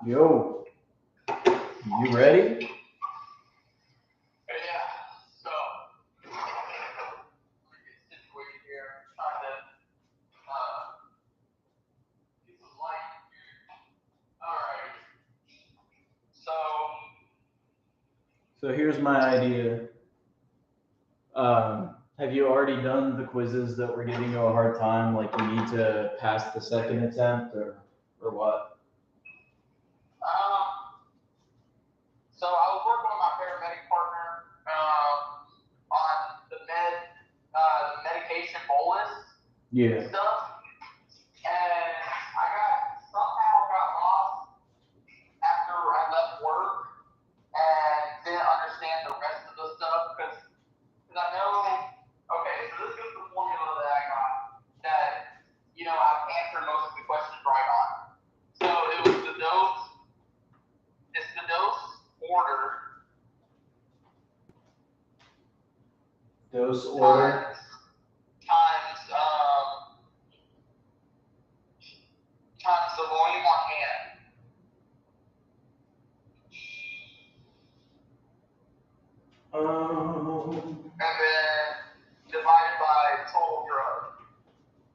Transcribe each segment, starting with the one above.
Yo, you ready? Yeah, so let me get situated here. Trying to get some light. Alright. So here's my idea. Have you already done the quizzes that were giving you a hard time? Like you need to pass the second attempt or what? So I was working with my paramedic partner on the medication bolus Yeah. stuff, and I somehow got lost after I left work and didn't understand the rest of the stuff because I know. Okay, so this is the formula that I got that I've answered most of the questions right on. So it was the dose. It's the dose order. Dose order. Times the volume on hand. And then divided by total drug.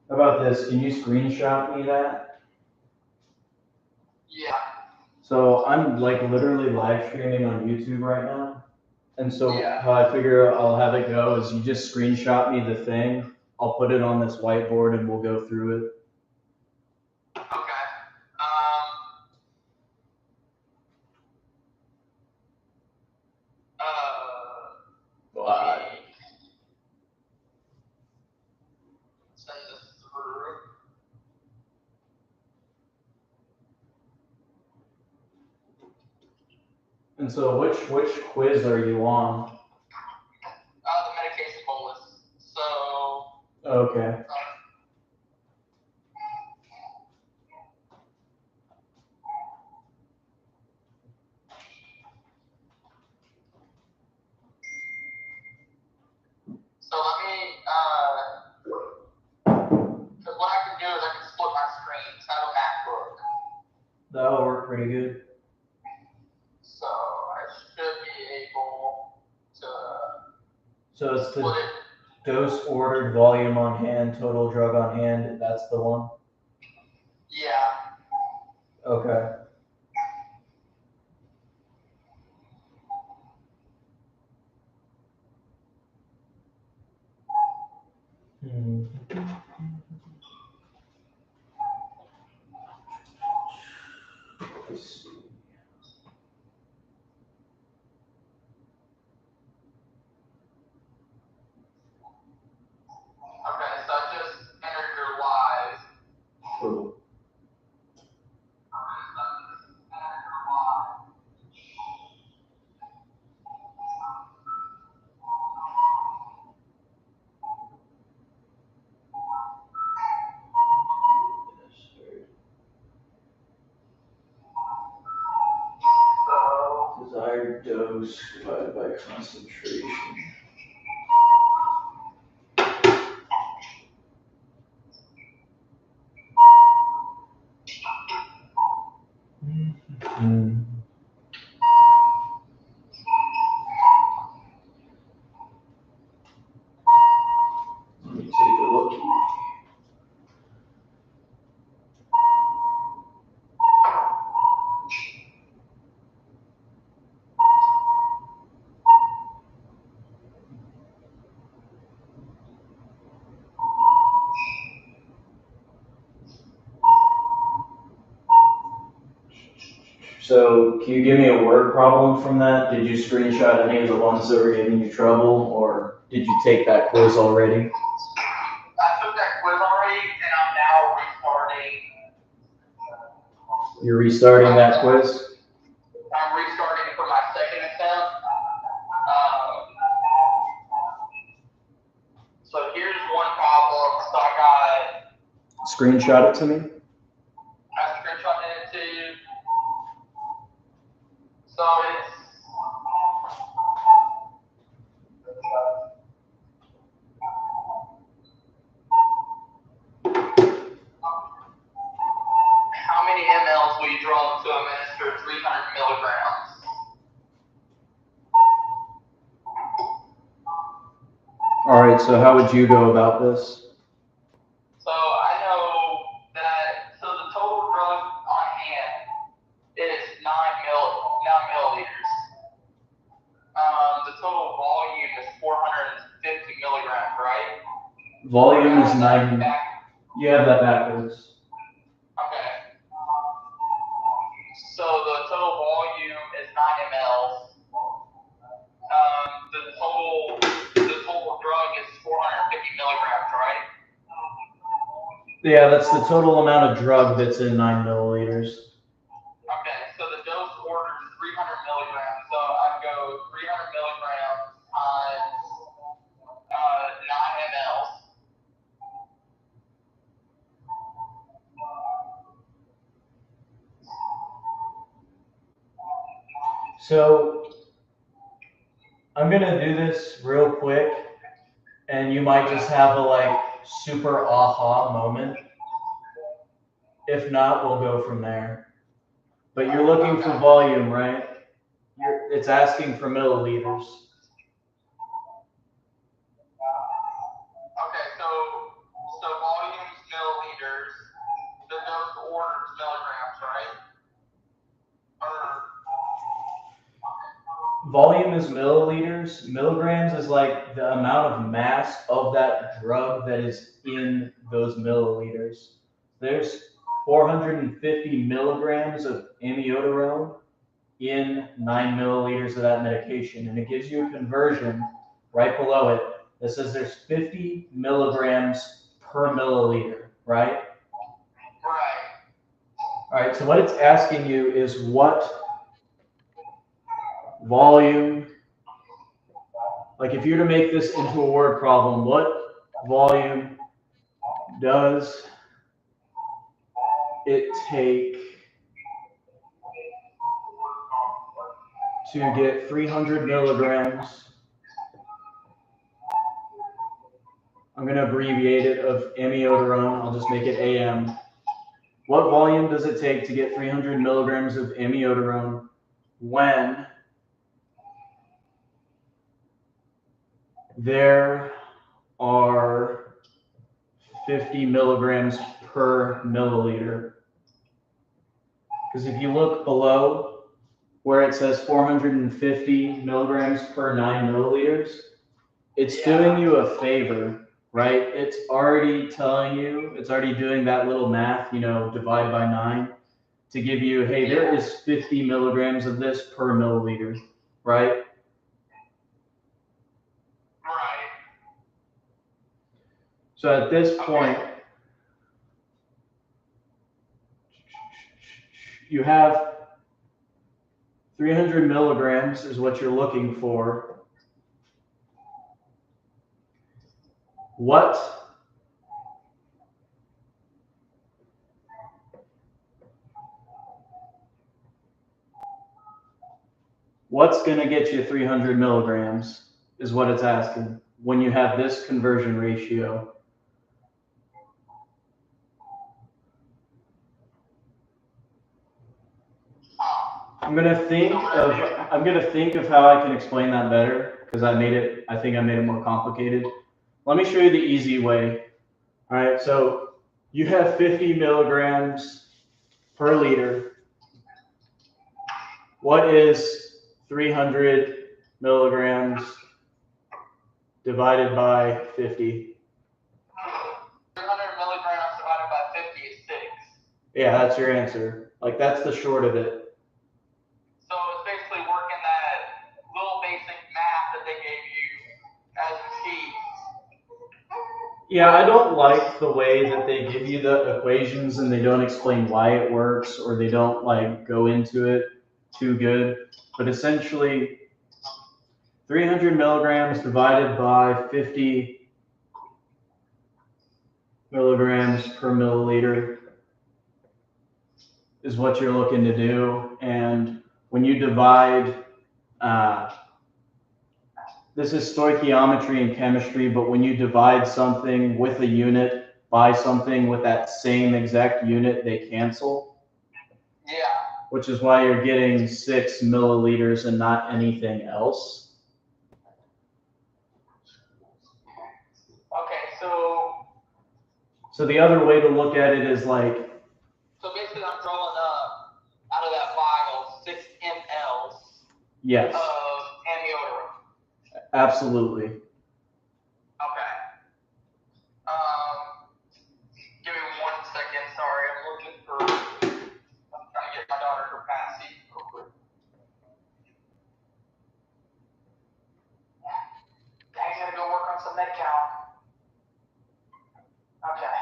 How about this? Can you screenshot me that? Yeah. So I'm like literally live streaming on YouTube right now. And so how I figure I'll have it go is you just screenshot me the thing. I'll put it on this whiteboard and we'll go through it. Okay. Send this through. And so which quiz are you on? The medication bolus. So. Okay. So let me, because what I can do is I can split my screens. I have a MacBook. That'll work pretty good. So I should be able to. So it's the dose ordered, volume on hand, total drug on hand. That's the one? Yeah. Okay. Let's see. Okay, so I just entered your live. Cool. Desired dose divided by concentration. Let me take a look. So can you give me a word problem from that? Did you screenshot any of the ones that were giving you trouble, or did you take that quiz already? I took that quiz already, and I'm now restarting. You're restarting that quiz? I'm restarting for my second attempt. So here's one problem. So I got. Screenshot it to me. I screenshotted it to you. So it's. How many mLs will you draw to administer 300 milligrams? All right, so how would you go about this? So I know that, so the total drug on hand is 9 milliliters. The total volume is 450 milligrams, right? Volume is 9. You have that backwards. Okay. So the total volume is 9 mLs. The total drug is 450 milligrams, right? Yeah, that's the total amount of drug that's in 9 milliliters. Okay, so the dose order is 300 milligrams. So I'd go 300 milligrams times 9 mLs. So I'm gonna do this real quick, and you might just have a like super aha moment. If not, we'll go from there. But you're looking for volume, right? It's asking for milliliters. Okay, so volume's milliliters, the dose order's milligrams, right? Volume is milliliters. Milligrams is like the amount of mass of that drug that is in those milliliters. There's 450 milligrams of amiodarone in 9 milliliters of that medication, and it gives you a conversion right below it that says there's 50 milligrams per milliliter, right? Right. All right, so what it's asking you is what volume, like if you were to make this into a word problem, what volume does it take to get 300 milligrams? I'm going to abbreviate it, of amiodarone. I'll just make it AM. What volume does it take to get 300 milligrams of amiodarone when there are 50 milligrams per milliliter? Because if you look below where it says 450 milligrams per 9 milliliters, it's doing you a favor, right? It's already telling you, it's already doing that little math, divide by 9 to give you, hey, there is 50 milligrams of this per milliliter, right? Right. So at this point, you have 300 milligrams is what you're looking for. What's going to get you 300 milligrams is what it's asking when you have this conversion ratio. I'm gonna think of how I can explain that better, because I think I made it more complicated. Let me show you the easy way. All right, so you have 50 milligrams per liter. What is 300 milligrams divided by 50? 300 milligrams divided by 50 is 6. Yeah, that's your answer. Like, that's the short of it. Yeah, I don't like the way that they give you the equations and they don't explain why it works, or they don't like go into it too good. But essentially, 300 milligrams divided by 50 milligrams per milliliter is what you're looking to do. And when you divide, this is stoichiometry and chemistry, but when you divide something with a unit by something with that same exact unit, they cancel. Yeah. Which is why you're getting 6 milliliters and not anything else. Okay, so the other way to look at it is like. So basically, I'm drawing out of that vial 6 mLs. Yes. Of amiodarone. Absolutely. Okay. Give me 1 second. Sorry, I'm trying to get my daughter her passy real quick. I gotta go work on some med count. Okay.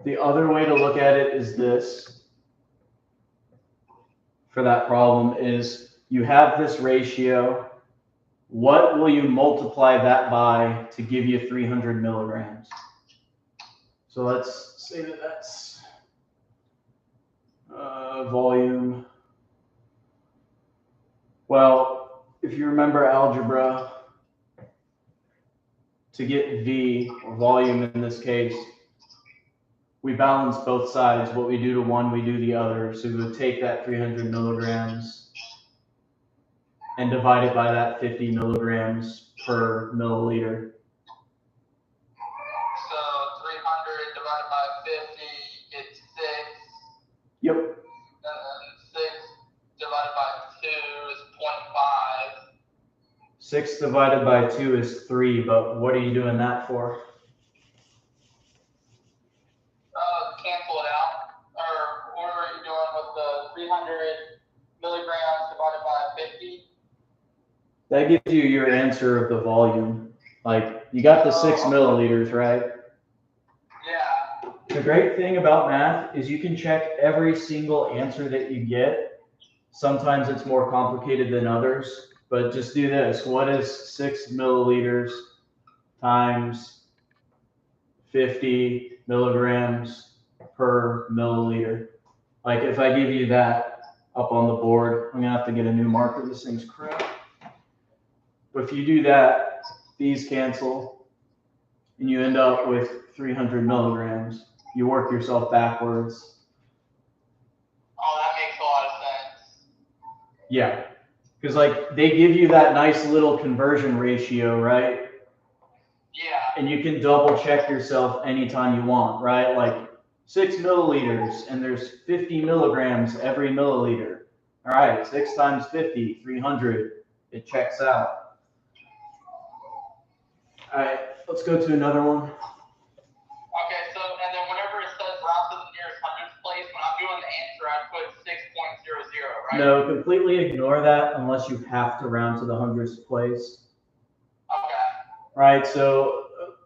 The other way to look at it is this. For that problem is you have this ratio. What will you multiply that by to give you 300 milligrams? So let's say that that's volume. Well, if you remember algebra, to get V, or volume in this case, we balance both sides. What we do to one, we do the other. So we would take that 300 milligrams and divide it by that 50 milligrams per milliliter. So 300 divided by 50 gets 6. Yep. And then 6 divided by 2 is 0.5. 6 divided by 2 is 3, but what are you doing that for? Cancel it out. Or what are you doing with the 300 milligrams divided by 50? That gives you your answer of the volume. Like, you got the 6 milliliters, right? Yeah. The great thing about math is you can check every single answer that you get. Sometimes it's more complicated than others, but just do this. What is 6 milliliters times 50 milligrams per milliliter? Like, if I give you that up on the board, I'm gonna have to get a new marker. This thing's crap. But if you do that, these cancel, and you end up with 300 milligrams. You work yourself backwards. Oh, that makes a lot of sense. Yeah, because like they give you that nice little conversion ratio, right? Yeah. And you can double check yourself anytime you want, right? Like 6 milliliters, and there's 50 milligrams every milliliter. All right, 6 times 50, 300. It checks out. All right, let's go to another one. Okay, so, and then whenever it says round to the nearest hundredths place, when I'm doing the answer, I put 6.00, right? No, completely ignore that unless you have to round to the hundredths place. Okay. Right, so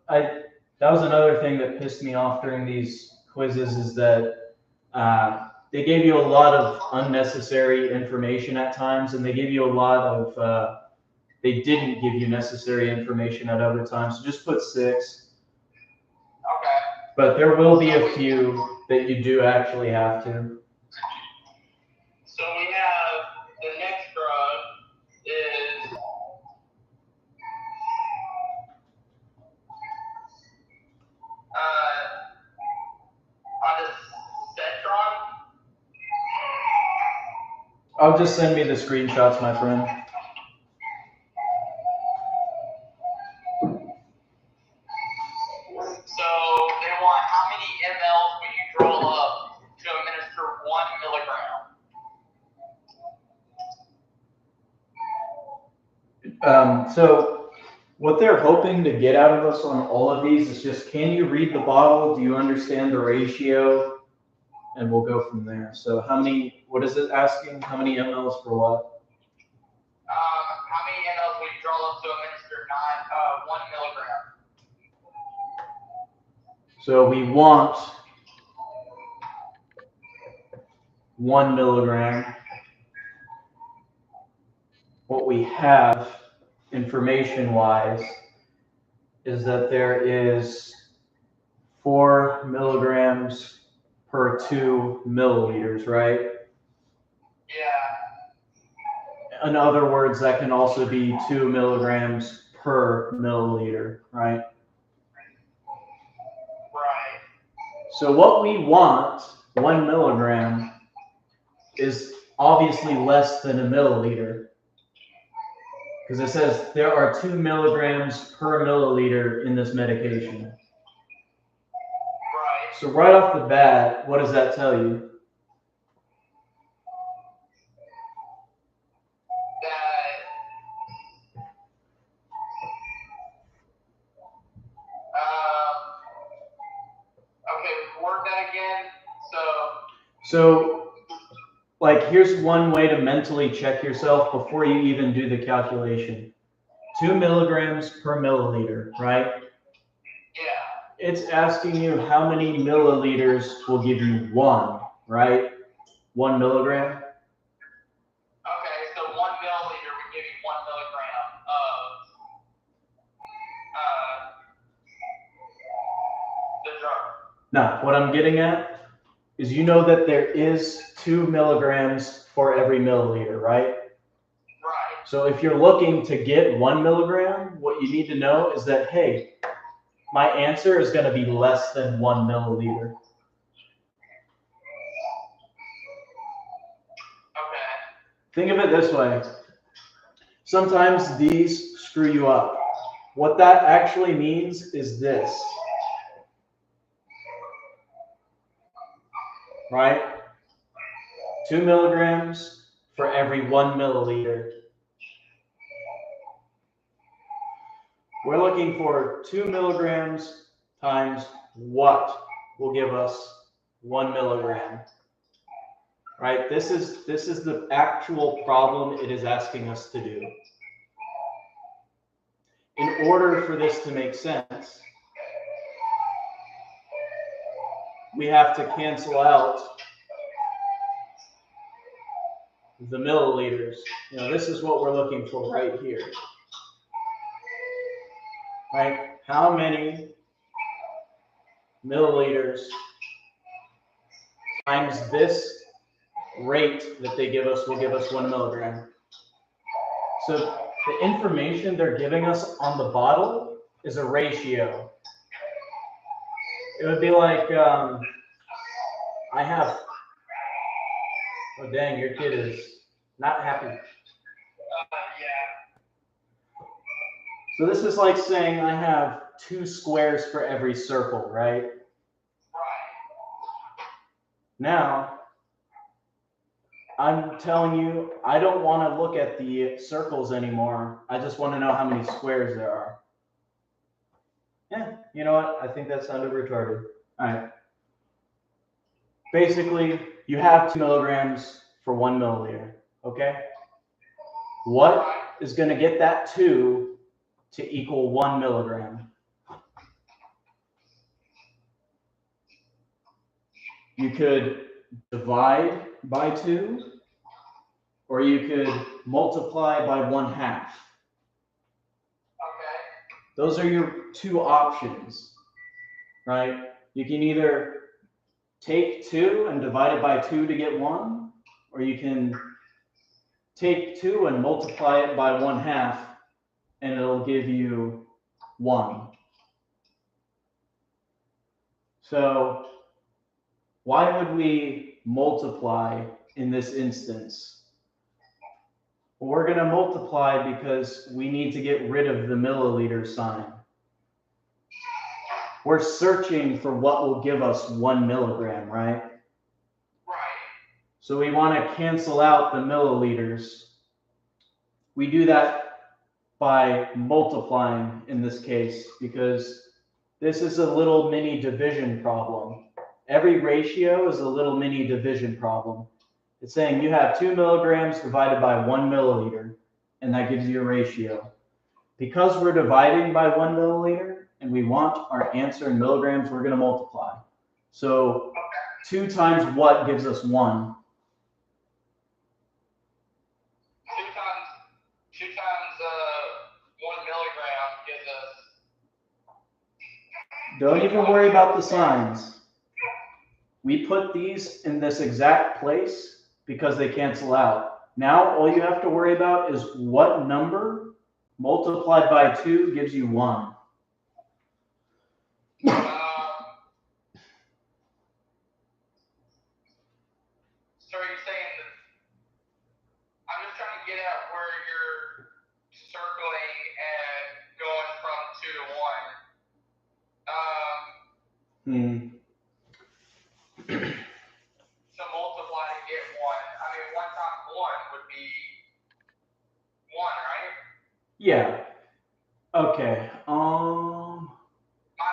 that was another thing that pissed me off during these quizzes is that they gave you a lot of unnecessary information at times, and they gave you a lot of they didn't give you necessary information at other times. So just put 6. Okay. But there will be a few that you do actually have to. So we have the next drug is onacetron. I'll just send me the screenshots, my friend. So they want how many mLs when you draw up to administer 1 milligram? So what they're hoping to get out of us on all of these is just, can you read the bottle? Do you understand the ratio? And we'll go from there. So how many, what is it asking? How many mLs for what? How many mLs when you draw up to administer 1 milligram? So we want 1 milligram. What we have information-wise is that there is 4 milligrams per 2 milliliters, right? Yeah. In other words, that can also be 2 milligrams per milliliter, right? Right. So what we want, 1 milligram, is obviously less than a milliliter. Because it says there are 2 milligrams per milliliter in this medication. Right. So right off the bat, what does that tell you? Okay, word that again. So, like, here's one way to mentally check yourself before you even do the calculation. 2 milligrams per milliliter, right? Yeah. It's asking you how many milliliters will give you 1, right? 1 milligram. Okay, so 1 milliliter would give you 1 milligram of the drug. Now, what I'm getting at is you know that there is 2 milligrams for every milliliter, right? Right. So if you're looking to get 1 milligram, what you need to know is that, hey, my answer is going to be less than 1 milliliter. Okay. Think of it this way. Sometimes these screw you up. What that actually means is this. Right? 2 milligrams for every 1 milliliter. We're looking for 2 milligrams times what will give us 1 milligram. Right? This is the actual problem it is asking us to do. In order for this to make sense, we have to cancel out the milliliters. You know, this is what we're looking for right here. Right? How many milliliters times this rate that they give us will give us 1 milligram. So the information they're giving us on the bottle is a ratio. It would be like, I have, oh dang, your kid is not happy. Yeah. So this is like saying I have 2 squares for every circle, right? Right. Now, I'm telling you, I don't want to look at the circles anymore. I just want to know how many squares there are. Yeah, you know what? I think that sounded retarded. All right. Basically, you have 2 milligrams for 1 milliliter, okay? What is going to get that 2 to equal 1 milligram? You could divide by 2, or you could multiply by 1/2. Okay. Those are your 2 options, right? You can either take 2 and divide it by 2 to get 1, or you can take 2 and multiply it by 1/2, and it'll give you 1. So why would we multiply in this instance? Well, we're going to multiply because we need to get rid of the milliliter sign. We're searching for what will give us 1 milligram, right? Right. So we want to cancel out the milliliters. We do that by multiplying in this case because this is a little mini division problem. Every ratio is a little mini division problem. It's saying you have 2 milligrams divided by 1 milliliter, and that gives you a ratio. Because we're dividing by 1 milliliter, and we want our answer in milligrams, we're going to multiply. So 2 times what gives us 1? 2 times 1 milligram gives us. Don't even worry about the signs. We put these in this exact place because they cancel out. Now all you have to worry about is what number multiplied by 2 gives you 1. So are you saying that I'm just trying to get at where you're circling and going from 2 to 1. So multiply to get 1. I mean, 1 times 1 would be 1, right? Yeah. Okay. My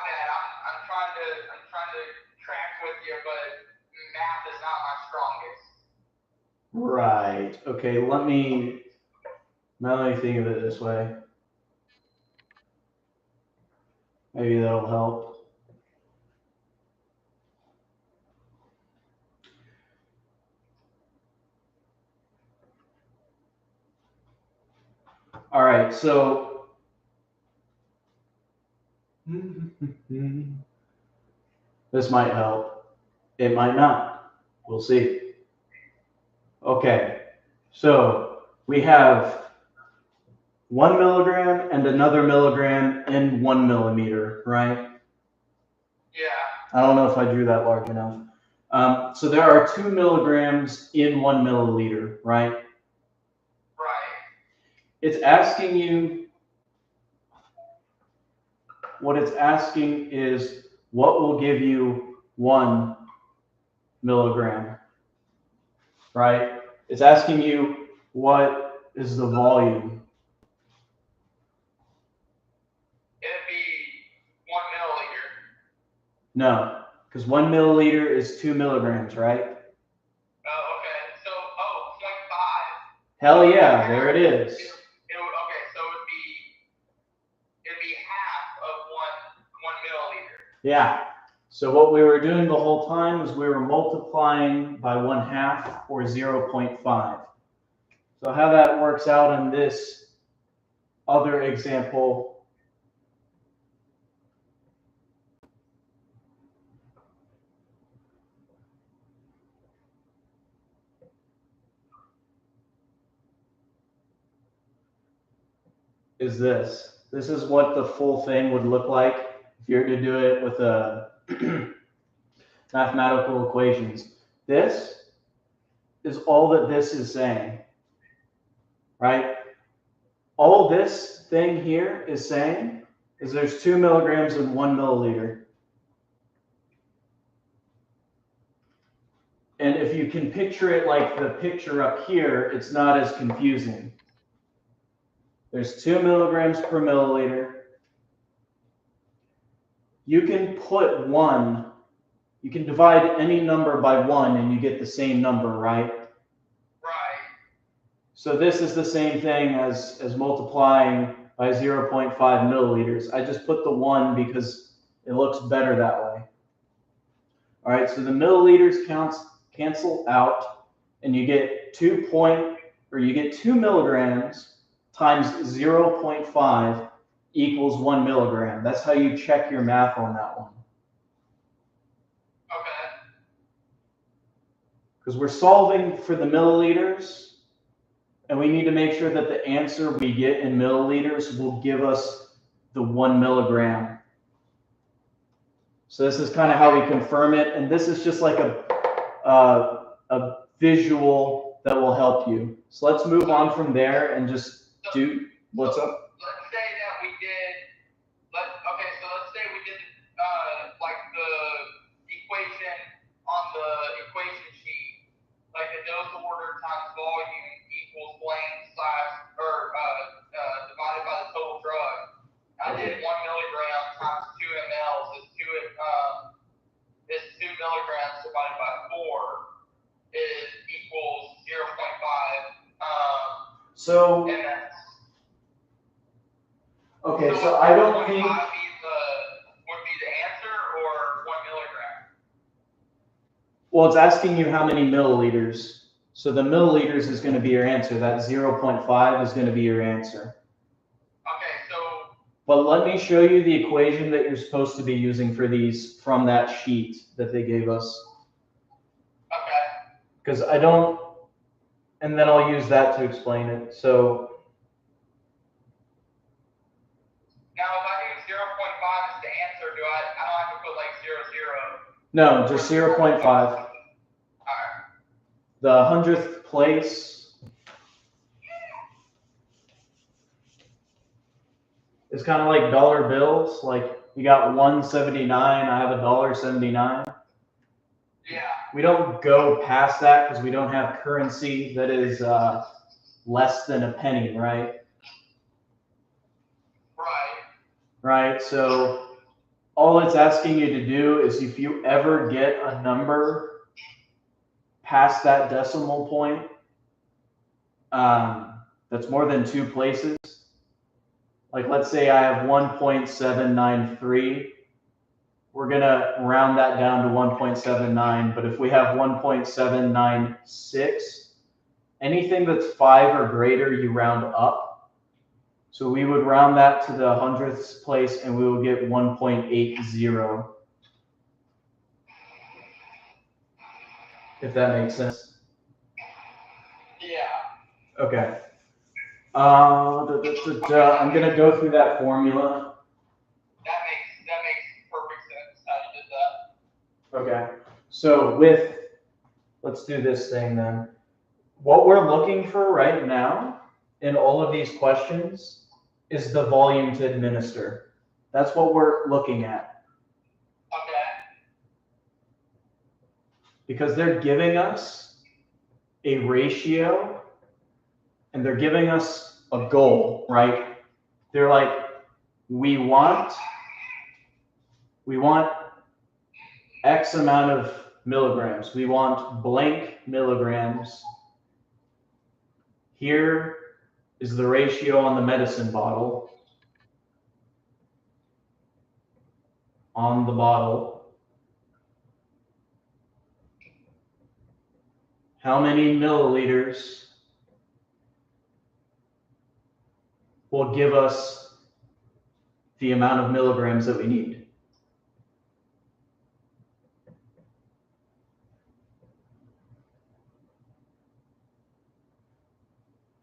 bad. I'm trying to track with you, but math is not my strongest. Right. Okay. Let me think of it this way. Maybe that'll help. All right, so this might help. It might not. We'll see. Okay, so we have 1 milligram and another milligram in 1 millimeter, right? Yeah. I don't know if I drew that large enough. So there are 2 milligrams in 1 milliliter, right? Right. It's asking you, what it's asking is what will give you 1 milligram, right? It's asking you what is the volume. It'd be 1 milliliter. No, because 1 milliliter is 2 milligrams, right? Oh, okay. So, 0.5. Hell yeah, there it is. Okay, so it'd be half of 1 milliliter. Yeah. So what we were doing the whole time was we were multiplying by 1/2 or 0.5. So how that works out in this other example is this. This is what the full thing would look like if you were to do it with a mathematical equations. This is all that this is saying, right? All this thing here is saying is there's 2 milligrams in 1 milliliter. And if you can picture it like the picture up here, it's not as confusing. There's 2 milligrams per milliliter. You can put 1, you can divide any number by 1 and you get the same number, right? Right. So this is the same thing as multiplying by 0.5 milliliters. I just put the 1 because it looks better that way. All right, so the milliliters cancel out, and you get 2 milligrams times 0.5 equals 1 milligram. That's how you check your math on that one. Okay. Because we're solving for the milliliters, and we need to make sure that the answer we get in milliliters will give us the 1 milligram. So this is kind of how we confirm it, and this is just like a visual that will help you. So let's move on from there and just do what's up. Let's say that we did. Let's say we did like the equation on the equation sheet, like the dose order times volume equals blank divided by the total drug. I did 1 milligram times 2 mLs is 2 milligrams divided by 4 equals 0.5. So I don't think Well, it's asking you how many milliliters. So the milliliters is going to be your answer. That 0.5 is going to be your answer. Okay, so. But let me show you the equation that you're supposed to be using for these from that sheet that they gave us. Okay. Because I don't, and then I'll use that to explain it. So. Now, if I do 0.5 as the answer, I don't have to put like 0, 0. No, just 0.5. All right. The 100th place is kind of like dollar bills. Like you got 179, I have $1.79. Yeah. We don't go past that because we don't have currency that is less than a penny, right? Right. Right. So all it's asking you to do is if you ever get a number past that decimal point that's more than 2 places, like let's say I have 1.793, we're going to round that down to 1.79. But if we have 1.796, anything that's 5 or greater, you round up. So we would round that to the 100th place and we will get 1.80. If that makes sense. Yeah. Okay. I'm going to go through that formula. That makes perfect sense how you did that. Okay. So let's do this thing then. What we're looking for right now in all of these questions is the volume to administer. That's what we're looking at. Okay. Because they're giving us a ratio and they're giving us a goal, right? They're like, we want X amount of milligrams. We want blank milligrams. Here is the ratio on the medicine bottle. On the bottle. How many milliliters will give us the amount of milligrams that we need?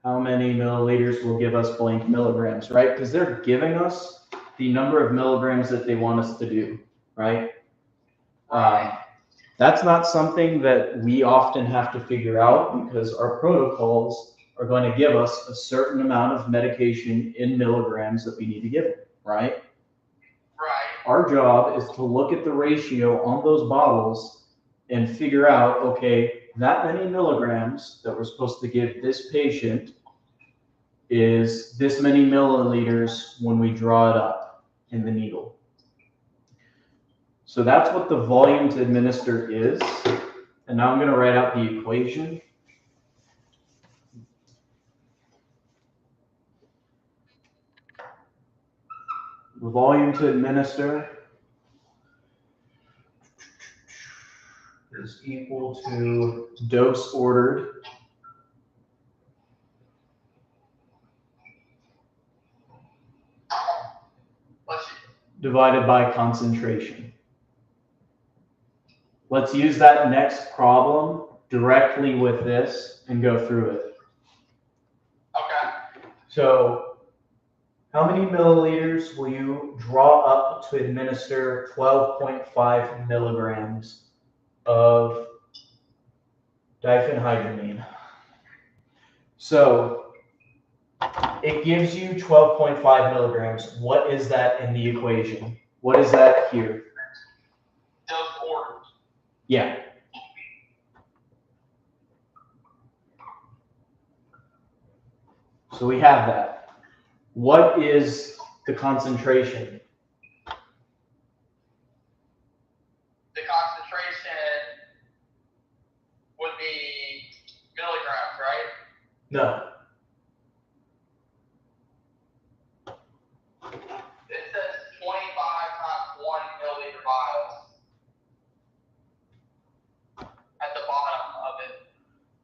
How many milliliters will give us blank milligrams, right? Because they're giving us the number of milligrams that they want us to do, right? That's not something that we often have to figure out because our protocols are going to give us a certain amount of medication in milligrams that we need to give it, right? Right. Our job is to look at the ratio on those bottles and figure out, okay, that many milligrams that we're supposed to give this patient is this many milliliters when we draw it up in the needle. So that's what the volume to administer is. And now I'm going to write out the equation. The volume to administer is equal to dose ordered divided by concentration. Let's use that next problem directly with this and go through it. Okay. So how many milliliters will you draw up to administer 12.5 milligrams of diphenhydramine? So it gives you 12.5 milligrams. What is that in the equation? What is that here? Dose ordered. Yeah. So we have that. What is the concentration? The concentration would be milligrams, right? No. It says 25 times 1 milliliter vials.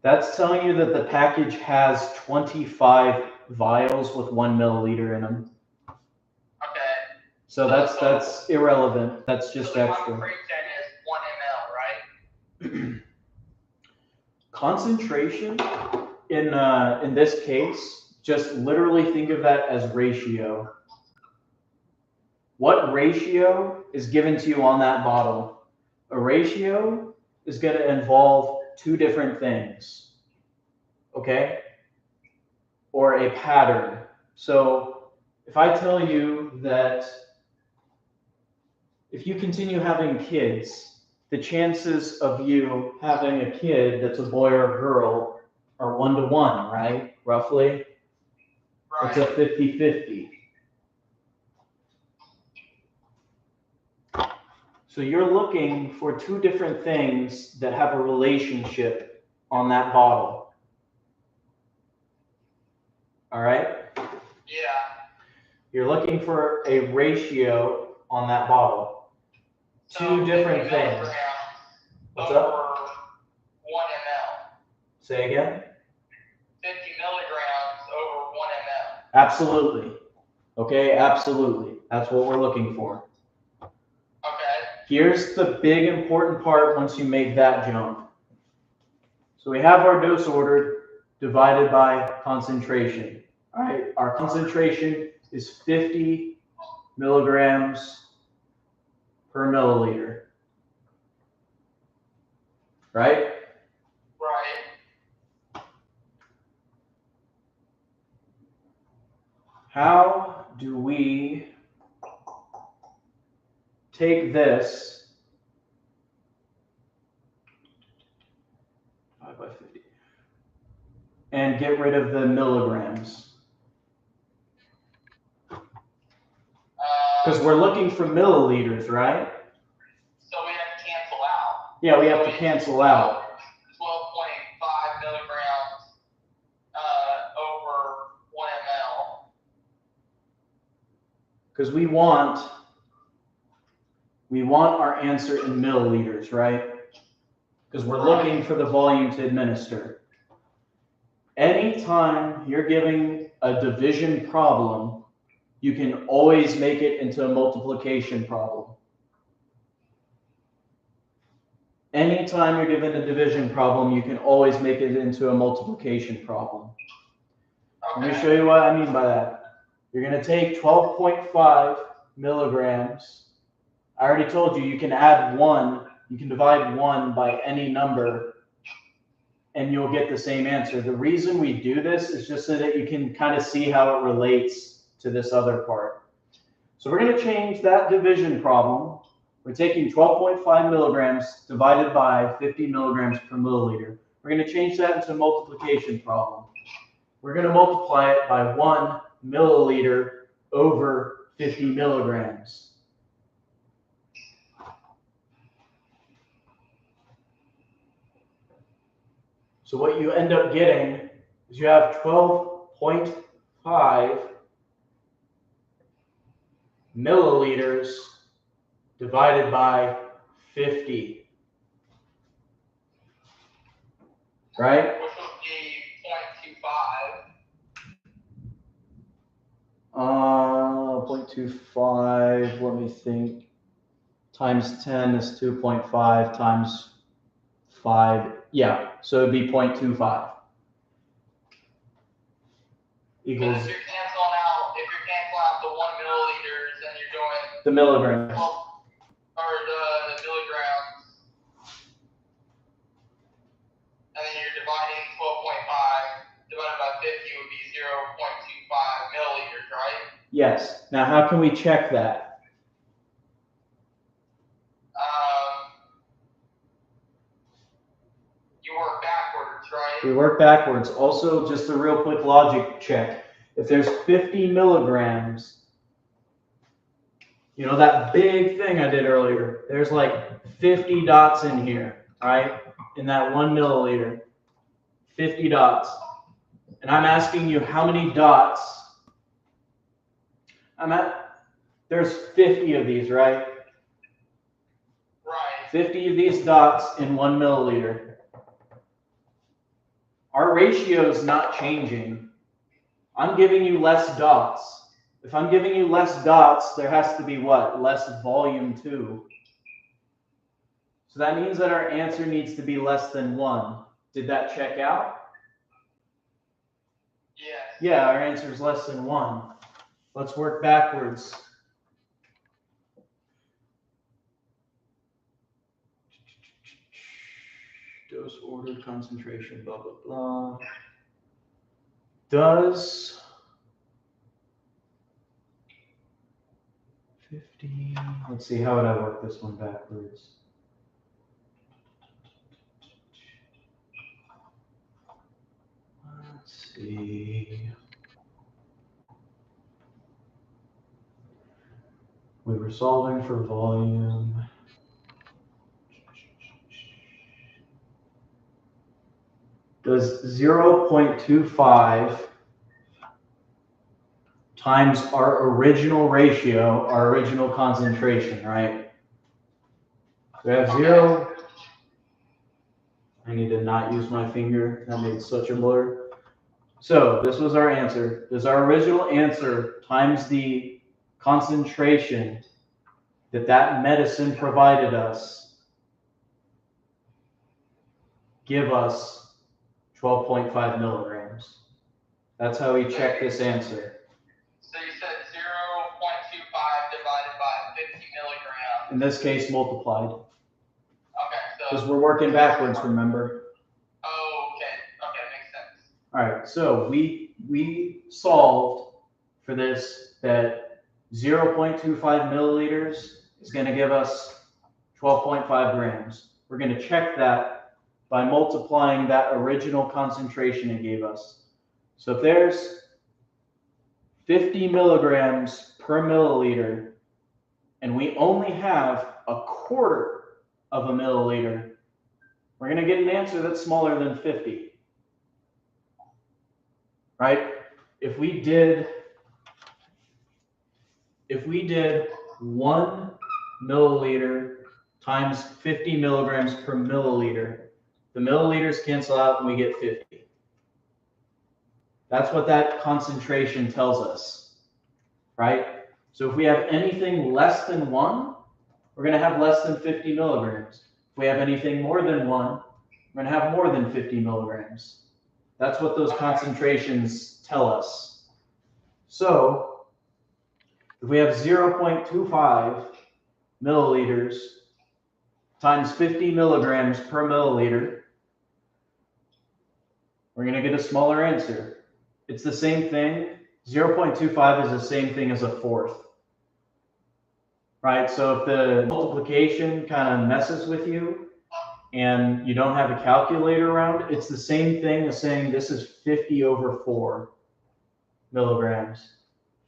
That's telling you that the package has 25 vials with 1 milliliter in them. Okay. So that's irrelevant. That's just so extra. The percent is 1 ml, right? Concentration in this case, just literally think of that as ratio. What ratio is given to you on that bottle? A ratio is going to involve two different things, okay? Or a pattern. So if I tell you that if you continue having kids, the chances of you having a kid that's a boy or a girl are 1 to 1, right? Roughly. Right. It's a 50-50. So you're looking for two different things that have a relationship on that bottle. All right? Yeah. You're looking for a ratio on that bottle. Two different things. What's up? 1 ml. Say again? 50 milligrams over 1 ml. Absolutely. Okay, absolutely. That's what we're looking for. Okay. Here's the big important part once you make that jump. So we have our dose ordered divided by concentration. All right, our concentration is 50 milligrams per milliliter. Right? Right. How do we take this 5 by 50 and get rid of the milligrams? Because we're looking for milliliters, right? So we have to cancel out. Yeah, we have to cancel out. 12.5 milligrams over 1 ml. Because we want our answer in milliliters, right? Because we're looking for the volume to administer. Anytime you're giving a division problem, you can always make it into a multiplication problem. Anytime you're given a division problem, you can always make it into a multiplication problem. Okay. Let me show you what I mean by that. You're going to take 12.5 milligrams. I already told you, you can add 1. You can divide 1 by any number, and you'll get the same answer. The reason we do this is just so that you can kind of see how it relates to this other part. So we're going to change that division problem. We're taking 12.5 milligrams divided by 50 milligrams per milliliter. We're going to change that into a multiplication problem. We're going to multiply it by 1 milliliter over 50 milligrams. So what you end up getting is you have 12.5 milliliters divided by 50. Right? Which would be 0.25. 0.25, let me think. Times 10 is 2.5 times 5. Yeah, so it'd be 0.25. Equals. If you're canceling out the 1 milliliters and you're doing the milligrams. Or the milligrams. And then you're dividing 12.5 divided by 50 would be 0.25 milliliters, right? Yes. Now, how can we check that? You work backwards, right? We work backwards. Also, just a real quick logic check. If there's 50 milligrams, you know, that big thing I did earlier, there's like 50 dots in here, right? In that 1 milliliter, 50 dots. And I'm asking you how many dots. There's 50 of these, right? Right. 50 of these dots in 1 milliliter. Our ratio is not changing. I'm giving you less dots. If I'm giving you less dots, there has to be what? Less volume too. So that means that our answer needs to be less than 1. Did that check out? Yes. Yeah, our answer is less than 1. Let's work backwards. Dose, order, concentration, blah, blah, blah. Does 50, let's see, how would I work this one backwards? Let's see. We were solving for volume. Does 0.25 times our original ratio, our original concentration, right? We have 0. I need to not use my finger. That made such a blur. So this was our answer. Does our original answer times the concentration that that medicine provided us give us 12.5 milligrams? That's how we check this answer. So you said 0.25 divided by 50 milligrams. In this case, multiplied. Okay, so. Because we're working backwards, remember? Oh, okay, makes sense. All right, so we solved for this that 0.25 milliliters is going to give us 12.5 grams. We're going to check that by multiplying that original concentration it gave us. So if there's 50 milligrams per milliliter, and we only have a quarter of a milliliter, we're going to get an answer that's smaller than 50. Right? If we did 1 milliliter times 50 milligrams per milliliter, the milliliters cancel out and we get 50. That's what that concentration tells us, right? So if we have anything less than 1, we're going to have less than 50 milligrams. If we have anything more than 1, we're going to have more than 50 milligrams. That's what those concentrations tell us. So if we have 0.25 milliliters times 50 milligrams per milliliter, we're going to get a smaller answer. It's the same thing. 0.25 is the same thing as a fourth. Right? So if the multiplication kind of messes with you and you don't have a calculator around, it's the same thing as saying this is 50 over 4 milligrams.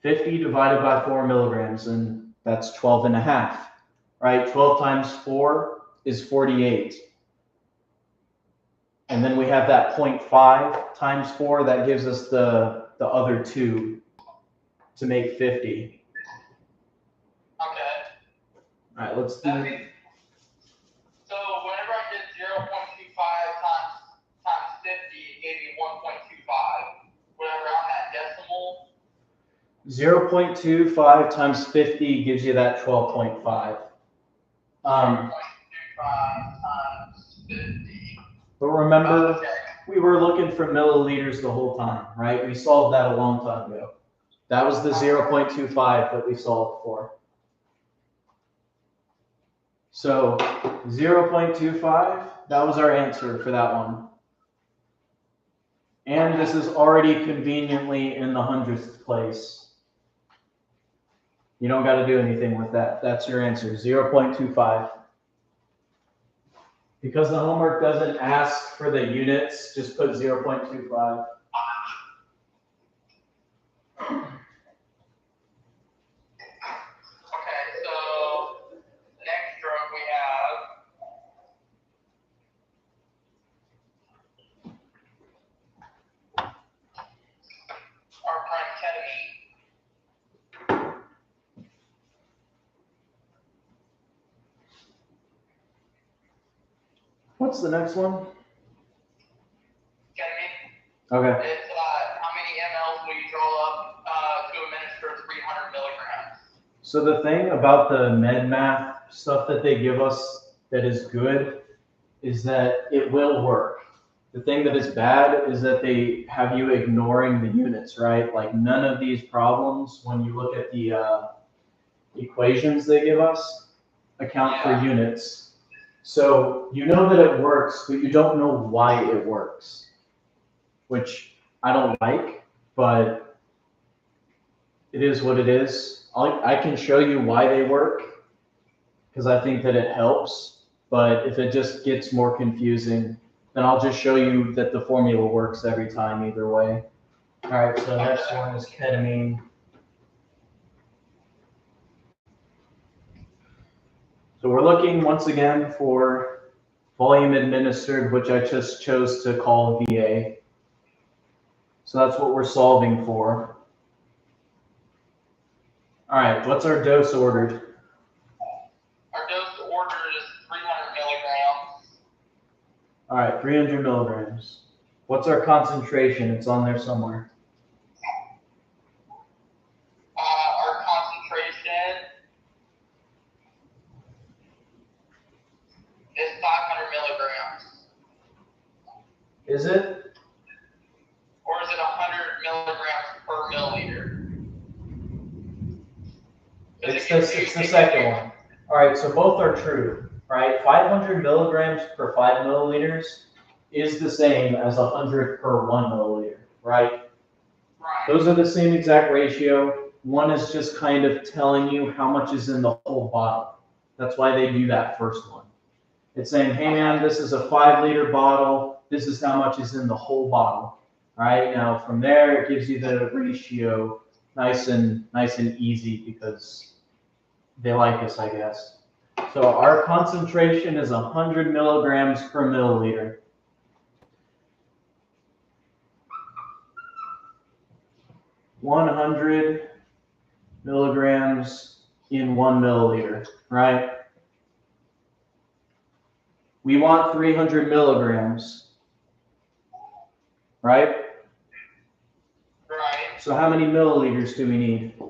50 divided by 4 milligrams, and that's 12 and a half. Right? 12 times 4 is 48. And then we have that 0.5 times 4. That gives us the other 2 to make 50. Okay. All right, let's do. So whenever I did 0.25 times 50, it gave me 1.25. Whenever I'm at decimal. 0.25 times 50 gives you that 12.5. 0.25 times 50. But remember, we were looking for milliliters the whole time, right? We solved that a long time ago. That was the 0.25 that we solved for. So 0.25, that was our answer for that one. And this is already conveniently in the 100th place. You don't got to do anything with that. That's your answer, 0.25. Because the homework doesn't ask for the units, just put 0.25. What's the next one? Ketamine. Okay. It's how many mLs will you draw up to administer 300 milligrams? So the thing about the med math stuff that they give us that is good is that it will work. The thing that is bad is that they have you ignoring the units, right? Like none of these problems, when you look at the equations they give us, account for units. So you know that it works, but you don't know why it works, which I don't like, but it is what it is. I can show you why they work because I think that it helps, but if it just gets more confusing, then I'll just show you that the formula works every time either way. All right, so the next one is ketamine. So we're looking once again for volume administered, which I just chose to call VA. So that's what we're solving for. All right, what's our dose ordered? Our dose ordered is 300 milligrams. All right, 300 milligrams. What's our concentration? It's on there somewhere. Our concentration is 500 milligrams. Is it? Or is it 100 milligrams per milliliter? It's the second one. All right, so both are true, right? 500 milligrams per 5 milliliters is the same as 100 per 1 milliliter, right? Right. Those are the same exact ratio. One is just kind of telling you how much is in the whole bottle. That's why they do that first one. It's saying, hey man, this is a 5-liter bottle. This is how much is in the whole bottle. All right, now from there, it gives you the ratio nice and easy because they like us, I guess. So our concentration is 100 milligrams per milliliter. $100 milligrams in 1 milliliter, right? We want 300 milligrams, right? Right. So how many milliliters do we need? 3.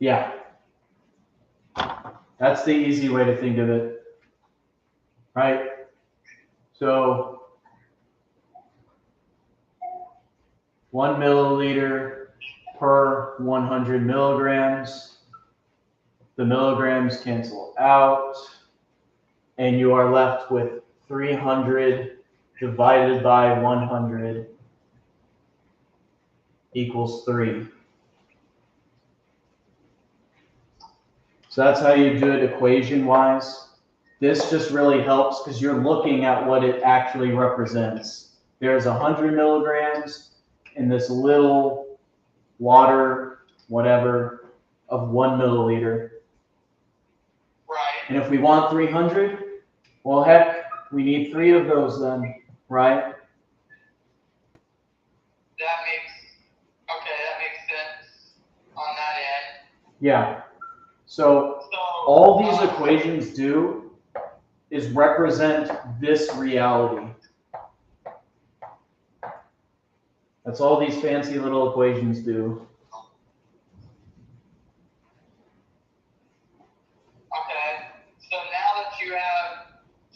Yeah. That's the easy way to think of it, right? So 1 milliliter per 100 milligrams. The milligrams cancel out, and you are left with 300 divided by 100 equals 3. So that's how you do it equation-wise. This just really helps because you're looking at what it actually represents. There's 100 milligrams in this little water, whatever, of 1 milliliter. Right. And if we want 300, well, heck, we need 3 of those then, right? That makes sense on that end. Yeah. So all these equations do is represent this reality. That's all these fancy little equations do. Okay. So now that you have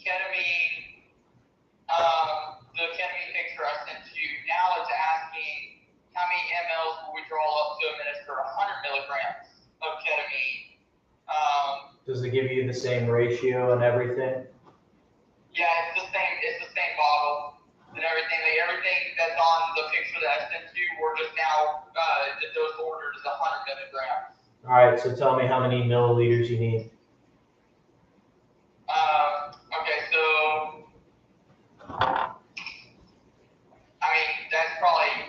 ketamine, the ketamine picture I sent you, now it's asking how many mLs will we draw up to administer 100 milligrams of ketamine. Does it give you the same ratio and everything? Yeah, it's the same bottle and everything. Everything that's on the picture that I sent you, we're just now the dose order is 100 milligrams. All right, so tell me how many milliliters you need. Okay, so I mean that's probably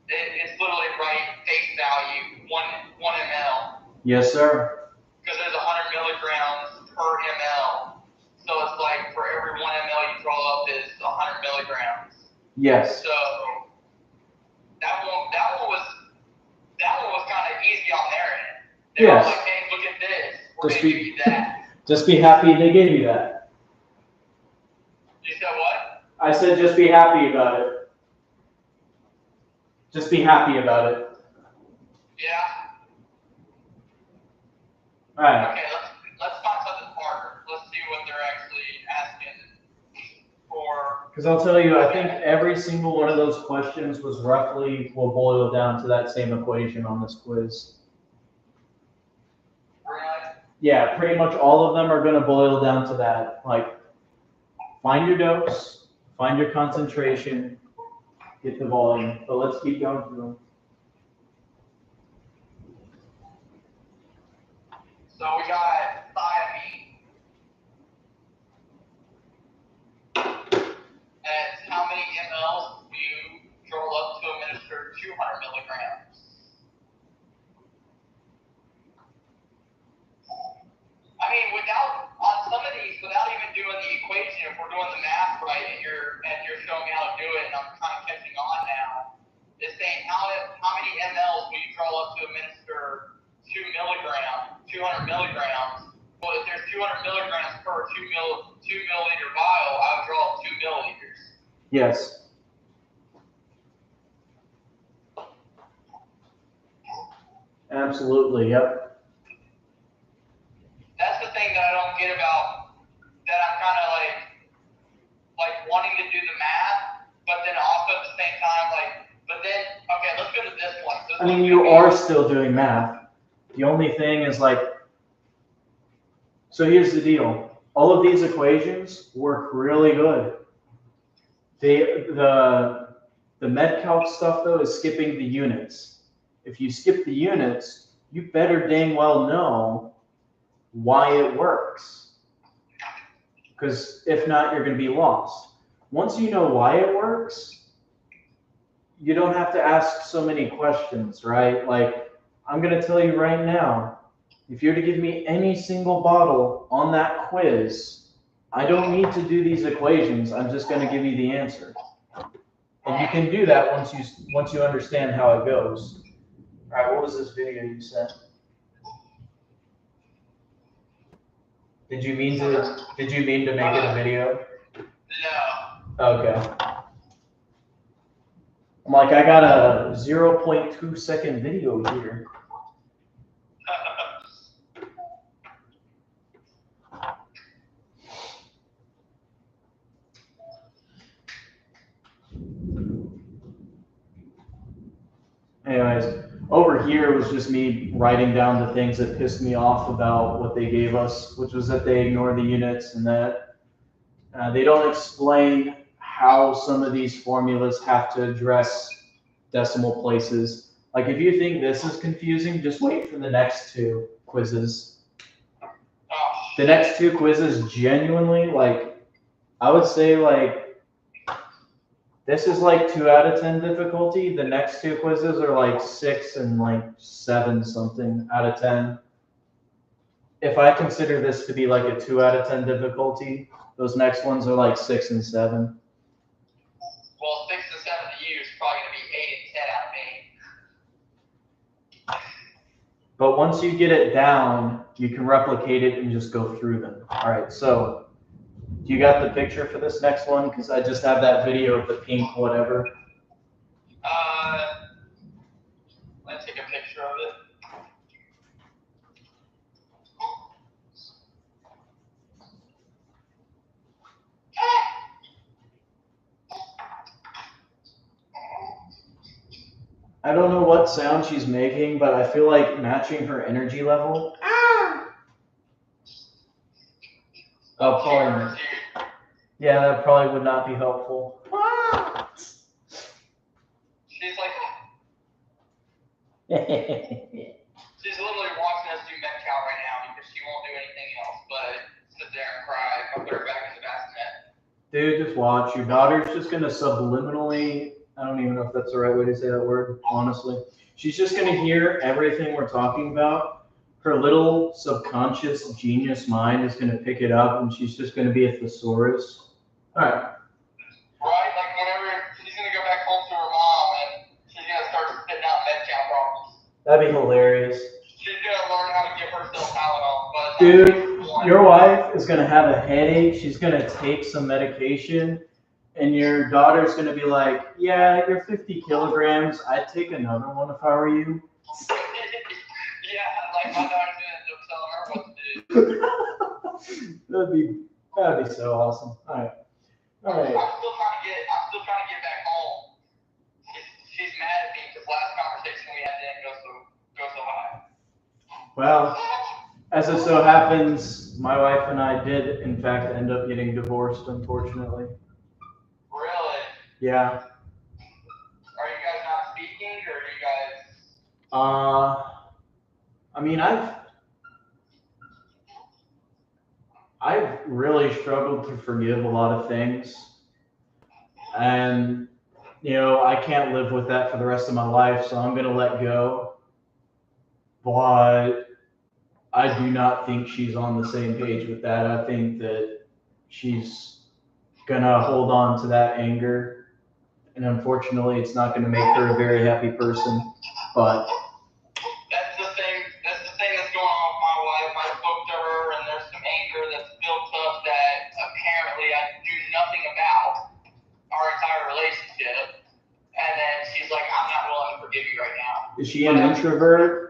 it's literally right face value 1 ml. Yes, sir. Because there's 100 milligrams per ml. So it's like for every 1 ml you draw up is 100 milligrams. Yes. So that one was kind of easy on their end. They were like, hey, look at this. We're going to give you that. Just be happy they gave you that. I said just be happy about it. Just be happy about it. Yeah. All right. Okay, let's find something harder. Let's see what they're actually asking for. Because I'll tell you, I think every single one of those questions will boil down to that same equation on this quiz. Really? Yeah, pretty much all of them are going to boil down to that. Like, find your dose, find your concentration, get the volume. But let's keep going through them. So we got thiamine. And how many mLs do you roll up to administer 200 milligrams? I mean, on some of these, without even doing the equation, if we're doing the math right and you're showing me how to do it, and I'm kind of catching on now, it's saying how many mLs will you draw up to administer 200 milligrams? Well, if there's 200 milligrams per 2 milliliter vial, I would draw up 2 milliliters. Yes. Absolutely, yep. That's the thing that I don't get about, that I'm kind of like wanting to do the math, but then also at the same time, okay, let's go to this one. I mean, you are still doing math. The only thing is so here's the deal. All of these equations work really good. The MedCalc stuff, though, is skipping the units. If you skip the units, you better dang well know why it works. Because if not, you're going to be lost. Once you know why it works, you don't have to ask so many questions, right? Like, I'm going to tell you right now, if you're to give me any single bottle on that quiz, I don't need to do these equations. I'm just going to give you the answer. And you can do that once you understand how it goes. All right, what was this video you sent? Did you mean to make it a video? No. Okay. I'm like, I got a 0.2 second video here. Anyways, over here was just me writing down the things that pissed me off about what they gave us, which was that they ignore the units and that they don't explain how some of these formulas have to address decimal places. Like, if you think this is confusing, just wait for the next two quizzes. The next two quizzes genuinely, I would say, this is 2 out of 10 difficulty. The next two quizzes are 6 and 7 something out of 10. If I consider this to be a 2 out of 10 difficulty, those next ones are 6 and 7. Well, 6 and 7 to you is probably going to be 8 and 10 out of me. But once you get it down, you can replicate it and just go through them. All right, so you got the picture for this next one? Because I just have that video of the pink whatever. Let's take a picture of it. I don't know what sound she's making, but I feel like matching her energy level. Oh, probably. Yeah, that probably would not be helpful. She's she's literally watching us do MedCal right now because she won't do anything else but sit there and cry. I'll put her back in the bassinet. Dude, just watch. Your daughter's just going to subliminally, I don't even know if that's the right way to say that word, honestly. She's just going to hear everything we're talking about. Her little subconscious genius mind is going to pick it up, and she's just going to be a thesaurus. All right. Right? Whenever she's going to go back home to her mom, and she's going to start spitting out MedCal problems. That'd be hilarious. She's going to learn how to give herself Tylenol. Dude, your wife is going to have a headache. She's going to take some medication, And your daughter's gonna be like, yeah, you're 50 kilograms. I'd take another one if I were you. Yeah, like my daughter's gonna end up telling her what to do. That'd be so awesome. All right. I'm still trying to get back home. She's mad at me because last conversation we had didn't go so high. Well, as it so happens, my wife and I did, in fact, end up getting divorced, unfortunately. Really? Yeah. Are you guys not speaking, or are you guys? I mean, I've really struggled to forgive a lot of things, and I can't live with that for the rest of my life, so I'm gonna let go. But I do not think she's on the same page with that. I think that she's gonna hold on to that anger, and unfortunately, it's not gonna make her a very happy person. But that's the thing that's going on with my wife. I spoke to her, and there's some anger that's built up that apparently I do nothing about our entire relationship. And then she's like, I'm not willing to forgive you right now. Is she an introvert?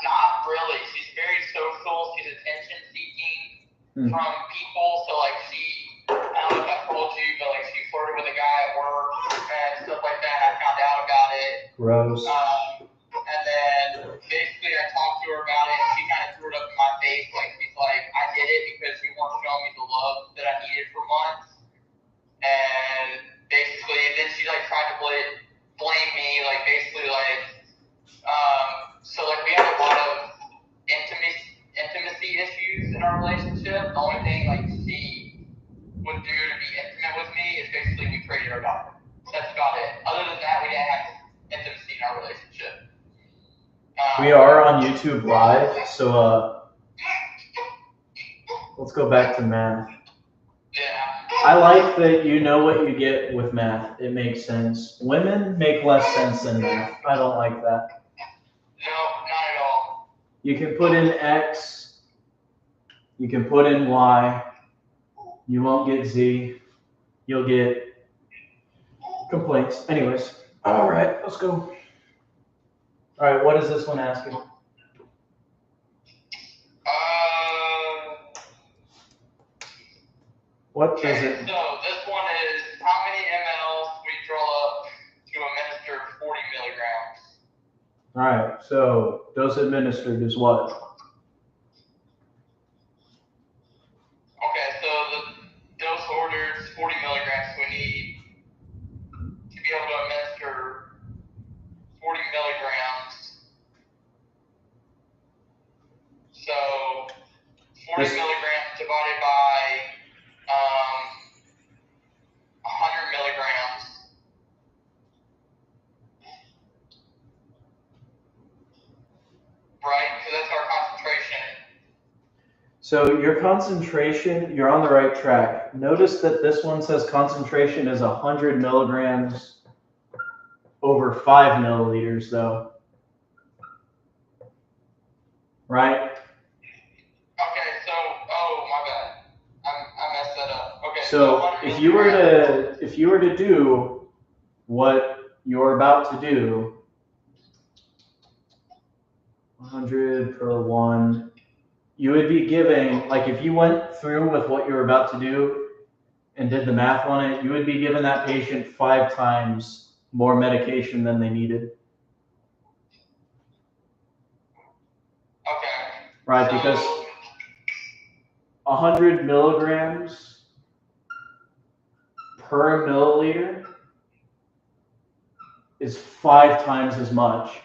Not really. She's very social. She's attention seeking from people. So like I don't know if I told you, but like she flirted with a guy at work and stuff like that. I found out about it. Gross. And then basically I talked to her about it, and she kind of threw it up in my face. Like she's like, I did it because you weren't showing me the love that I needed for months. And basically, then she like tried to blame me, like basically like, so like we have a lot of intimacy issues in our relationship. The only thing like she would do to be intimate with me is basically we traded our dog. That's about it. Other than that, we didn't have intimacy in our relationship. We are on YouTube Live, so let's go back to math. Yeah. I like that you know what you get with math. It makes sense. Women make less sense than math. I don't like that. No, not at all. You can put in X. You can put in Y. You won't get Z. You'll get complaints. Anyways, all right, let's go. All right, what is this one asking? What is it? So this one is how many mLs we draw up to administer 40 milligrams? All right, so dose administered is what? Okay, so the dose ordered is 40 milligrams. So we need to be able to administer 40 milligrams. So 40 milligrams divided by 100 milligrams. Right? So that's our concentration. So your concentration, you're on the right track. Notice that this one says concentration is 100 milligrams over 5 milliliters, though. Right? Okay, so, my bad. I messed that up. Okay, so if you were to do what you're about to do, 100 per 1, you would be giving, like if you went through with what you're about to do and did the math on it, you would be giving that patient 5 times more medication than they needed. Okay. Right, because 100 milligrams per milliliter is 5 times as much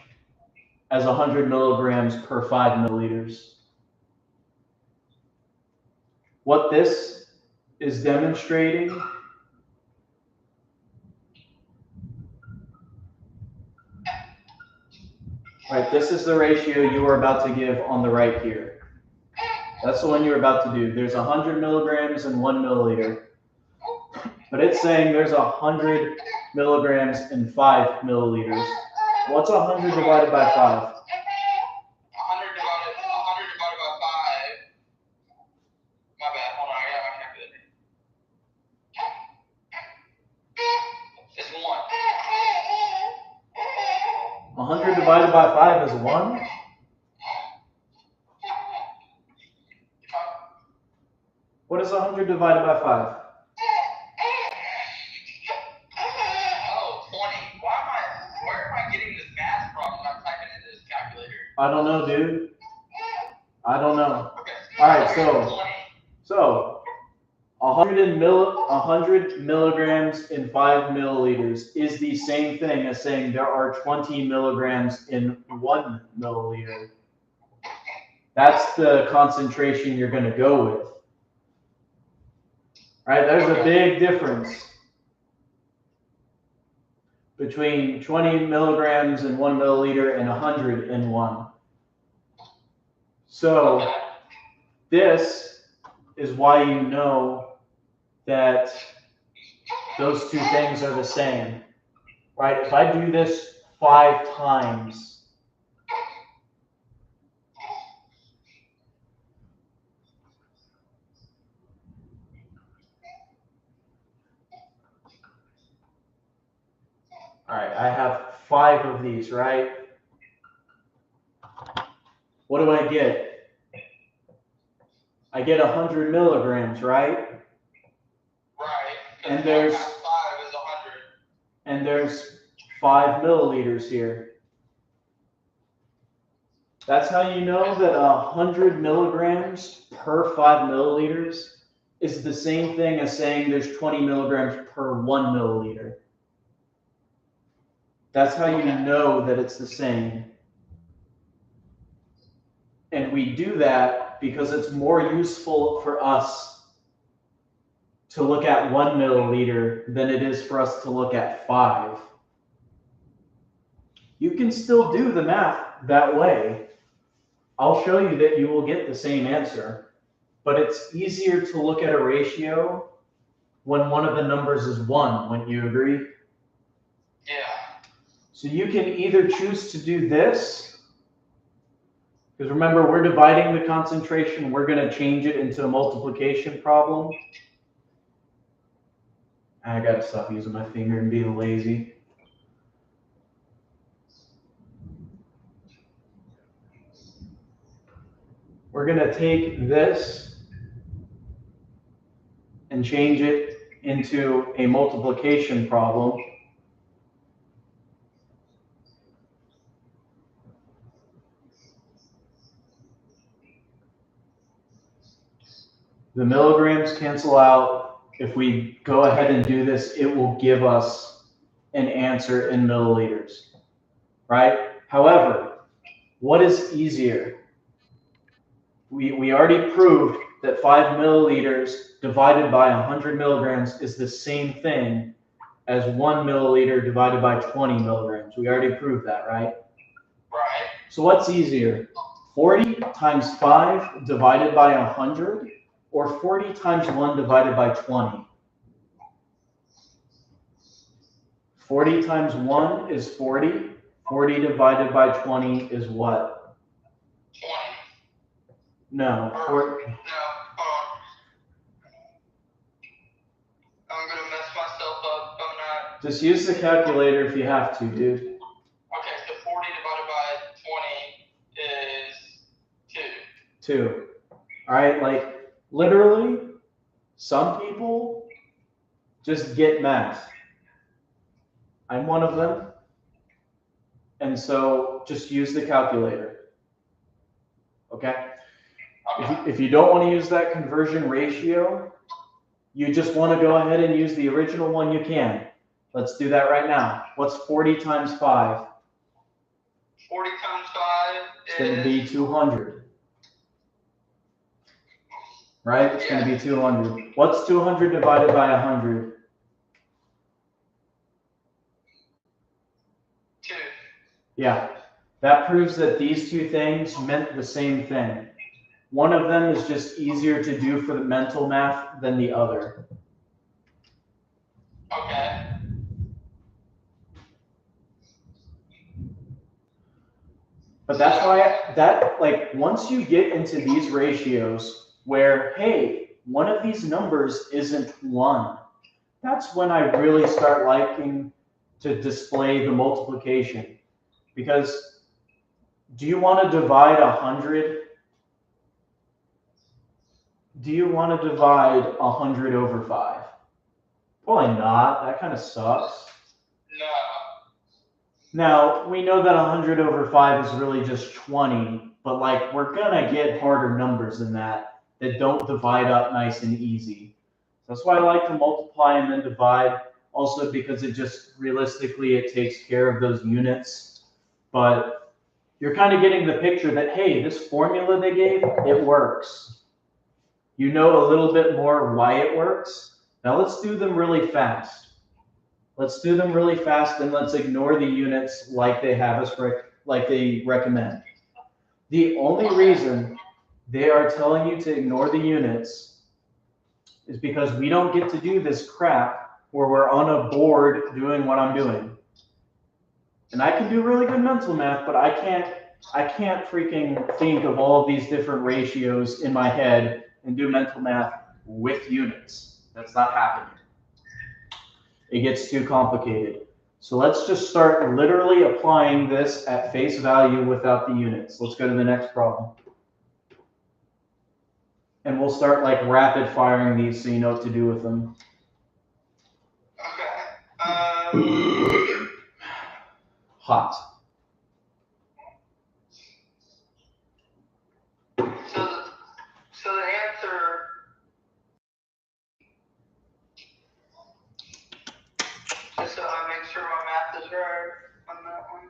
as 100 milligrams per 5 milliliters. What this is demonstrating right, this is the ratio you were about to give on the right here. That's the one you're about to do. There's 100 milligrams and 1 milliliter. But it's saying there's 100 milligrams and 5 milliliters. What's 100 divided by 5? 100 divided by 5. My bad. Hold on, I got my calculator. 100 divided by 5 is 1? What is 100 divided by 5? Oh, 20. Where am I getting this math from when I'm typing into this calculator? I don't know, dude. I don't know. Okay. All right, so 100 milligrams in 5 milliliters is the same thing as saying there are 20 milligrams in 1 milliliter. That's the concentration you're going to go with. All right, there's a big difference between 20 milligrams in 1 milliliter and 100 in 1. So this is why you know that those two things are the same, right? If I do this 5 times, all right, I have 5 of these, right? What do I get? I get 100 milligrams, right? Right. And there's 5 is 100. And there's 5 milliliters here. That's how you know that 100 milligrams per 5 milliliters is the same thing as saying there's 20 milligrams per 1 milliliter. That's how you know that it's the same. And we do that because it's more useful for us to look at 1 milliliter than it is for us to look at 5. You can still do the math that way. I'll show you that you will get the same answer, but it's easier to look at a ratio when one of the numbers is 1, wouldn't you agree? Yeah. So you can either choose to do this, because remember, we're dividing the concentration, we're going to change it into a multiplication problem. I got to stop using my finger and being lazy. We're going to take this and change it into a multiplication problem. The milligrams cancel out. If we go ahead and do this, it will give us an answer in milliliters, right? However, what is easier? We already proved that 5 milliliters divided by 100 milligrams is the same thing as 1 milliliter divided by 20 milligrams. We already proved that, right? Right. So what's easier? 40 times 5 divided by 100 or 40 times 1 divided by 20? 40 times 1 is 40. 40 divided by 20 is what? 20. No. No, hold on. I'm going to mess myself up. I'm not. Just use the calculator if you have to, dude. Okay, so 40 divided by 20 is 2. 2. All right, like literally, some people just get math. I'm one of them. And so just use the calculator. Okay? If you don't want to use that conversion ratio, you just want to go ahead and use the original one, you can. Let's do that right now. What's 40 times 5? 40 times 5 It's going to be 200. Right? It's going to be 200. What's 200 divided by 100? 2. Yeah. That proves that these two things meant the same thing. One of them is just easier to do for the mental math than the other. Okay. But that's why once you get into these ratios where, hey, one of these numbers isn't 1, that's when I really start liking to display the multiplication. Because do you want to divide 100? Do you want to divide 100 over 5? Probably not. That kind of sucks. No. Now, we know that 100 over 5 is really just 20, but like we're gonna get harder numbers than that don't divide up nice and easy. That's why I like to multiply and then divide. Also because it just realistically, it takes care of those units. But you're kind of getting the picture that, hey, this formula they gave, it works. You know a little bit more why it works. Now let's do them really fast. Let's do them really fast and let's ignore the units like they have us, like they recommend. The only reason they are telling you to ignore the units is because we don't get to do this crap where we're on a board doing what I'm doing. And I can do really good mental math, but I can't freaking think of all of these different ratios in my head and do mental math with units. That's not happening. It gets too complicated. So let's just start literally applying this at face value without the units. Let's go to the next problem. And we'll start like rapid firing these so you know what to do with them. Okay. Hot. So the answer, just so I make sure my math is right on that one.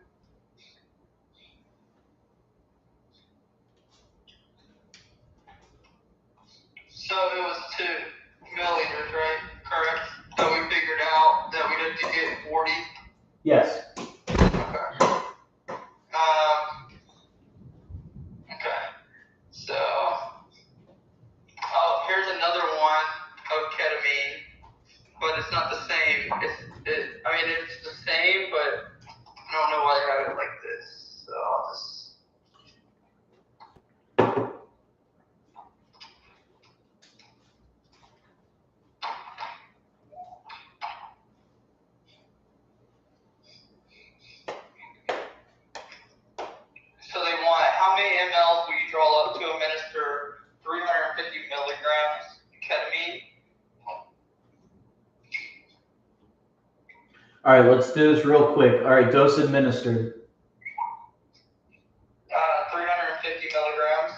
So it was 2 milliliters, right? Correct? That we figured out that we had to get 40. Yes. Okay. Okay. So, here's another one of ketamine, but it's not the same. I mean, it's the same, but I don't know why I have it like this. So I'll just. So they want how many mLs will you draw up to administer 350 milligrams ketamine? All right, let's do this real quick. All right, dose administered. 350 milligrams.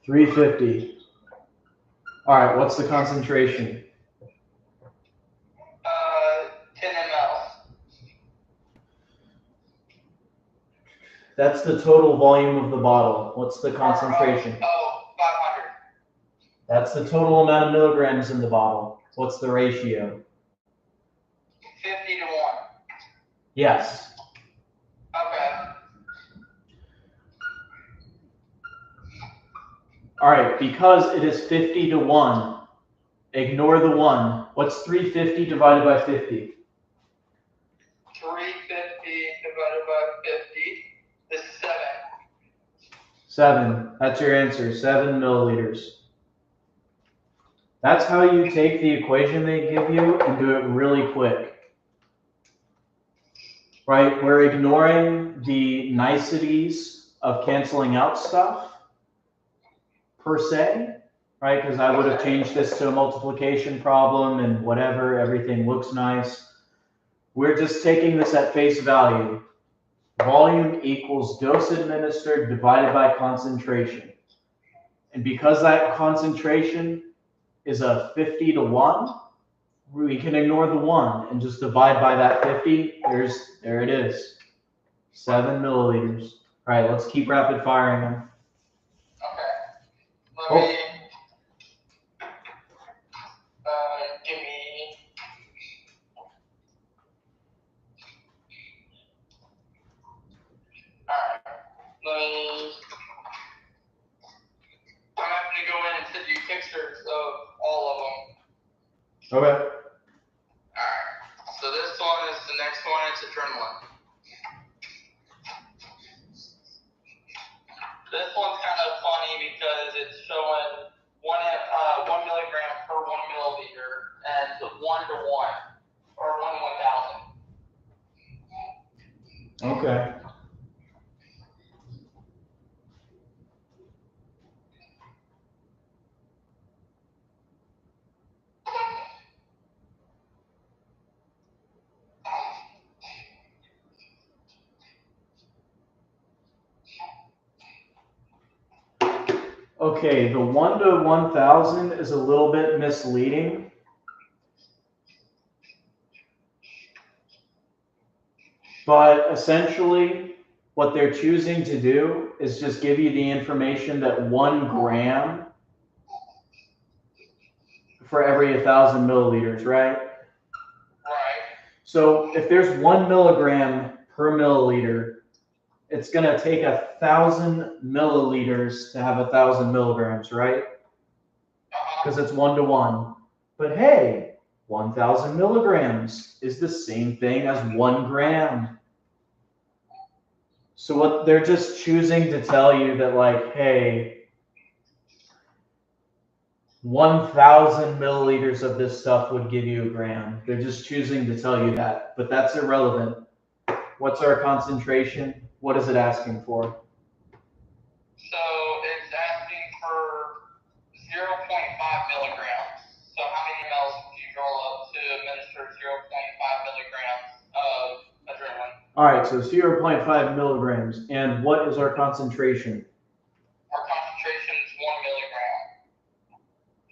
350. All right, what's the concentration? 10 mLs. That's the total volume of the bottle. What's the concentration? 500. That's the total amount of milligrams in the bottle. What's the ratio? 50 to 1. Yes. Okay. All right, because it is 50 to 1, ignore the 1. What's 350 divided by 50? 350 divided by 50 is 7. 7. That's your answer, 7 milliliters. That's how you take the equation they give you and do it really quick. Right? We're ignoring the niceties of canceling out stuff, per se, right? Because I would have changed this to a multiplication problem and whatever, everything looks nice. We're just taking this at face value. Volume equals dose administered divided by concentration. And because that concentration is a 50 to 1, we can ignore the 1 and just divide by that 50. There it is. 7 milliliters. All right, let's keep rapid firing them. Okay. Let me. Give me. Alright. Let me. I'm having to go in and send you pictures of all of them. Okay. Alright. So this one is the next one. It's adrenaline. This one's kind of funny because it's showing 1 milligram per 1 milliliter and it's 1 to 1 or 1 to 1,000. Okay. Okay, the 1 to 1,000 is a little bit misleading. But essentially, what they're choosing to do is just give you the information that 1 gram for every 1,000 milliliters, right? Right. So if there's 1 milligram per milliliter, it's going to take 1,000 milliliters to have 1,000 milligrams, right? Because it's 1 to 1. But hey, 1,000 milligrams is the same thing as 1 gram. So what they're just choosing to tell you that, like, hey, 1,000 milliliters of this stuff would give you a gram. They're just choosing to tell you that, but that's irrelevant. What's our concentration? What is it asking for? So it's asking for 0.5 milligrams. So how many mLs would you draw up to administer 0.5 milligrams of adrenaline? All right, so 0.5 milligrams. And what is our concentration? Our concentration is 1 milligram.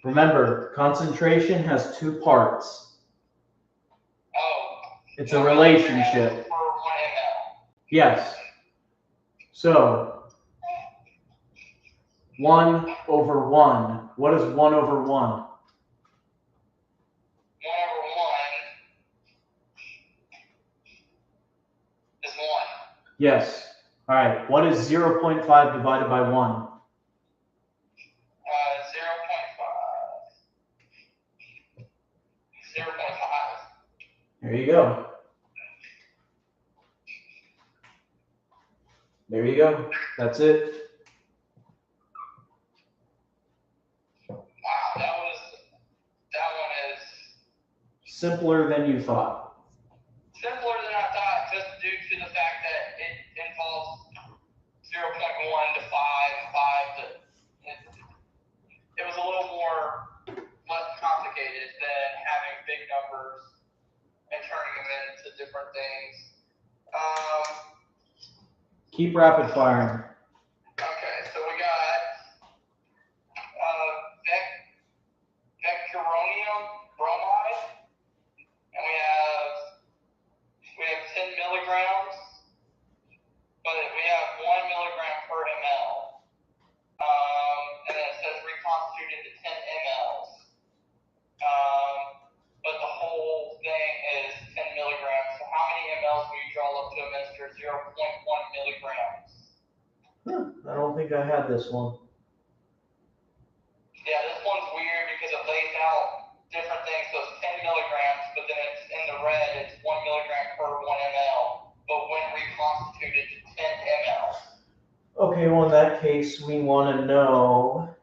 Remember, concentration has 2 parts. Oh. It's a relationship. For 1 ml. Yes. So 1 over 1. What is 1 over 1? 1 over 1 is 1. Yes. All right. What is 0.5 divided by 1? 0.5. There you go. There you go. That's it. Wow, that one is simpler than you thought. Simpler than I thought, just due to the fact that it involves 0.1 to 5, 5 to. It was a little less complicated than having big numbers and turning them into different things. Keep rapid firing. Okay, so we got vecuronium bromide, and we have 10 milligrams, but we have 1 milligram per ml. And then it says reconstituted to 10 mLs. But the whole thing is 10 milligrams. So how many mLs do you draw up to administer 0.1 milligrams? I don't think I had this one. Yeah, this one's weird because it lays out different things. So it's 10 milligrams, but then it's in the red, it's 1 milligram per 1 ml. But when reconstituted to 10 mLs. Okay, well, in that case, we want to know.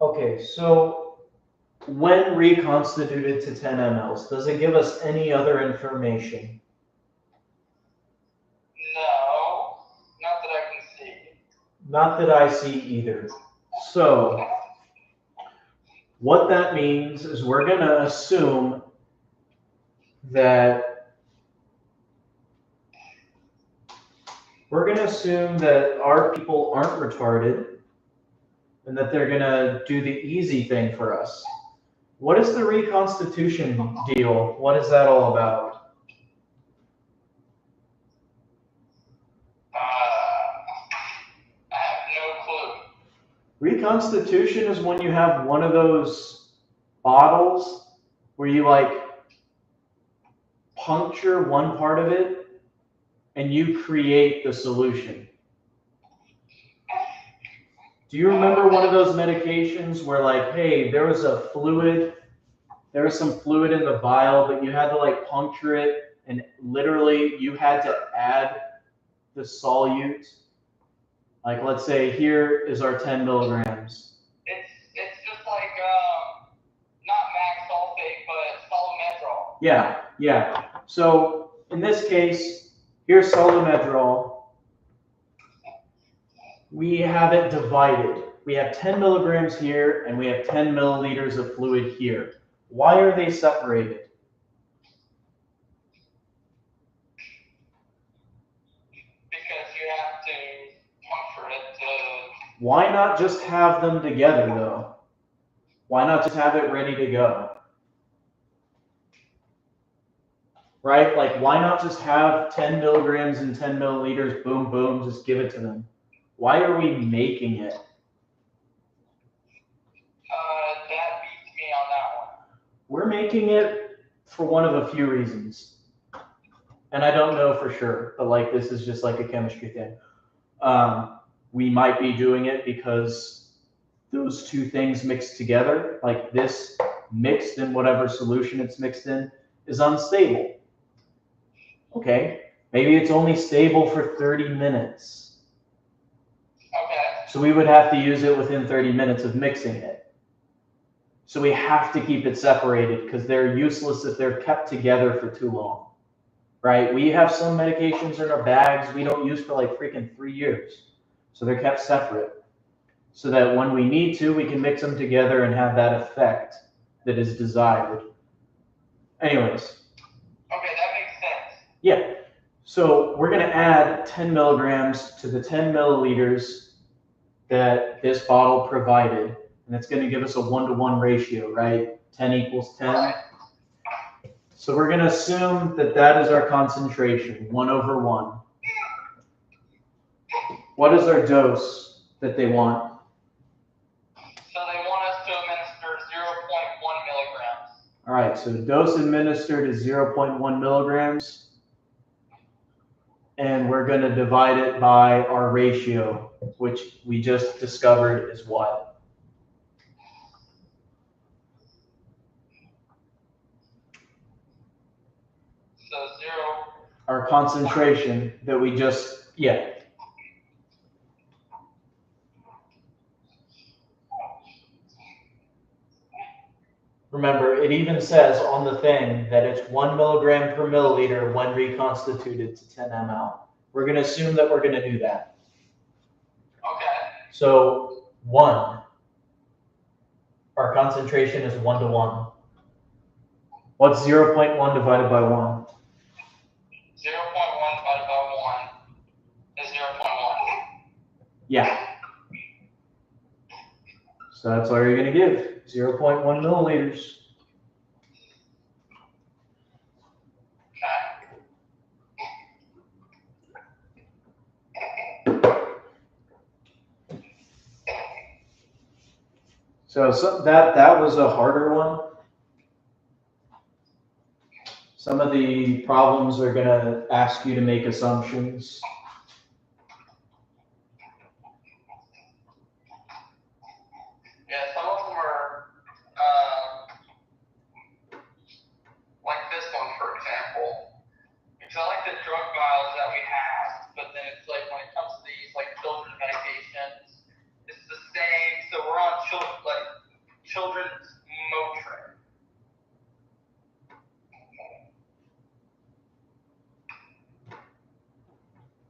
Okay, so when reconstituted to 10 mLs, does it give us any other information? No, not that I can see. Not that I see either. So what that means is we're going to assume that our people aren't retarded and that they're going to do the easy thing for us. What is the reconstitution deal? What is that all about? I have no clue. Reconstitution is when you have one of those bottles where you like puncture one part of it and you create the solution. Do you remember one of those medications where, like, hey, there was some fluid in the vial, but you had to like puncture it and literally you had to add the solute? Like, let's say here is our 10 milligrams. It's just like not max sulfate, but solomedrol. Yeah. So in this case, here's solomedrol. We have it divided. We have 10 milligrams here and we have 10 milliliters of fluid here. Why are they separated? Why not just have them together, though? Why not just have it ready to go? Right? Like, why not just have 10 milligrams and 10 milliliters, boom, boom, just give it to them? Why are we making it? That beats me on that one. We're making it for one of a few reasons. And I don't know for sure, but like, this is just like a chemistry thing. We might be doing it because those two things mixed together, like this mixed in whatever solution it's mixed in, is unstable. Okay, maybe it's only stable for 30 minutes. Okay. So we would have to use it within 30 minutes of mixing it. So we have to keep it separated because they're useless if they're kept together for too long. Right? We have some medications in our bags we don't use for like freaking 3 years. So they're kept separate. So that when we need to, we can mix them together and have that effect that is desired. Anyways. Okay, that makes sense. Yeah. So we're going to add 10 milligrams to the 10 milliliters that this bottle provided. And it's going to give us a 1-to-1 ratio, right? 10 equals 10. Right. So we're going to assume that that is our concentration, 1/1. What is our dose that they want? So they want us to administer 0.1 milligrams. All right, so the dose administered is 0.1 milligrams. And we're going to divide it by our ratio, which we just discovered is what? So 0. Our concentration that we just, yeah. Remember, it even says on the thing that it's 1 milligram per milliliter when reconstituted to 10 ml. We're going to assume that we're going to do that. Okay. So 1. Our concentration is 1-to-1. What's 0.1 divided by 1? 0.1 divided by 1 is 0.1. Yeah. So that's all you're going to give, 0.1 milliliters. So that was a harder one. Some of the problems are going to ask you to make assumptions. Yeah, some of them are like this one, for example. Because I like the drug vials that we have, but then it's like when it comes to these like children's medications, it's the same. So we're on children's Motrin.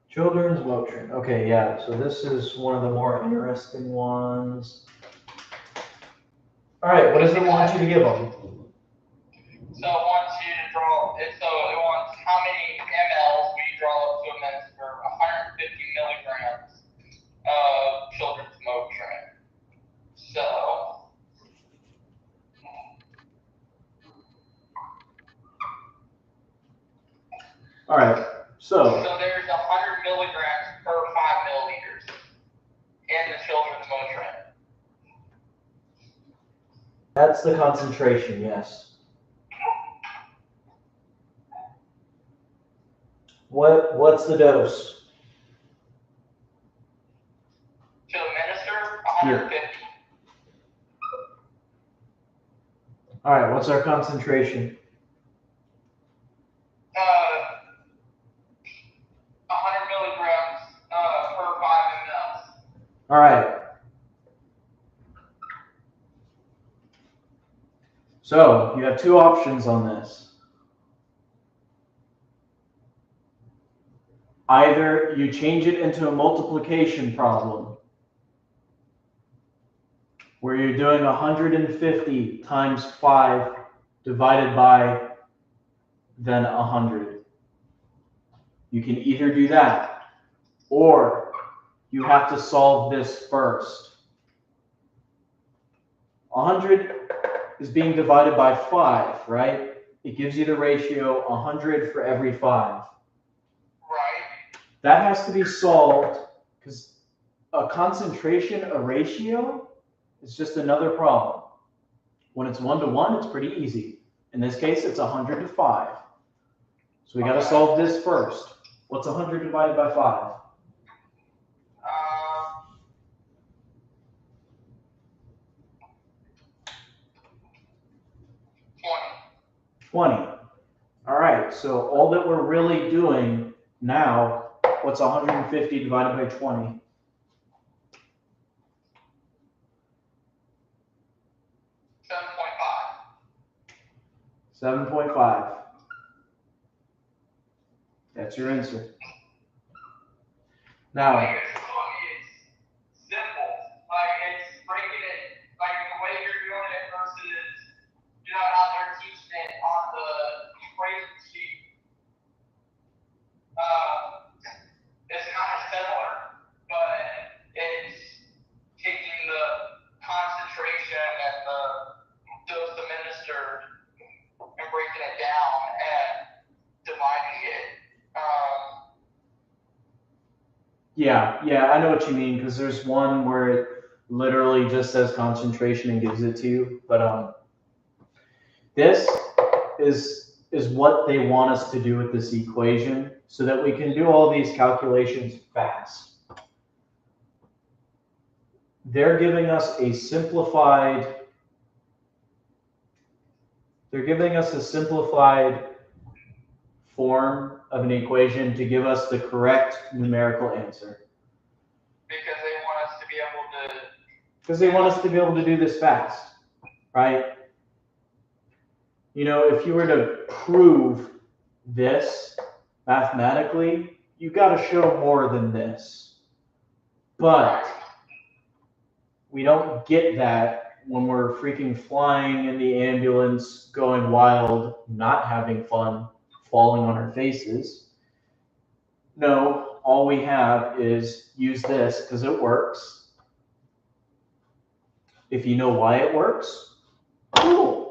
Children's Motrin. Okay, yeah. So this is one of the more interesting ones. All right, what does it want you to give them? So it wants you to draw. So it wants how many mLs we draw up to administer 150 milligrams of children's Motrin. So. All right, so there's 100 milligrams per 5 milliliters in the children's Motrin. that's the concentration, yes. What's the dose? To administer 150. Here. All right, what's our concentration? 100 milligrams per 5 mL. All right. So you have two options on this. Either you change it into a multiplication problem where you're doing 150 times 5 divided by then 100. You can either do that, or you have to solve this first. 100 is being divided by 5, right? It gives you the ratio 100 for every 5. Right. That has to be solved because a concentration, a ratio, is just another problem. When it's 1 to 1, it's pretty easy. In this case, it's 100 to 5. So we got to solve this first. What's 100 divided by 5? 20. All right, so all that we're really doing now, what's 150 divided by 20? 7.5. That's your answer. Now, it's simple. Like, it's breaking it, like the way you're doing it versus, you know, how they're teaching it on the equation sheet. It's kind of similar, but it's taking the concentration and the dose administered and breaking it down and dividing it. yeah, I know what you mean, because there's one where it literally just says concentration and gives it to you. But this is what they want us to do with this equation so that we can do all these calculations fast. They're giving us a simplified form of an equation to give us the correct numerical answer. Because they want us to be able to do this fast, right? You know, if you were to prove this mathematically, you got to show more than this. But we don't get that when we're freaking flying in the ambulance, going wild, not having fun, falling on our faces. No, all we have is use this because it works. If you know why it works, cool.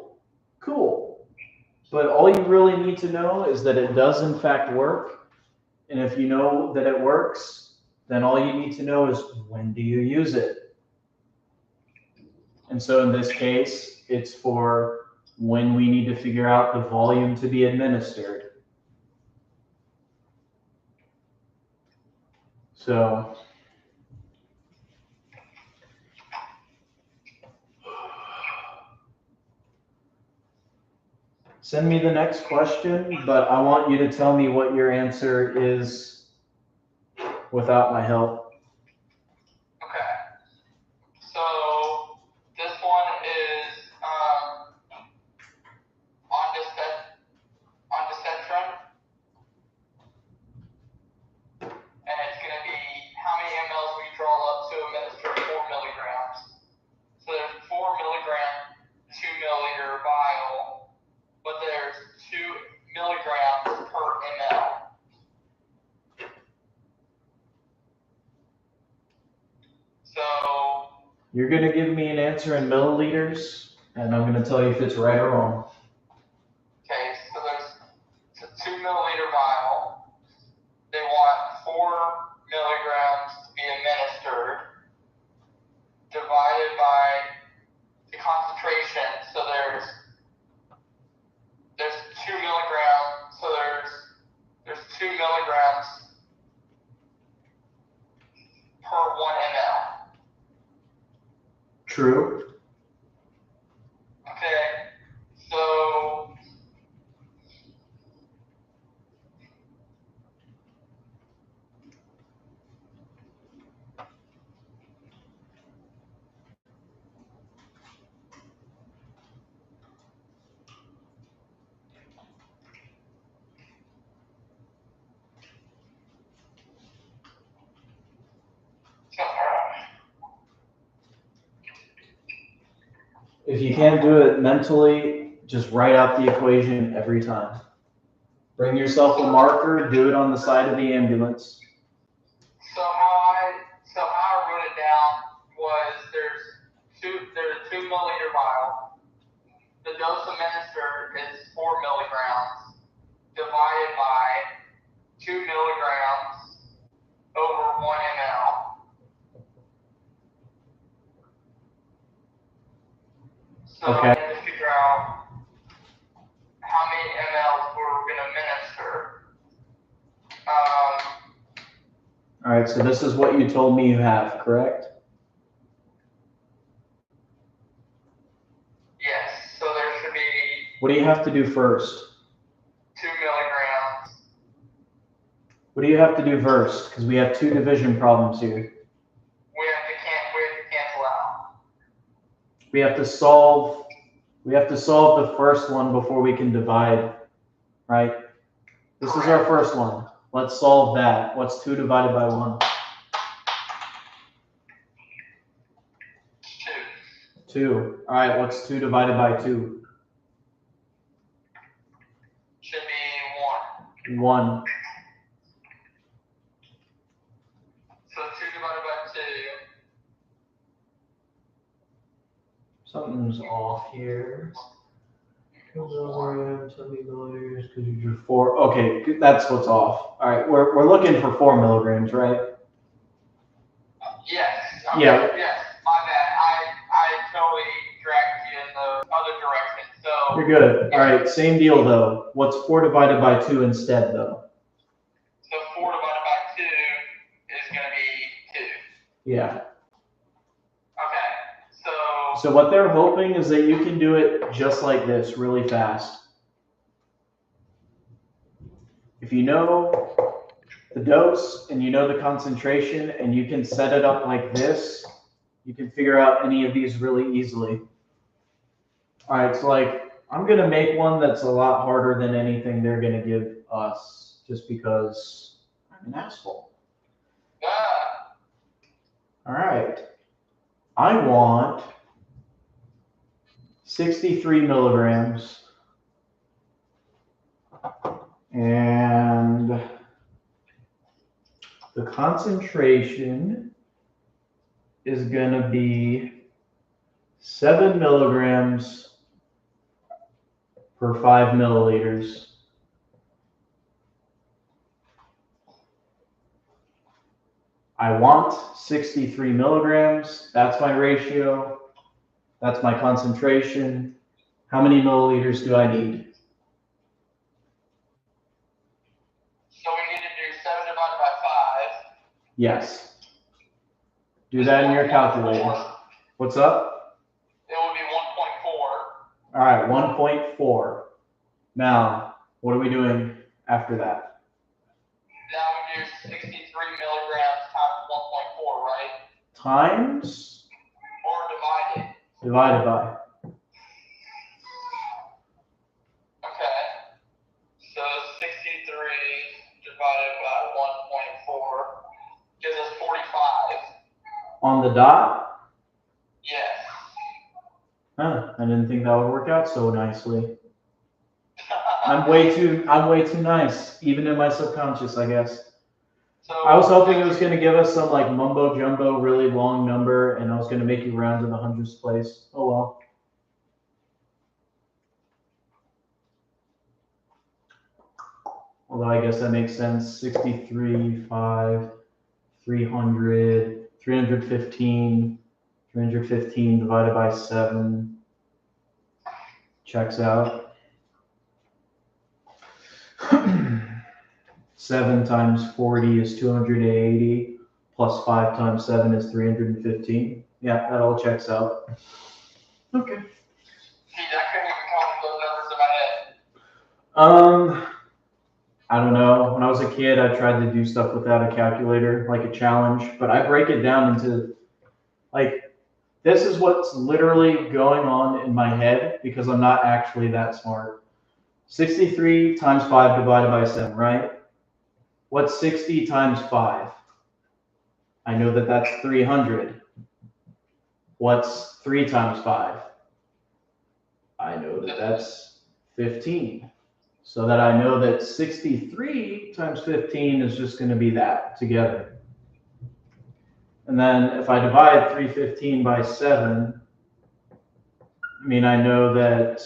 But all you really need to know is that it does in fact work. And if you know that it works, then all you need to know is when do you use it? And so in this case, it's for when we need to figure out the volume to be administered. So send me the next question, but I want you to tell me what your answer is without my help. Okay. So this one is ondansetron. And it's going to be how many mLs we draw up to administer 4 milligrams. So there's 4 milligram, 2 milliliter vial, but there's 2 milligrams per ml. So you're going to give me an answer in milliliters, and I'm going to tell you if it's right or wrong. Okay, so there's a 2 milliliter vial. They want 4 milligrams to be administered, divided by the concentration. So there's 2 milligrams. So there's 2 milligrams per 1 ml. True. Okay, so if you can't do it mentally, just write out the equation every time. Bring yourself a marker, do it on the side of the ambulance. So dose administered is 4 milligrams divided by 2 milligrams over 1 ml. So okay. I need to figure out how many mLs we're going to administer. All right, so this is what you told me you have, correct? Yes, so there should be. What do you have to do first? 2 milligrams. What do you have to do first? Because we have two division problems here. We have to cancel out. We have to solve the first one before we can divide, right? This is our first one. Let's solve that. What's 2 divided by 1? 2. All right, what's 2 divided by 2? Should be 1. 1. So 2 divided by 2. Something's off here. 2 milligrams, 70 milliliters, because you drew 4. Okay, that's what's off. All right, we're looking for 4 milligrams, right? Yes. Okay, yeah. Yes. My bad. I totally dragged you in the other direction. So You're good. All right, same deal though. What's 4 divided by 2 instead though? So 4 divided by 2 is going to be 2. Yeah. Okay. So what they're hoping is that you can do it just like this, really fast. If you know the dose and you know the concentration and you can set it up like this, you can figure out any of these really easily. All right, so like I'm going to make one that's a lot harder than anything they're going to give us just because I'm an asshole. Yeah. All right. I want 63 milligrams. And the concentration is going to be 7 milligrams per 5 milliliters. I want 63 milligrams. That's my ratio. That's my concentration. How many milliliters do I need? So we need to do 7 divided by 5. Yes. Do that in your calculator. What's up? It would be 1.4. All right, 1.4. Now, what are we doing after that? Now we do 63 milligrams times 1.4, right? Times? Or divided. Divided by. Okay. So 63 divided by 1.4 gives us 45. On the dot? Yes. Huh, I didn't think that would work out so nicely. I'm way too nice, even in my subconscious, I guess. So I was hoping it was going to give us some like mumbo jumbo, really long number, and I was going to make you round to the hundredths place. Oh well. Although I guess that makes sense. 63, 5, 300, 315, 315 divided by 7 checks out. 7 times 40 is 280, plus 5 times 7 is 315. Yeah, that all checks out. Okay. See, I couldn't even count those numbers in my head. I don't know. When I was a kid, I tried to do stuff without a calculator, like a challenge, but I break it down into, like, this is what's literally going on in my head because I'm not actually that smart. 63 times 5 divided by 7, right? What's 60 times 5? I know that that's 300. What's 3 times 5? I know that that's 15. So that I know that 63 times 15 is just going to be that together. And then if I divide 315 by 7, I mean, I know that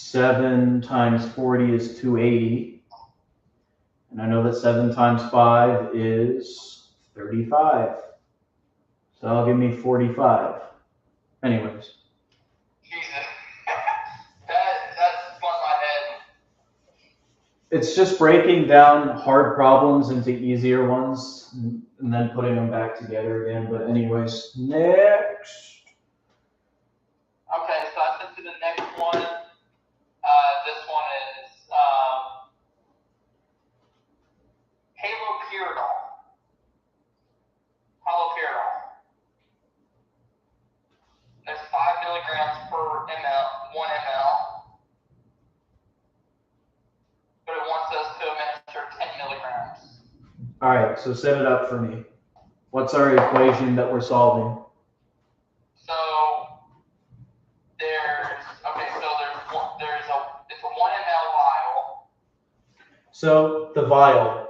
7 times 40 is 280. And I know that 7 times 5 is 35. So that'll give me 45. Anyways. Jesus. That's fun in my head. It's just breaking down hard problems into easier ones and then putting them back together again. But anyways, next. Okay, so I sent you the next one. This one is haloperidol. There's 5 milligrams per ml, 1 ml. But it wants us to administer 10 milligrams. All right, so set it up for me. What's our equation that we're solving? So it's a 1 ml vial. So the vial.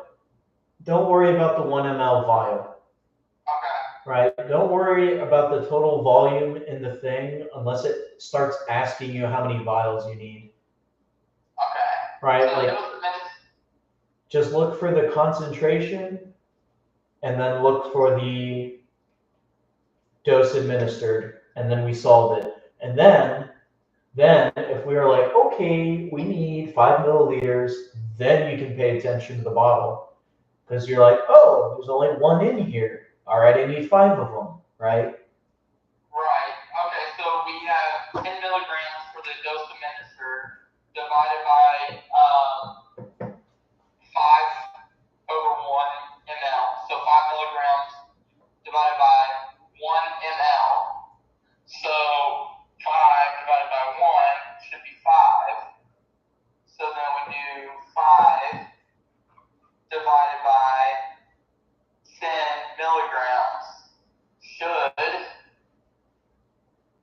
Don't worry about the 1 ml vial. Okay. Right? Don't worry about the total volume in the thing unless it starts asking you how many vials you need. Okay. Right? So like, just look for the concentration and then look for the dose administered, and then we solve it. And then if we are like, okay, we need 5 milliliters, then you can pay attention to the bottle. Because you're like, oh, there's only 1 in here. All right, I need 5 of them, right? Right. Okay, so we have 10 milligrams for the dose administered divided by 5 over 1 ml. So 5 milligrams divided by 1 ml. So 5 divided by 1 should be 5. So then we do 5 divided by 10 milligrams should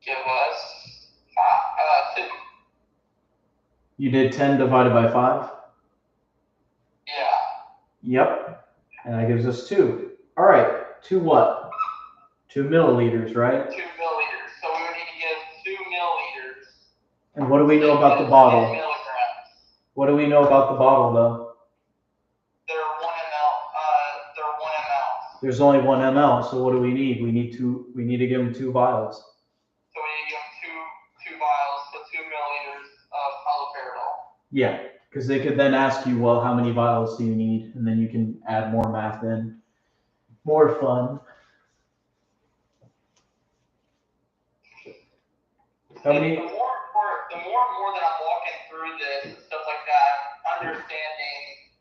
give us 2. You did 10 divided by 5? Yeah. Yep. And that gives us 2. All right. 2 what? 2 milliliters, right? 2 milliliters. So we would need to give 2 milliliters. And what do we know about the bottle? 10 milligrams. What do we know about the bottle, though? They're 1 ml. They're 1 ml. There's only 1 ml. So what do we need? We need to give them 2 vials. So we need to give them two vials, so 2 milliliters of haloperidol. Yeah, because they could then ask you, well, how many vials do you need? And then you can add more math in. More fun. How many? The more and more that I'm walking through this and stuff like that, I'm understanding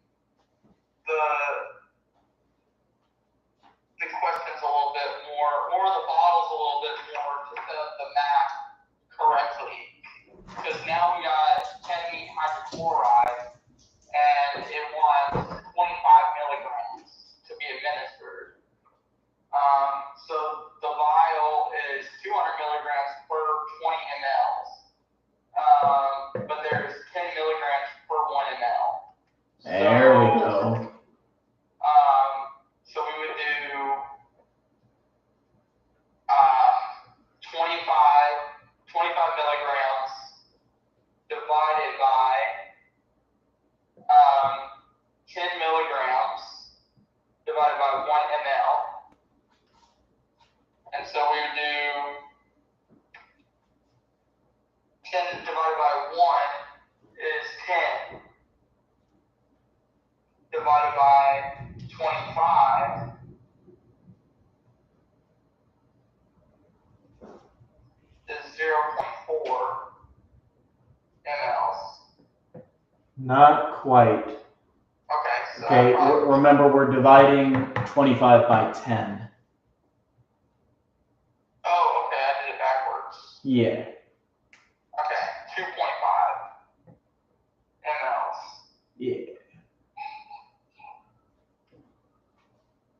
the questions a little bit more, or the bottles a little bit more to set up the math correctly. Because now we got 10 meat hydrochloride, and it wants 25 milligrams to be administered. So the vial is 200 milligrams per 20 mLs. But there's 10 milligrams per 1 ml. There we go. So we would do 25 milligrams divided by 10 milligrams divided by 1 ml. And so we would do 10 divided by 1 is 10. Divided by 25 is 0.4 mLs. Not quite. Okay, so Okay, remember we're dividing 25 by 10. Oh, okay, I did it backwards. Yeah. Okay, 2.5 mLs. Yeah.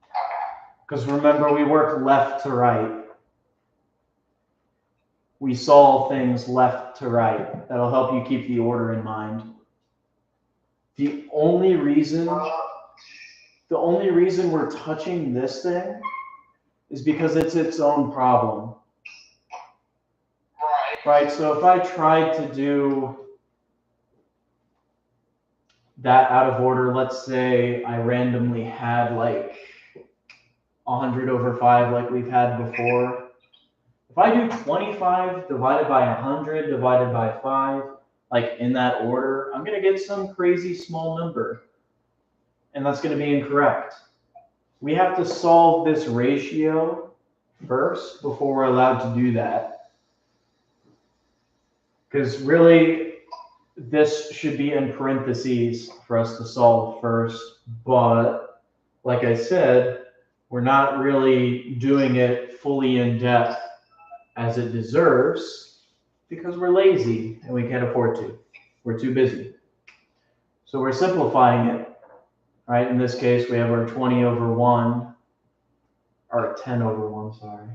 Okay. Because remember, we work left to right. We solve things left to right. That'll help you keep the order in mind. The only reason we're touching this thing is because it's its own problem. Right. Right, so if I tried to do that out of order. Let's say I randomly had like 100/5 like we've had before. If I do 25 divided by 100 divided by 5, like in that order, I'm going to get some crazy small number. And that's going to be incorrect. We have to solve this ratio first before we're allowed to do that. Because really, this should be in parentheses for us to solve first. But like I said, we're not really doing it fully in depth as it deserves because we're lazy and we can't afford to. We're too busy. So we're simplifying it, right? In this case, we have our 20/1, or 10/1, sorry.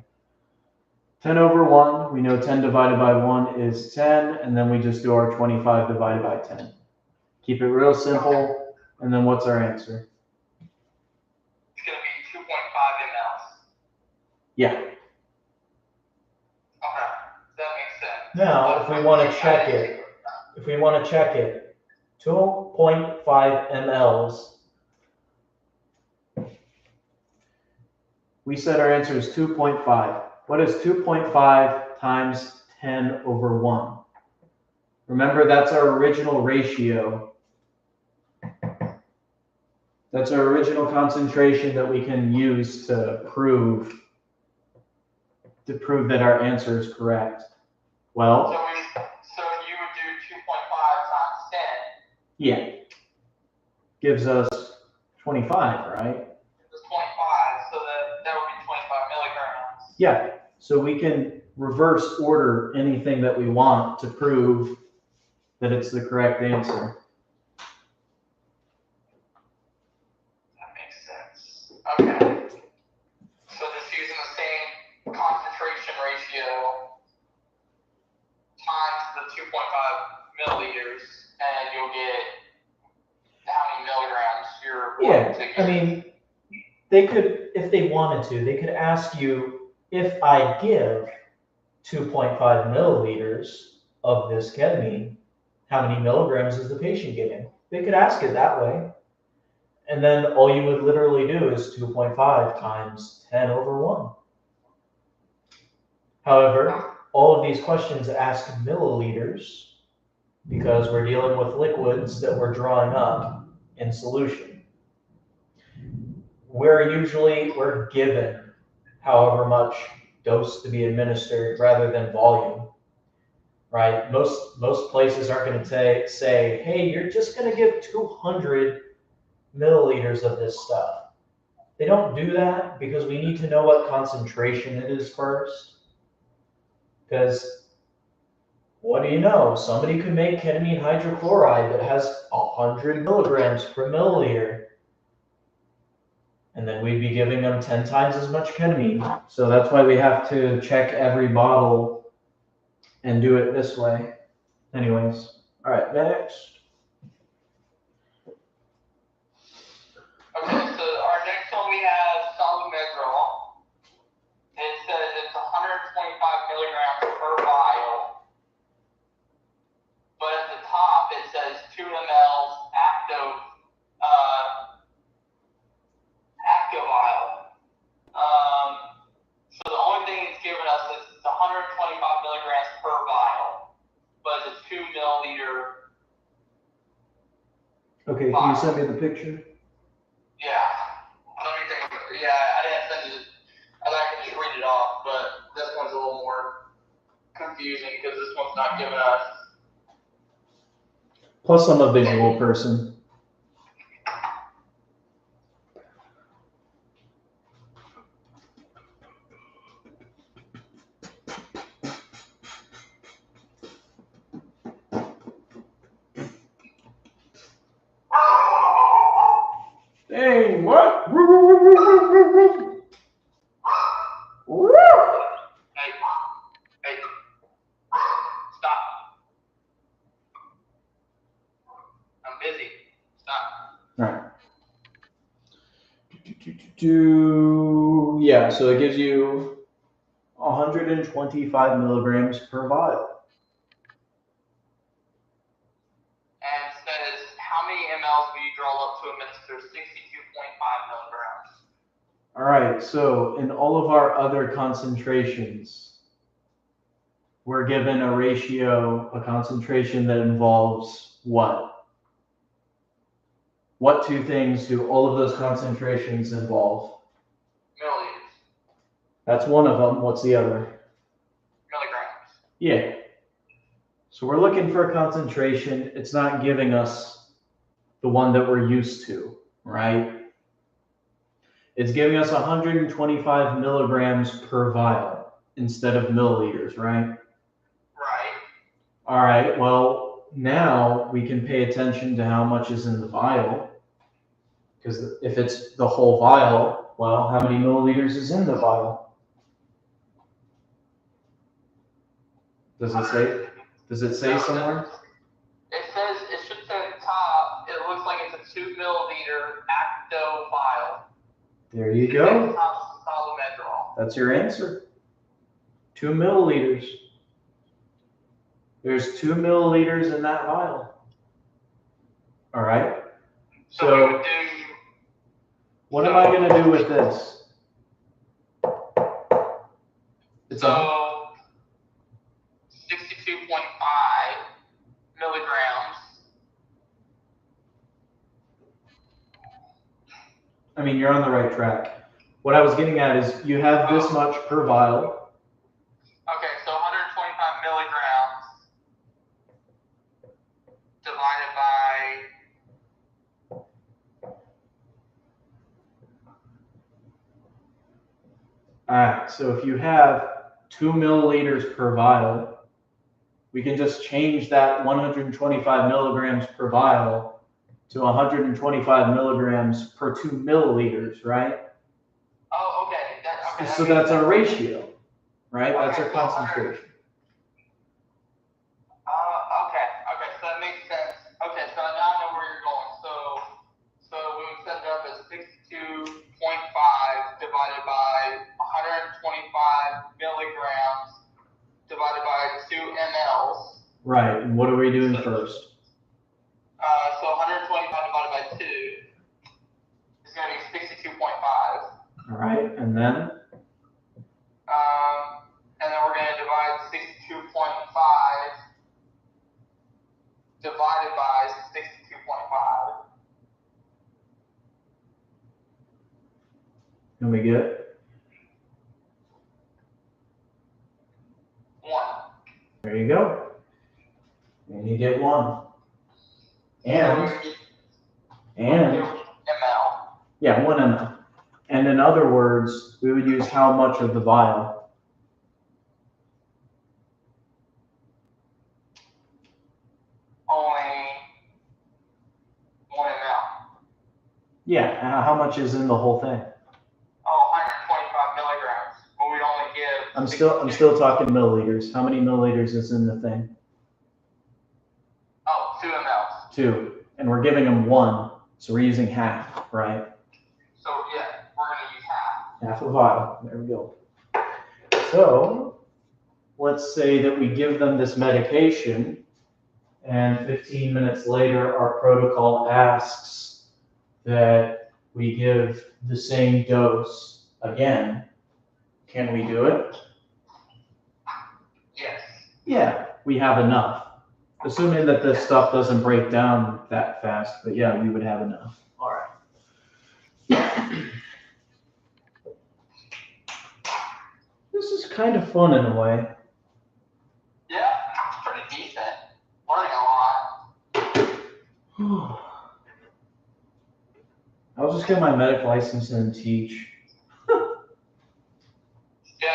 10/1, we know 10 divided by 1 is 10, and then we just do our 25 divided by 10. Keep it real simple, and then what's our answer? It's going to be 2.5 mLs. Yeah. Okay, that makes sense. Now, if we want to check it, 2.5 mLs. We said our answer is 2.5. What is 2.5 times 10/1? Remember, that's our original ratio. That's our original concentration that we can use to prove that our answer is correct. Well, so you would do 2.5 times 10. Yeah. Gives us 25, right? It's 25, so that would be 25 milligrams. Yeah. So we can reverse order anything that we want to prove that it's the correct answer. That makes sense. Okay. So just using the same concentration ratio times the 2.5 milliliters, and you'll get how many milligrams you're wanting to get. I mean, they could, if they wanted to, they could ask you, if I give 2.5 milliliters of this ketamine, how many milligrams is the patient getting? They could ask it that way. And then all you would literally do is 2.5 times 10/1. However, all of these questions ask milliliters because we're dealing with liquids that we're drawing up in solution. We're given however much dose to be administered rather than volume, right? Most places aren't going to say, hey, you're just going to give 200 milliliters of this stuff. They don't do that because we need to know what concentration it is first. Because what do you know? Somebody could make ketamine hydrochloride that has 100 milligrams per milliliter. And then we'd be giving them 10 times as much ketamine. So that's why we have to check every bottle and do it this way. Anyways, all right, next. Okay, so our next one we have salmeterol. It says it's 125 milligrams per vial. But at the top it says 2 mLs Activile. So the only thing it's given us is it's 125 milligrams per vial, but it's a 2 milliliter. Okay, vial. can you send me the picture? Yeah. Let me think. Yeah, I didn't send it. I could just read it off, but this one's a little more confusing because this one's not giving us. Plus, I'm a visual person. Dang, what? Hey, stop. I'm busy. Stop. All right. Yeah, so it gives you 125 milligrams per vial. And says how how many mLs will you draw up to administer 62.5 milligrams? All right, so in all of our other concentrations, we're given a ratio, a concentration that involves what? What two things do all of those concentrations involve? Milliliters. That's one of them. What's the other? Milligrams. Yeah. So we're looking for a concentration. It's not giving us the one that we're used to, right? It's giving us 125 milligrams per vial instead of milliliters, right? Right. All right, well, now we can pay attention to how much is in the vial. Because if it's the whole vial, well, how many milliliters is in the vial? Does it say somewhere? It says, it should say at the top, it looks like it's a 2 milliliter Acto vial. There you go. Solomedrol. That's your answer. 2 milliliters. There's 2 milliliters in that vial. All right. So what am I going to do with this? So 62.5 milligrams. I mean, you're on the right track. What I was getting at is you have this much per vial. Okay, so 125 milligrams divided by... All right, so if you have 2 milliliters per vial, we can just change that 125 milligrams per vial to 125 milligrams per 2 milliliters, right? Oh, okay. So that's our ratio, right? That's our concentration. Okay, so that makes sense. Okay, so now I know where you're going. So we would set it up as 62.5 divided by 125 milligrams divided by 2 mLs. Right, and what are we doing first? So 125 divided by 2 is going to be 62.5. All right, and then? And then we're going to divide 62.5 divided by 62.5. And we get? 1. There you go. And you get 1. And ml. Yeah, 1 ml. And in other words, we would use how much of the vial? Only 1 ml. Yeah, how much is in the whole thing? Oh, 125 milligrams. But we only give... I'm still talking milliliters. How many milliliters is in the thing? Oh, 2 mLs. 2. And we're giving them 1, so we're using half, right? So yeah, we're going to use half. Half a vial. There we go. So let's say that we give them this medication, and 15 minutes later, our protocol asks that we give the same dose again. Can we do it? Yes. Yeah, we have enough. Assuming that this stuff doesn't break down that fast, but yeah, we would have enough. All right. This is kind of fun in a way. Yeah, it's pretty decent. Learning a lot. I'll just get my medic license and teach. Yeah,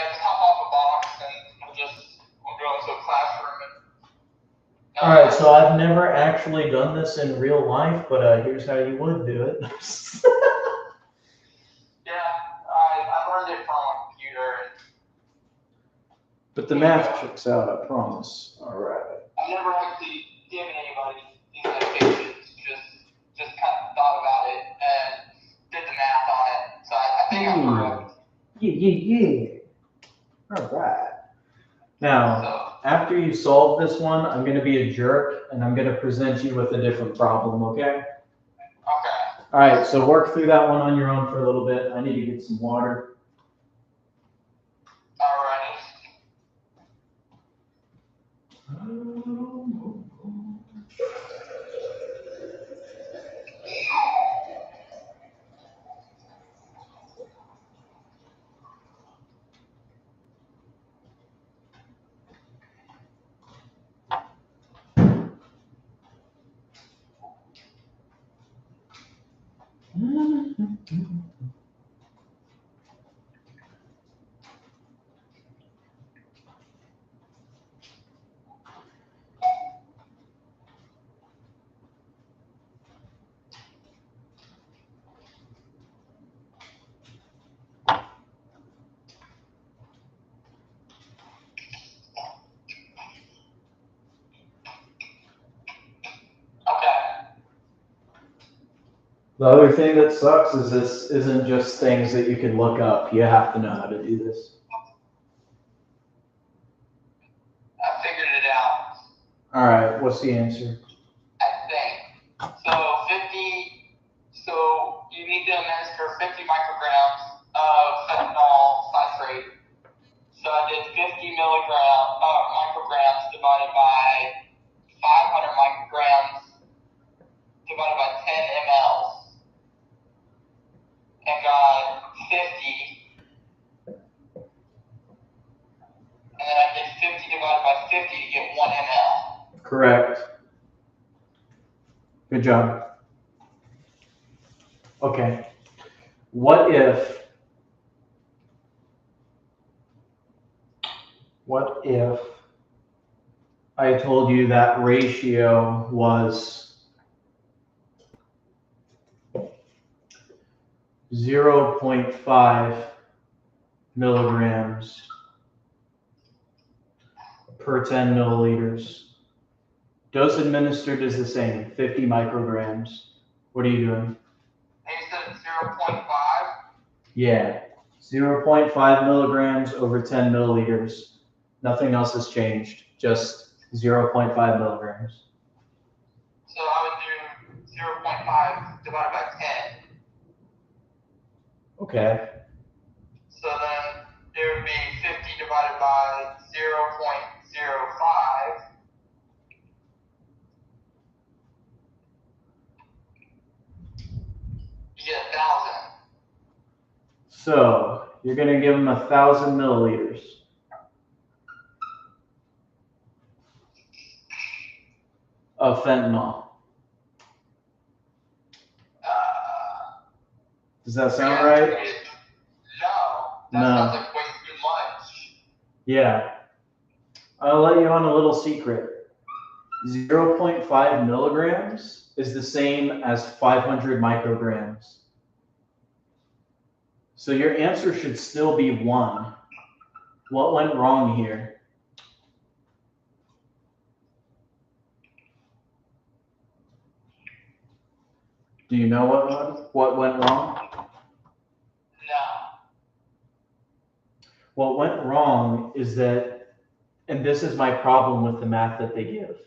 just hop off a box and we'll go into a classroom and... All right, so I've never actually done this in real life, but here's how you would do it. Yeah, I learned it from a computer. But the math checks out, I promise. All right. I've never actually given anybody these medications, just kind of thought about it and did the math on it. So I think I'm correct. Yeah. All right. Now, after you solve this one, I'm going to be a jerk and I'm going to present you with a different problem, okay? Okay. All right, so work through that one on your own for a little bit. I need to get some water. Alrighty. Okay. The other thing that sucks is this isn't just things that you can look up. You have to know how to do this. I figured it out. All right, what's the answer? I think. So 50, so you need to administer 50 micrograms of fentanyl citrate. So I did 50 micrograms divided by 500 micrograms divided by 10 mLs. And got 50. And then I did 50 divided by 50 to get 1 ml. Correct. Good job. Okay. What if I told you that ratio was 0.5 milligrams per 10 milliliters. Dose administered is the same, 50 micrograms. What are you doing? And you said 0.5? Yeah, 0.5 milligrams over 10 milliliters. Nothing else has changed, just 0.5 milligrams. So I would do 0.5 divided by 10. Okay. So then it would be 50 divided by 0.05. You get 1,000. So you're gonna give them 1,000 milliliters of fentanyl. Does that sound right? No, that sounds like way too much. Yeah. I'll let you on a little secret. 0.5 milligrams is the same as 500 micrograms. So your answer should still be 1. What went wrong here? Do you know what went wrong? No. What went wrong is that, and this is my problem with the math that they give,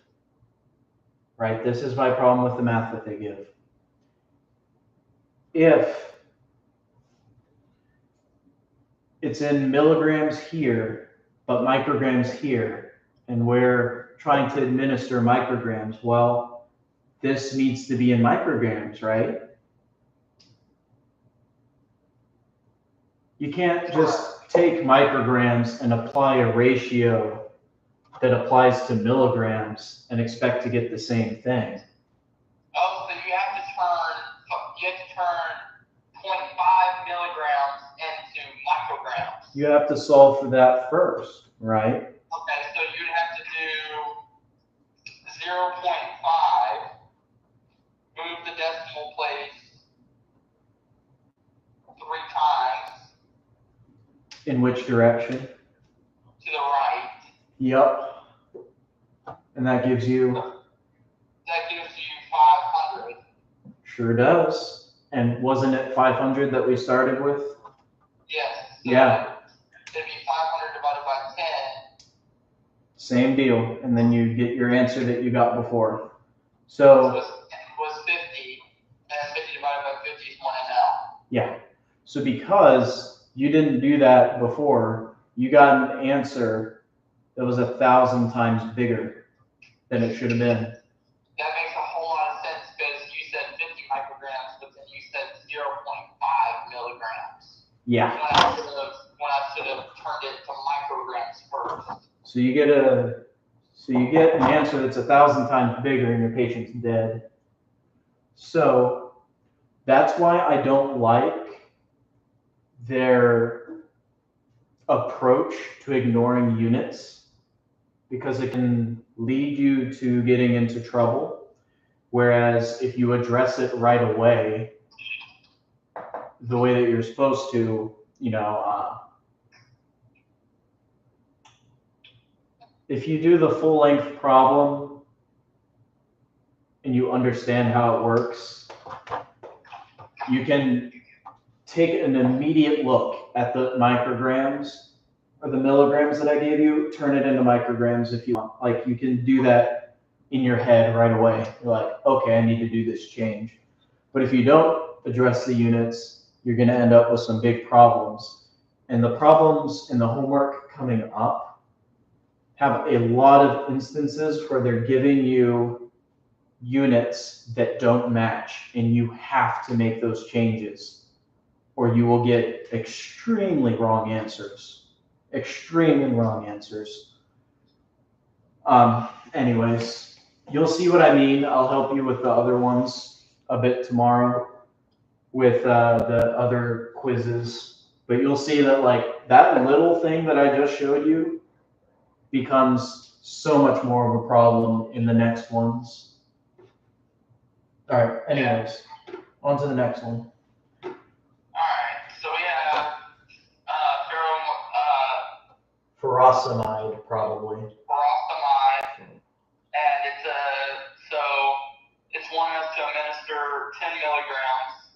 right? This is my problem with the math that they give. If it's in milligrams here, but micrograms here, and we're trying to administer micrograms, well, this needs to be in micrograms, right? You can't just take micrograms and apply a ratio that applies to milligrams and expect to get the same thing. Oh, so you have to turn 0.5 milligrams into micrograms. You have to solve for that first, right? Okay, so you'd have to do 0.5, move the decimal place 3 times. In which direction? To the right. Yep. And that gives you? That gives you 500. Sure does. And wasn't it 500 that we started with? Yes. So yeah. It'd be 500 divided by 10. Same deal, and then you get your answer that you got before. So it was 50, and 50 divided by 50 is 1 ml. Yeah. So because you didn't do that before, you got an answer that was 1,000 times bigger than it should have been. That makes a whole lot of sense because you said 50 micrograms, but then you said 0.5 milligrams. Yeah. When I should have turned it to micrograms first. So you get an answer that's 1,000 times bigger and your patient's dead. So that's why I don't like their approach to ignoring units, because it can lead you to getting into trouble. Whereas if you address it right away, the way that you're supposed to, if you do the full length problem and you understand how it works, you can take an immediate look at the micrograms or the milligrams that I gave you, turn it into micrograms if you want. Like, you can do that in your head right away. You're like, okay, I need to do this change. But if you don't address the units, you're going to end up with some big problems. And the problems in the homework coming up have a lot of instances where they're giving you units that don't match, and you have to make those changes, or you will get extremely wrong answers. Extremely wrong answers. Anyways, you'll see what I mean. I'll help you with the other ones a bit tomorrow with the other quizzes. But you'll see that, like, that little thing that I just showed you becomes so much more of a problem in the next ones. All right, anyways, on to the next one. Alright, so we have furosemide, probably. Furosemide, and it's wanting us to administer 10 milligrams.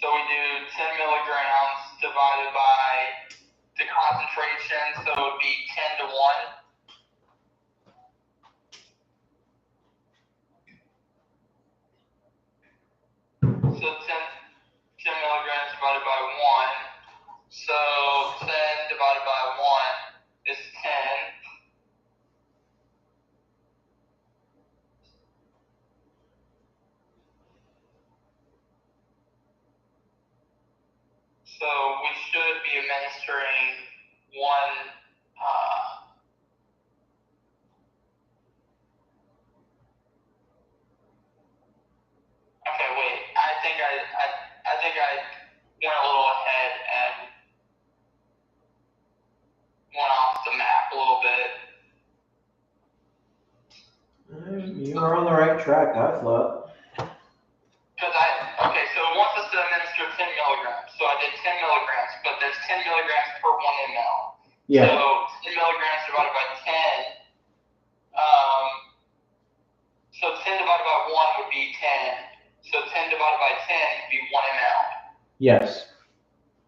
So we do 10 milligrams divided by the concentration, so it would be 10 to 1. So 10 milligrams divided by 1. So 10 divided by 1 is 10. So we should be administering one. Okay, wait. I think I went a little ahead and went off the map a little bit. You are on the right track, I thought. Okay, so it wants us to administer 10 milligrams. So I did 10 milligrams, but there's 10 milligrams per 1 ml. Yeah. So 10 milligrams divided by 10. So 10 divided by 1 would be 10. So 10 divided by 10 would be 1 ml. Yes.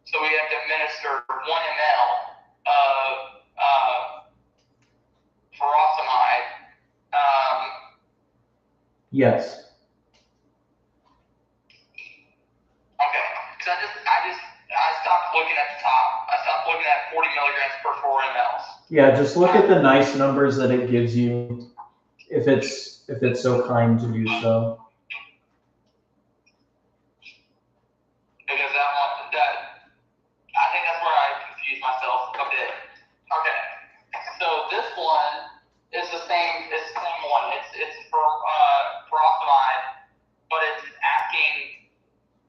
So we have to administer 1 ml of furosemide. Yes. Okay, because I stopped looking at the top. I stopped looking at 40 milligrams per 4 mLs. Yeah, just look at the nice numbers that it gives you, if it's so kind to do so. Because I think that's where I confused myself a bit. Okay, so this one is the same one. It's for furosemide, but it's asking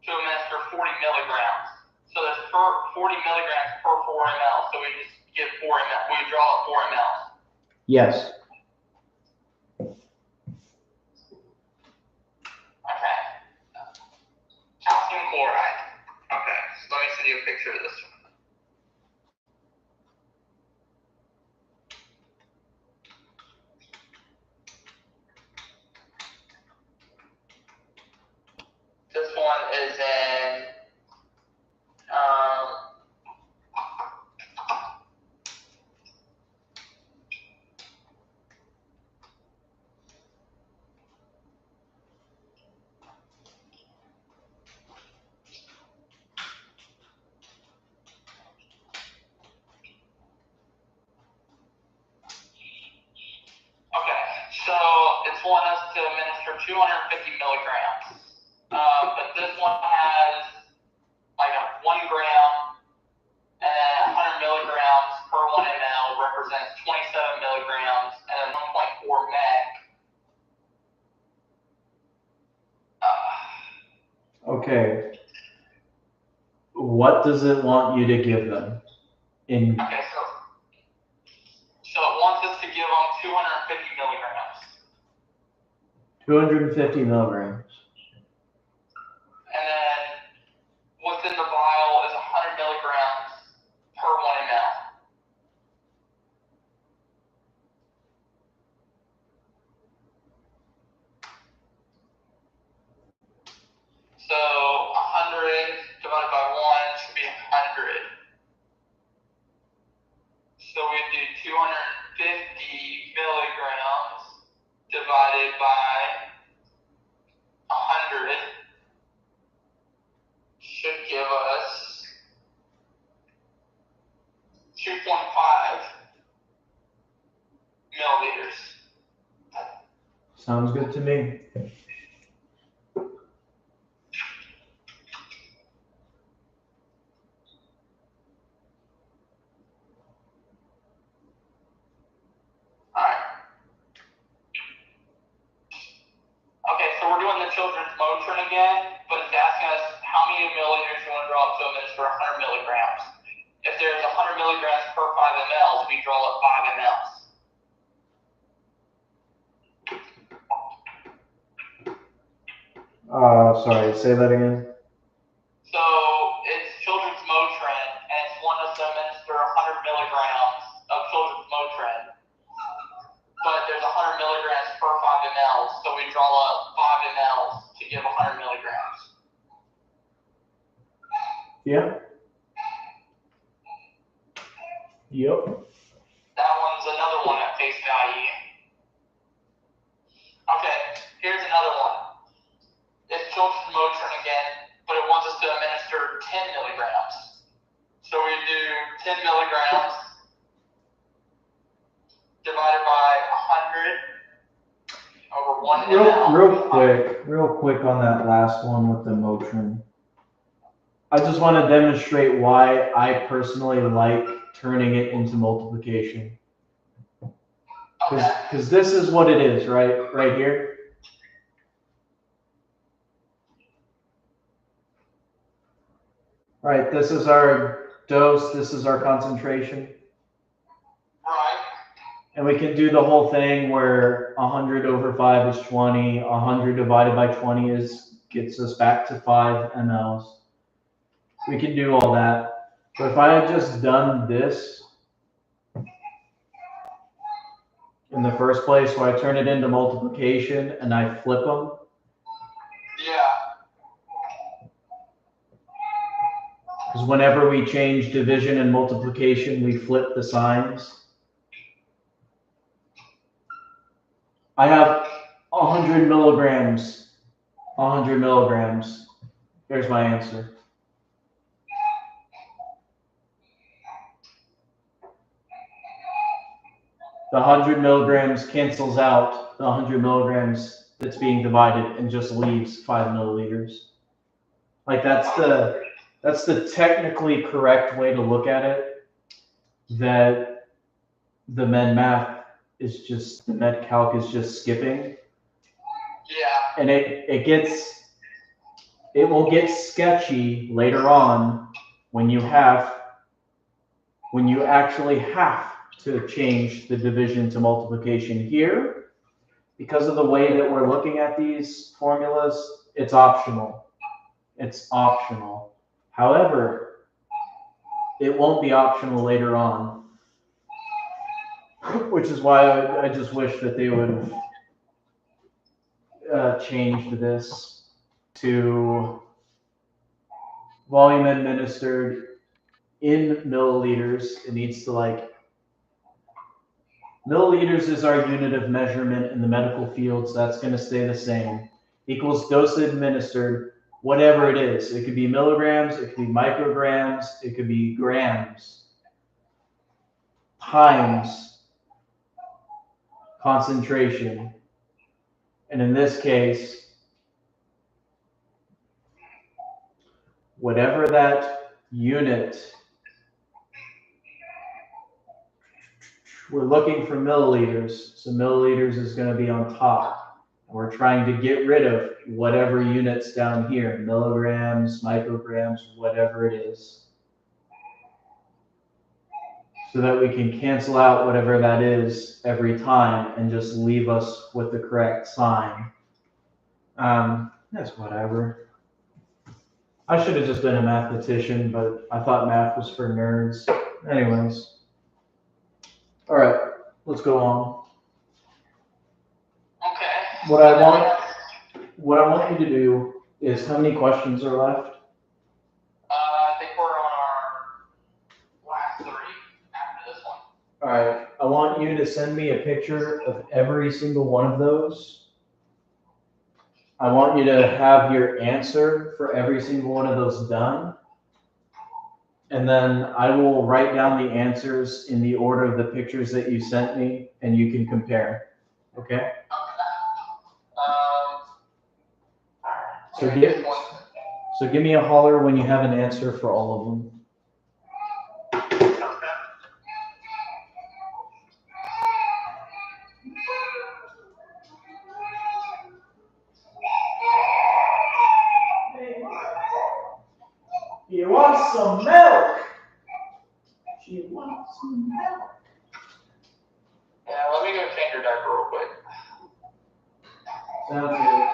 to administer 40 milligrams. So there's 40 milligrams per 4 ml. So we just give 4 ml. We draw 4 ml. Yes. Okay. Calcium chloride. Okay, so let me send you a picture of this one. This one is in administer 250 milligrams. But this one has like a 1 gram and then 100 milligrams per 1 ml represents 27 milligrams and then 1.4 meg. Okay. What does it want you to give them? Okay, so it wants us to give them 250 milligrams. 250 milligrams. And then what's in the vial is 100 milligrams per 1 ml. So 100 divided by 1 should be 100. So we do 250 milligrams divided by 100 should give us 2.5 milliliters. Sounds good to me. Okay, so we're doing the children's Motrin again, but it's asking us how many milliliters you want to draw up to administer 100 milligrams. If there's 100 milligrams per 5 mLs, we draw up 5 mLs. Sorry, say that again. So it's children's Motrin, and it's wanting us to administer 100 milligrams of children's Motrin. But there's 100 milligrams per 5 mLs, so we draw up 5 mLs to give 100 milligrams. Yeah. Yep. That one's another one at face value. Okay, here's another one. It's children's Motrin again, but it wants us to administer 10 milligrams. So we do 10 milligrams divided by 100 over 1 ml. Real quick on that last one with the Motrin. I just want to demonstrate why I personally like turning it into multiplication. Because this is what it is, right here. Right, this is our dose, this is our concentration. Right. And we can do the whole thing where 100 over 5 is 20, 100 divided by 20 gets us back to 5 mLs. We can do all that. But if I had just done this in the first place, where I turn it into multiplication and I flip them. Yeah. Because whenever we change division and multiplication, we flip the signs. I have 100 milligrams. 100 milligrams. Here's my answer. The 100 milligrams cancels out the 100 milligrams that's being divided and just leaves 5 milliliters. Like that's the technically correct way to look at it. That the med math is just, the med calc is just skipping. Yeah. And it will get sketchy later on when you actually have to change the division to multiplication. Here, because of the way that we're looking at these formulas, it's optional. It's optional. However, it won't be optional later on, which is why I just wish that they would have changed this to volume administered in milliliters. It needs to milliliters is our unit of measurement in the medical field, so that's going to stay the same. Equals dose administered, whatever it is. It could be milligrams, it could be micrograms, it could be grams, times concentration. And in this case, whatever that unit, we're looking for milliliters, so milliliters is going to be on top. We're trying to get rid of whatever units down here, milligrams, micrograms, whatever it is, so that we can cancel out whatever that is every time and just leave us with the correct sign. That's whatever. I should have just been a mathematician, but I thought math was for nerds. Anyways. All right, let's go on. Okay. What I want you to do is, how many questions are left? I think we're on our last 3 after this one. All right, I want you to send me a picture of every single one of those. I want you to have your answer for every single one of those done. And then I will write down the answers in the order of the pictures that you sent me, and you can compare. Okay? So give me a holler when you have an answer for all of them. You want some milk? She wants some milk. Yeah, let me go change your diaper real quick. Sounds good.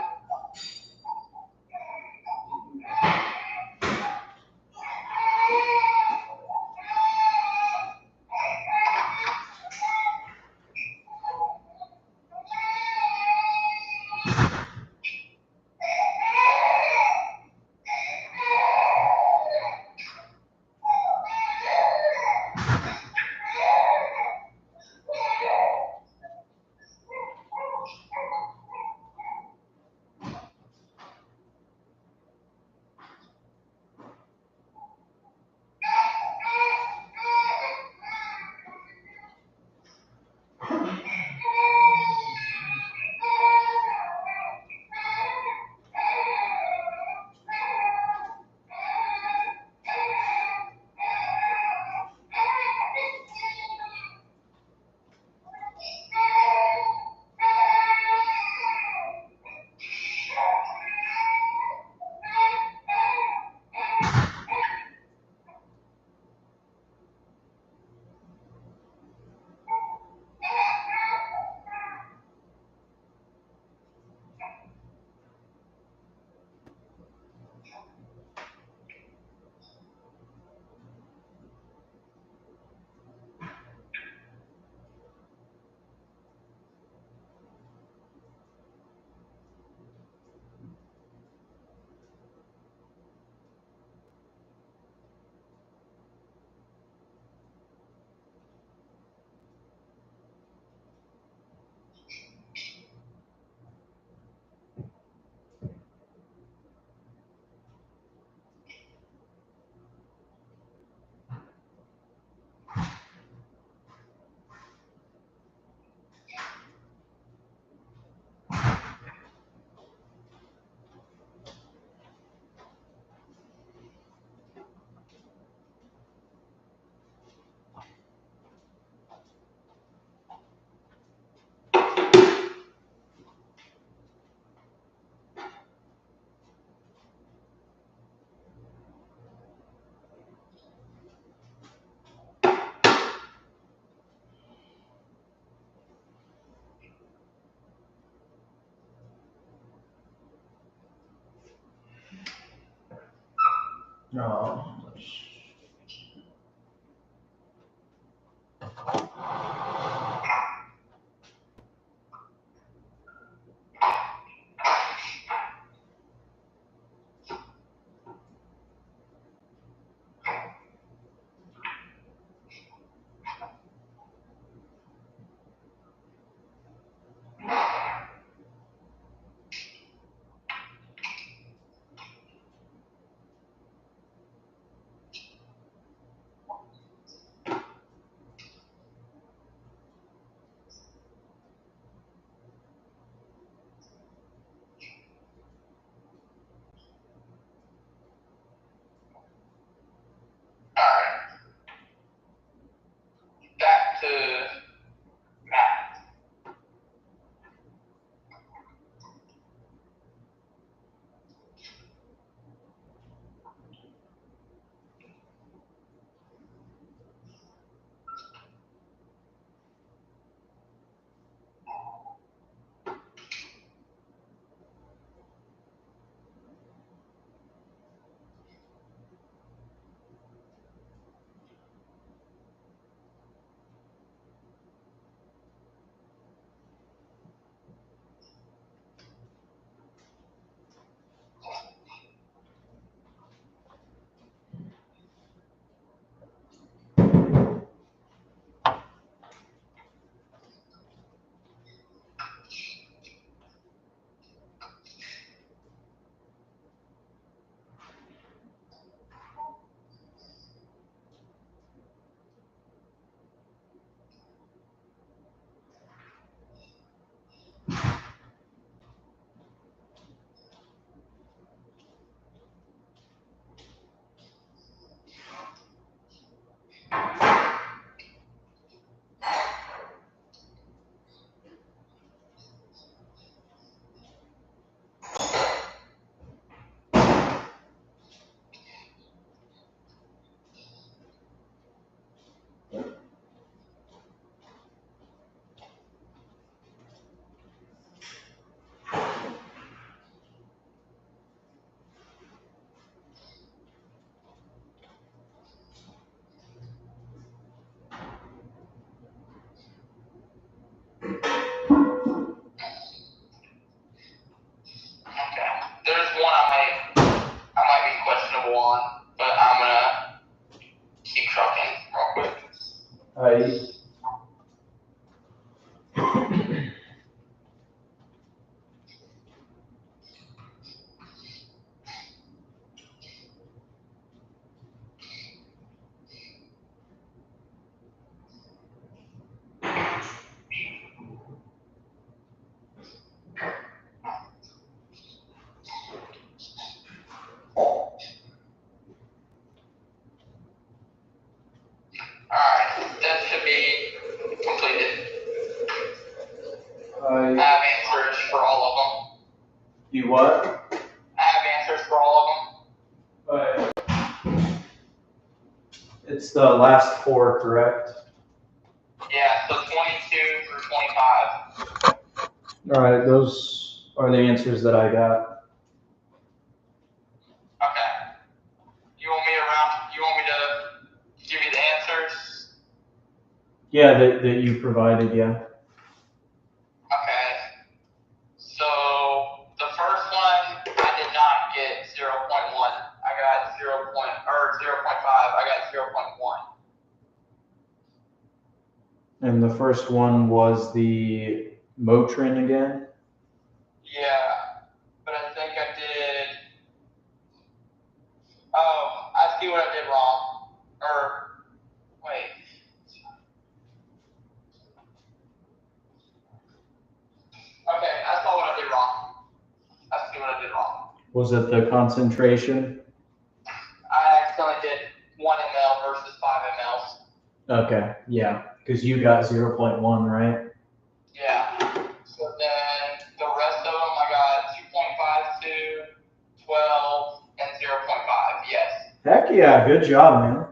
No. what? I have answers for all of them. But it's the last four, correct? Yeah, so 22 through 25. All right, those are the answers that I got. Okay. You want me to give you the answers? Yeah, that you provided, yeah. Okay. So the first one, I did not get 0.1. I got 0.5. I got 0.1. And the first one was the Motrin again? Yeah, but I think I did. Oh, I see what I did wrong. Or wait. Okay, I saw what I did wrong. I see what I did wrong. Was it the concentration? I accidentally did 1 ml versus 5 mLs. Okay, yeah, because you got 0.1, right? Yeah. So then the rest of them, I got 2.52, 12, and 0.5. Yes. Heck yeah, good job, man.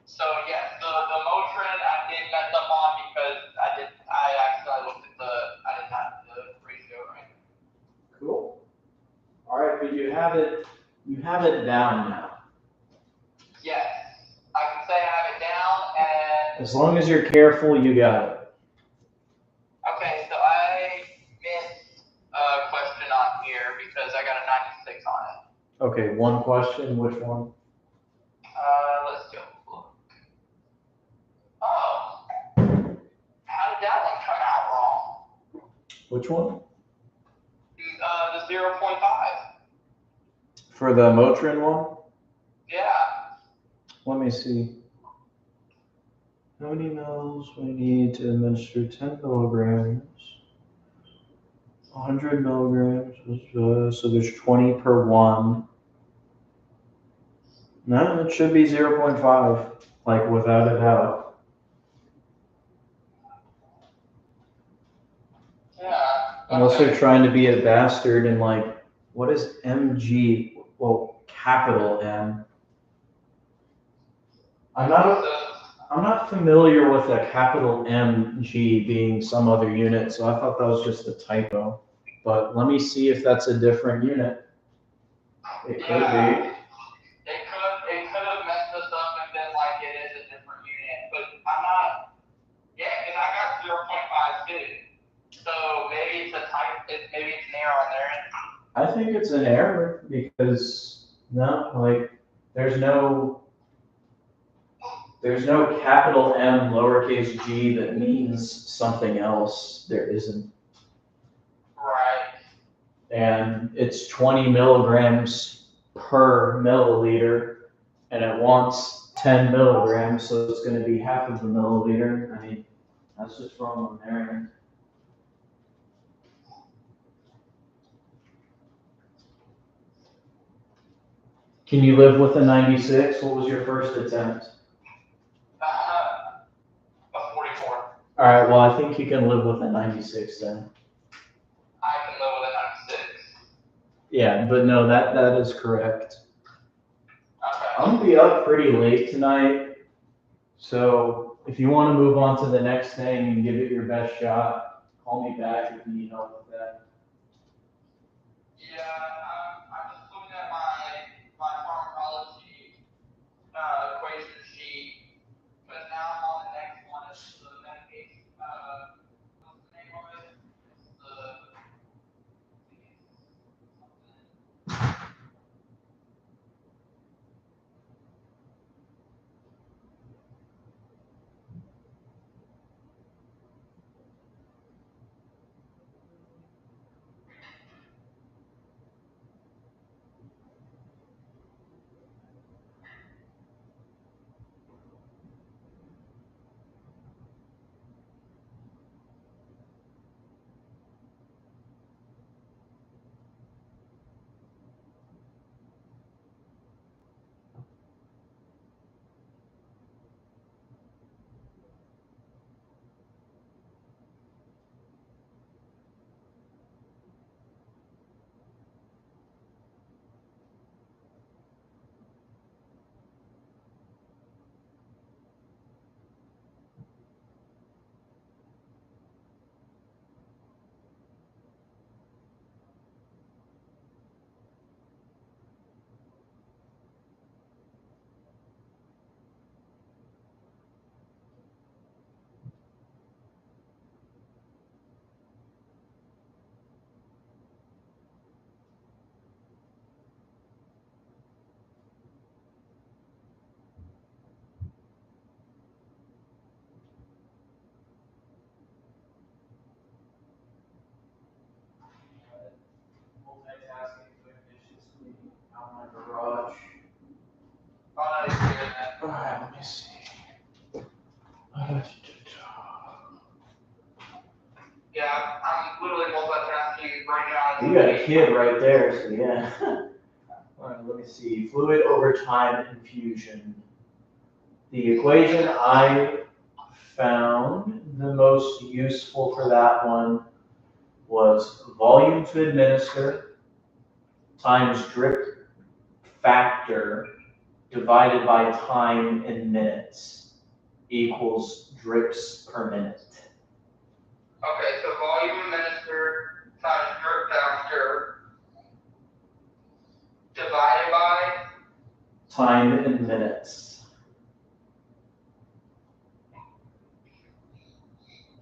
So yes, the Motrin I did mess up on because I accidentally looked at I didn't have the ratio right. Cool. All right, but you have it down now. Yes, I can say I have it down, and As long as you're careful, you got it. okay, so I missed a question on here because I got a 96 on it. Okay, one question, which one? Let's go look. Oh, how did that one come out wrong? Which one? The 0.5. For the Motrin one? Yeah. Let me see. How many mils we need to administer 10 milligrams? 100 milligrams, so there's 20 per one. No, it should be 0.5, like without a doubt. Yeah. Unless they're trying to be a bastard and like, what is MG? Well, capital M. I'm not familiar with a capital MG being some other unit, so I thought that was just a typo. But let me see if that's a different unit. It could be. It could have messed us up and been like it is a different unit, but I'm not. Yeah, because I got 0.5 too. So maybe it's a type. Maybe it's an error on their end. I think it's an error because there's no capital M lowercase g that means something else. There isn't. Right. And it's 20 milligrams per milliliter, and it wants 10 milligrams, so it's going to be half of the milliliter. I mean, that's just wrong on their end. Can you live with a 96? What was your first attempt? A 44. All right, well, I think you can live with a 96 then. I can live with a 96. Yeah, but no, that is correct. Okay. I'm gonna be up pretty late tonight, so if you want to move on to the next thing and give it your best shot, call me back if you need help with that. Yeah, I'm just looking at my pharmacology equation sheet, because now I'm on the next one. It's the medication. What's the name of it? It's the you got a kid right there, so yeah. All right, let me see. Fluid over time infusion. The equation I found the most useful for that one was volume to administer times drip factor divided by time in minutes equals drips per minute. Okay, so volume administered times drip factor divided by time in minutes.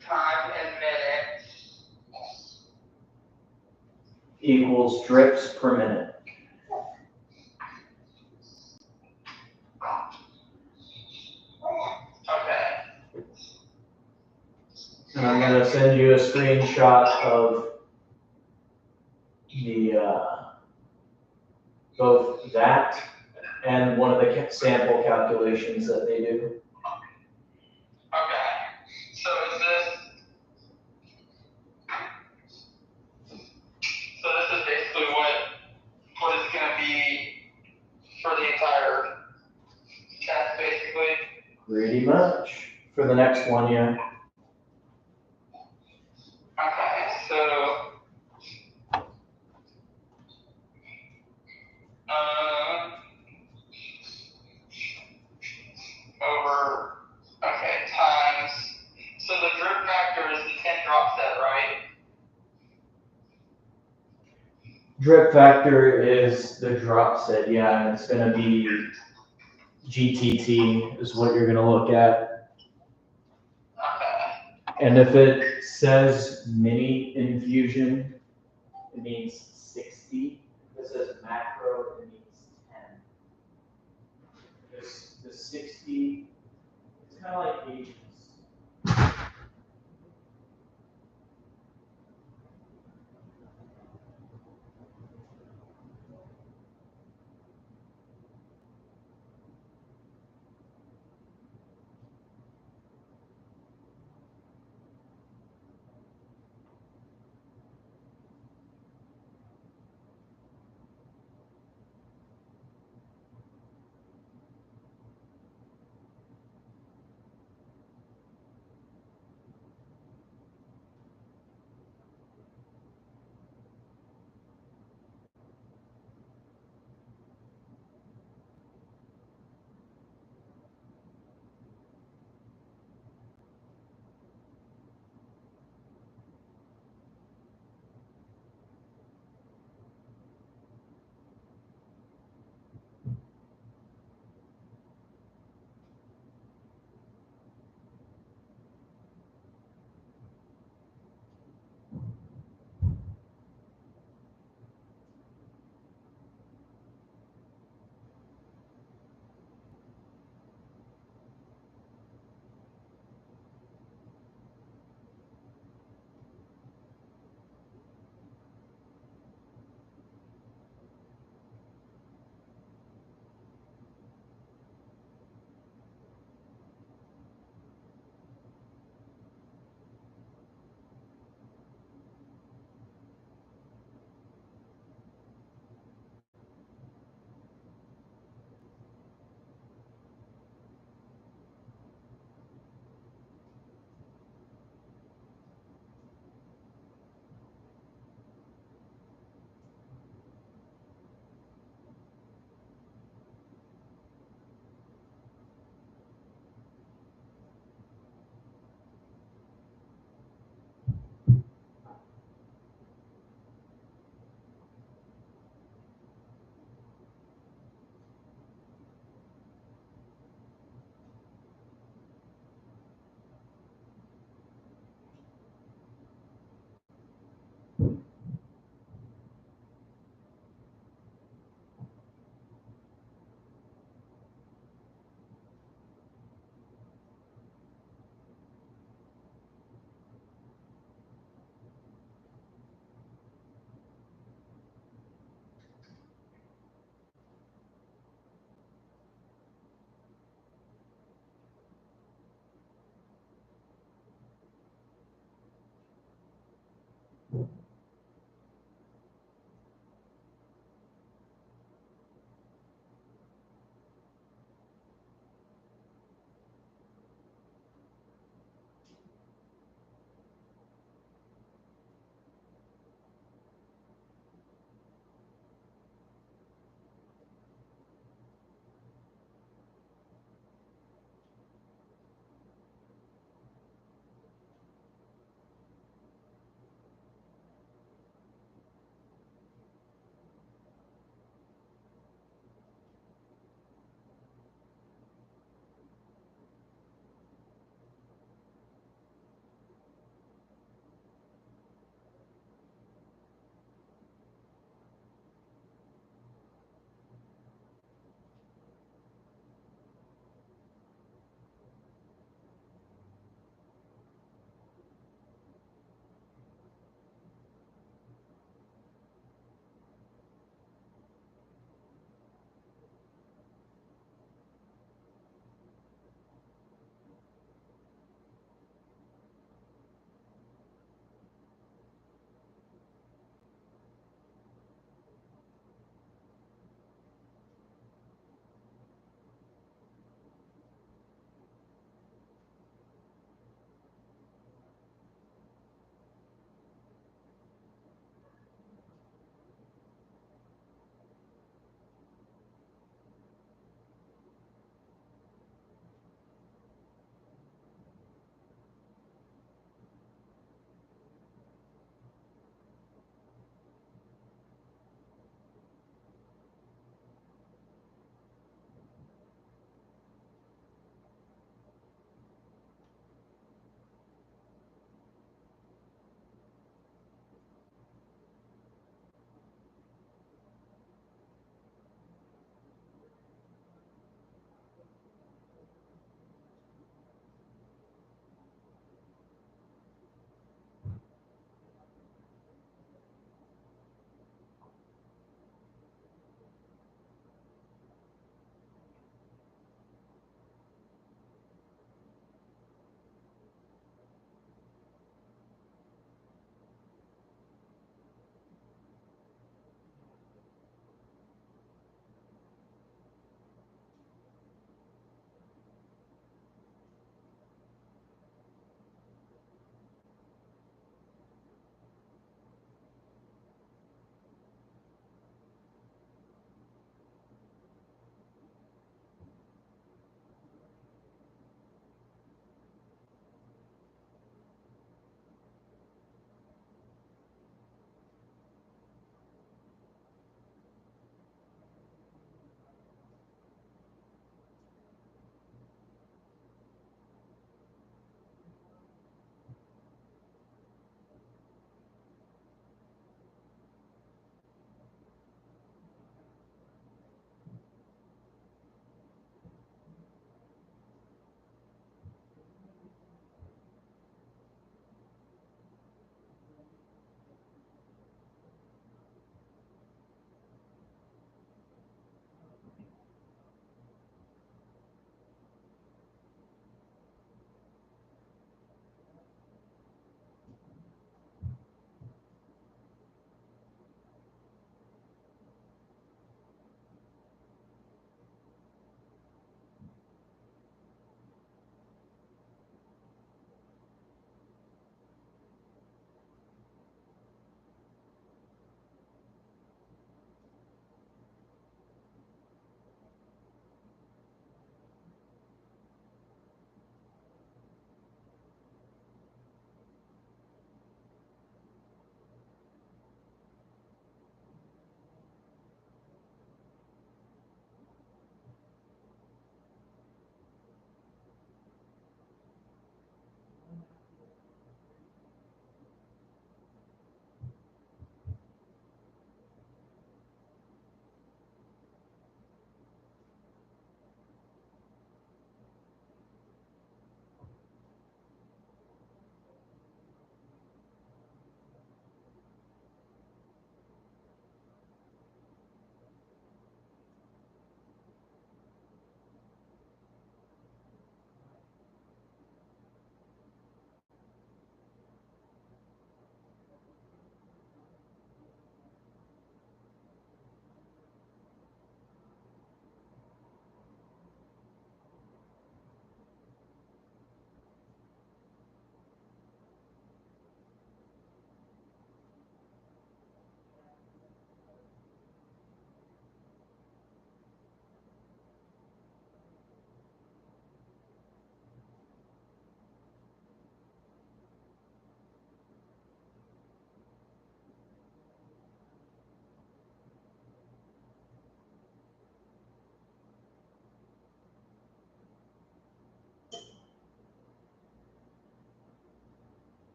Time in minutes equals drips per minute. Okay. And I'm going to send you a screenshot of the both that and one of the sample calculations that they do. Okay. So this is basically what it's going to be for the entire test, basically. Pretty much. For the next one, yeah. Okay, so over, okay, times, so the drip factor is the 10 drop set, right? Drip factor is the drop set, yeah, and it's going to be GTT is what you're going to look at. Okay. And if it says mini infusion, it means 60. If it says macro, it means 10. The 60, it's kind of like ages.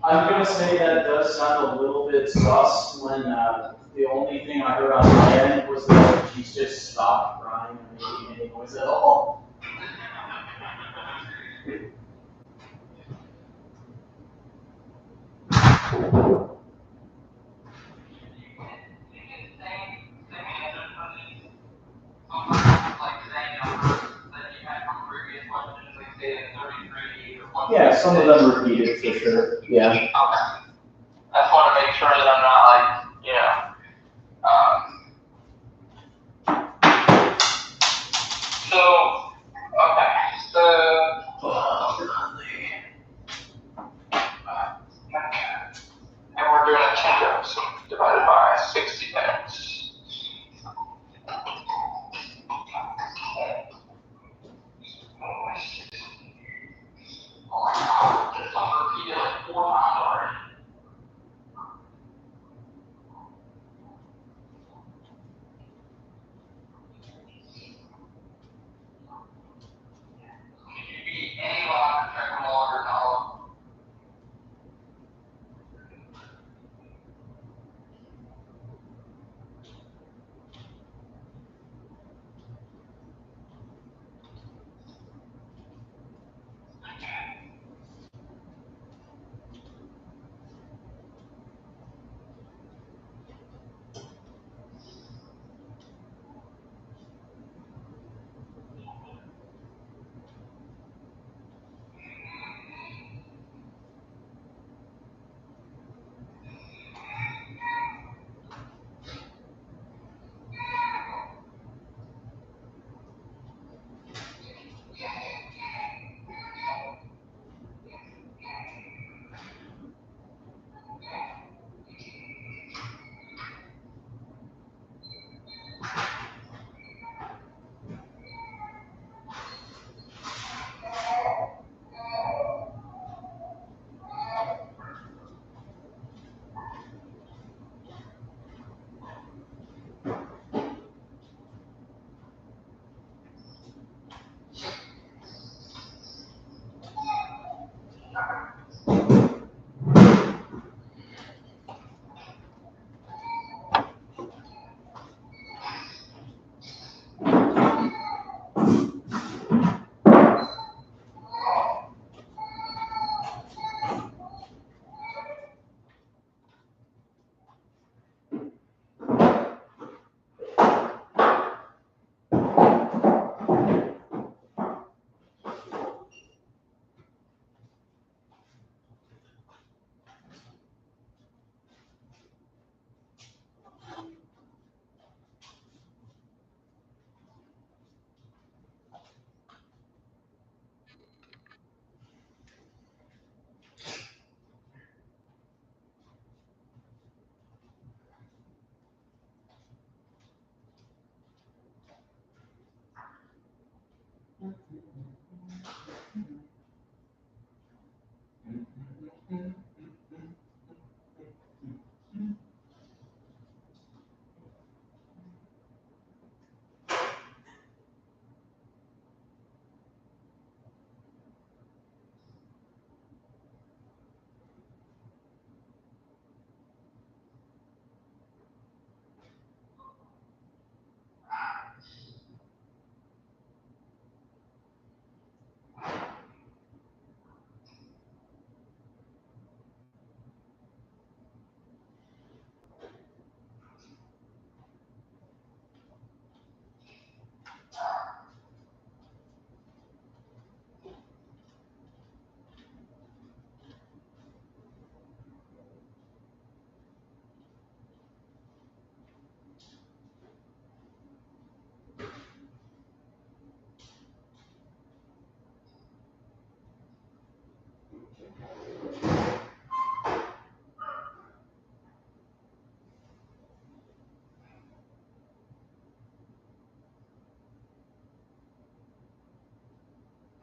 I'm gonna say that does sound a little bit sus when the only thing I heard on my end was that she's just stopped crying and making any noise at all. Yeah, some of them repeated for sure. Yeah. Okay. I just want to make sure that I'm not like, so, okay, so, and we're doing a 10 reps divided by 60 minutes. Oh my God, I'm repeated like 4 times already. Can you be any longer, second longer, no?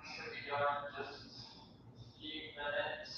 Should be done in just a few minutes.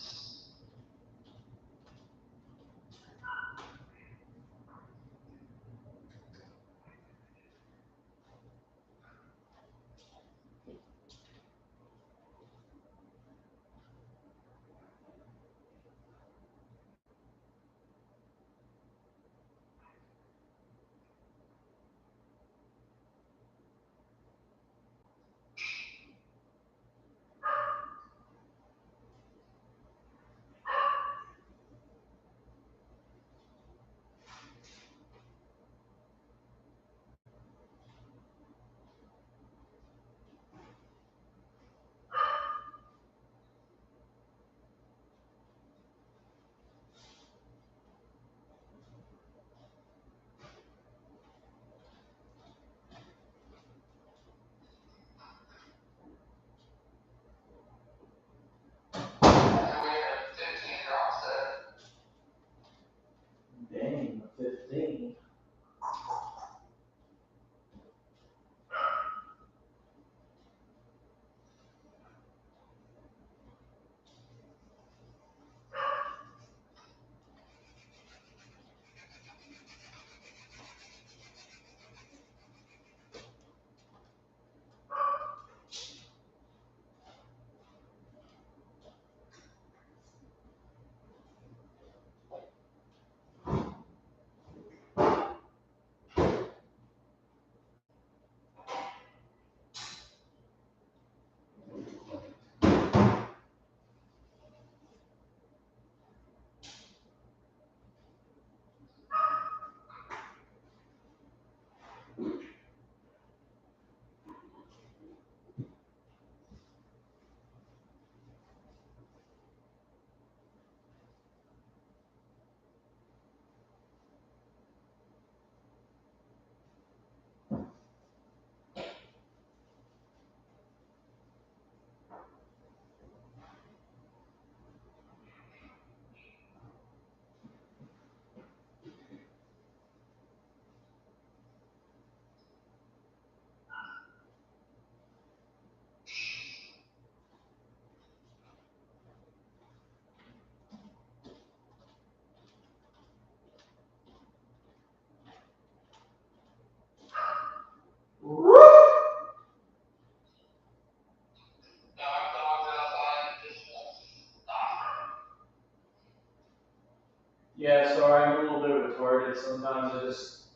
Yeah, sorry, I'm a little bit retarded. Sometimes I just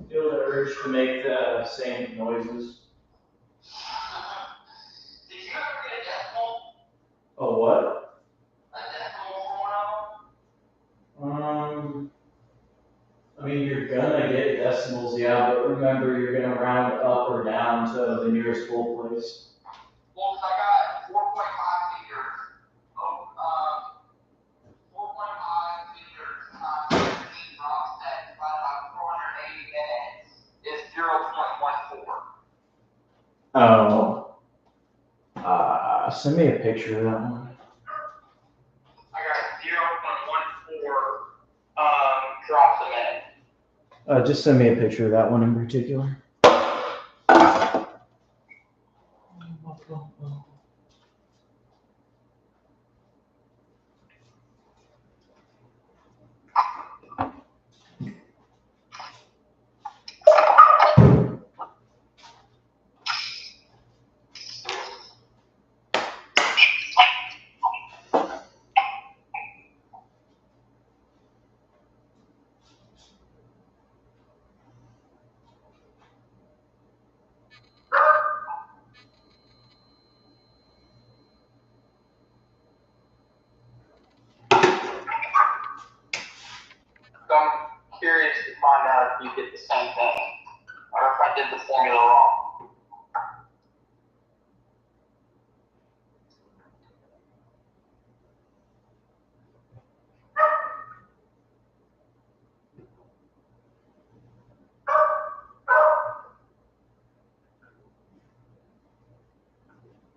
feel the urge to make the same noises. Did you ever get a decimal? A what? A decimal for one of them? I mean, you're gonna get decimals, yeah, but remember, you're gonna round up or down to the nearest whole place. Well, I got 4.5 meters. 4.5 meters times 15 drops that divided by 480 minutes is 0.14. Oh. Send me a picture of that one. I got 0.14 drops a minute. Just send me a picture of that one in particular. So I'm curious to find out if you get the same thing, or if I did the formula wrong.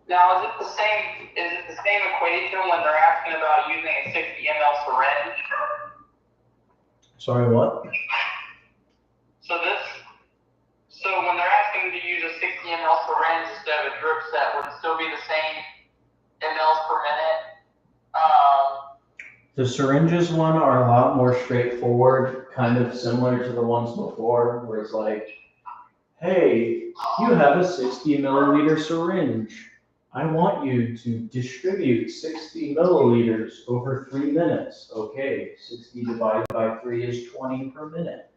Now, is it the same equation when they're asking about using a 60 ml syringe? Sorry, what? So when they're asking to use a 60 ml syringe instead of a drip set, would it still be the same mLs per minute? The syringes one are a lot more straightforward, kind of similar to the ones before, where it's like, hey, you have a 60 milliliter syringe. I want you to distribute 60 milliliters over 3 minutes. Okay, 60 divided by 3 is 20 per minute.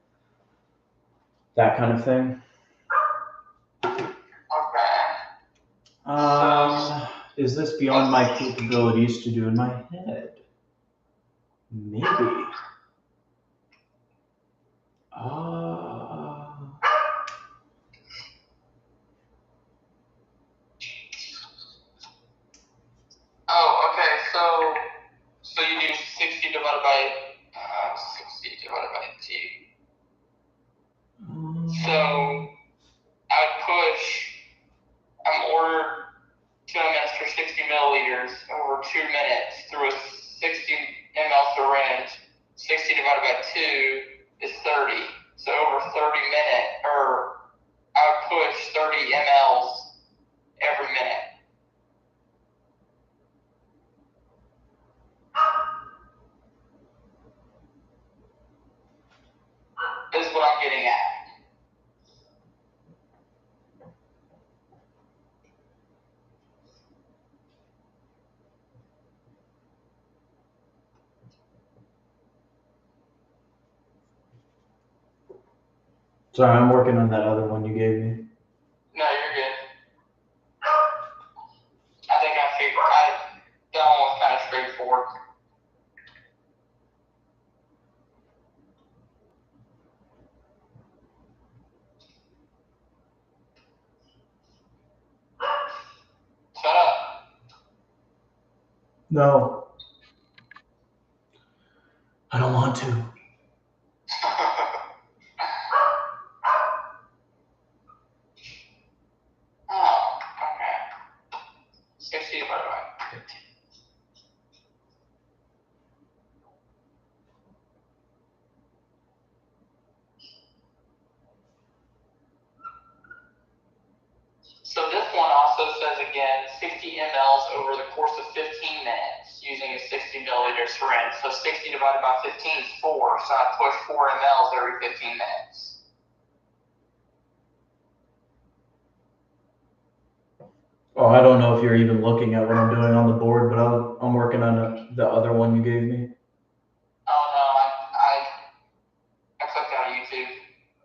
That kind of thing. Okay. Is this beyond my capabilities to do in my head? Maybe. Oh, okay. So you do 60 divided by 2. So I'm ordered to administer 60 milliliters over 2 minutes through a 60 ml syringe. 60 divided by 2 is 30. So over 30 minutes, or I would push 30 mLs every minute. Is what I'm getting at. Sorry, I'm working on that other one you gave me. No, you're good. I think that one was kind of straightforward. Shut up. No. I don't want to. Oh, okay. 60 divided by 15. So this one also says again 60 mLs over the course of 15 minutes using a 60 milliliter syringe. So 60 divided by 15 is 4. So I push 4 mLs every 15 minutes. Oh, I don't know if you're even looking at what I'm doing on the board, but I'm working on the other one you gave me. Oh no, I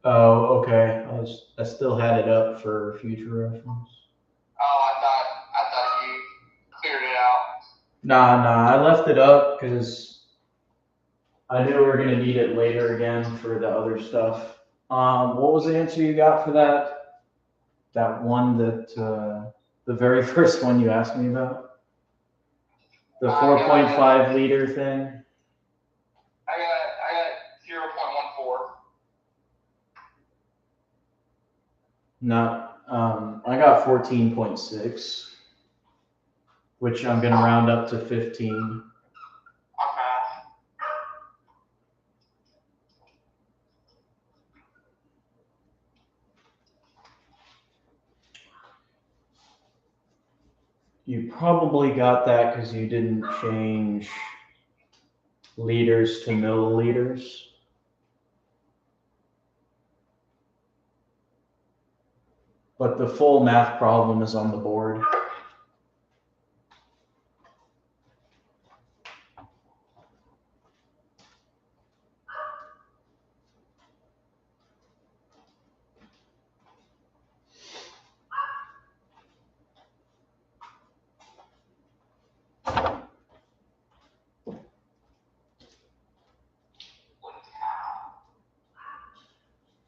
Oh, okay. I still had it up for future reference. Oh, I thought you cleared it out. Nah, I left it up because I knew we were gonna need it later again for the other stuff. What was the answer you got for that? That one that the very first one you asked me about? The 4.5 liter thing? I got 0.14. No, I got 14.6, which I'm gonna round up to 15. Okay. You probably got that because you didn't change liters to milliliters. But the full math problem is on the board.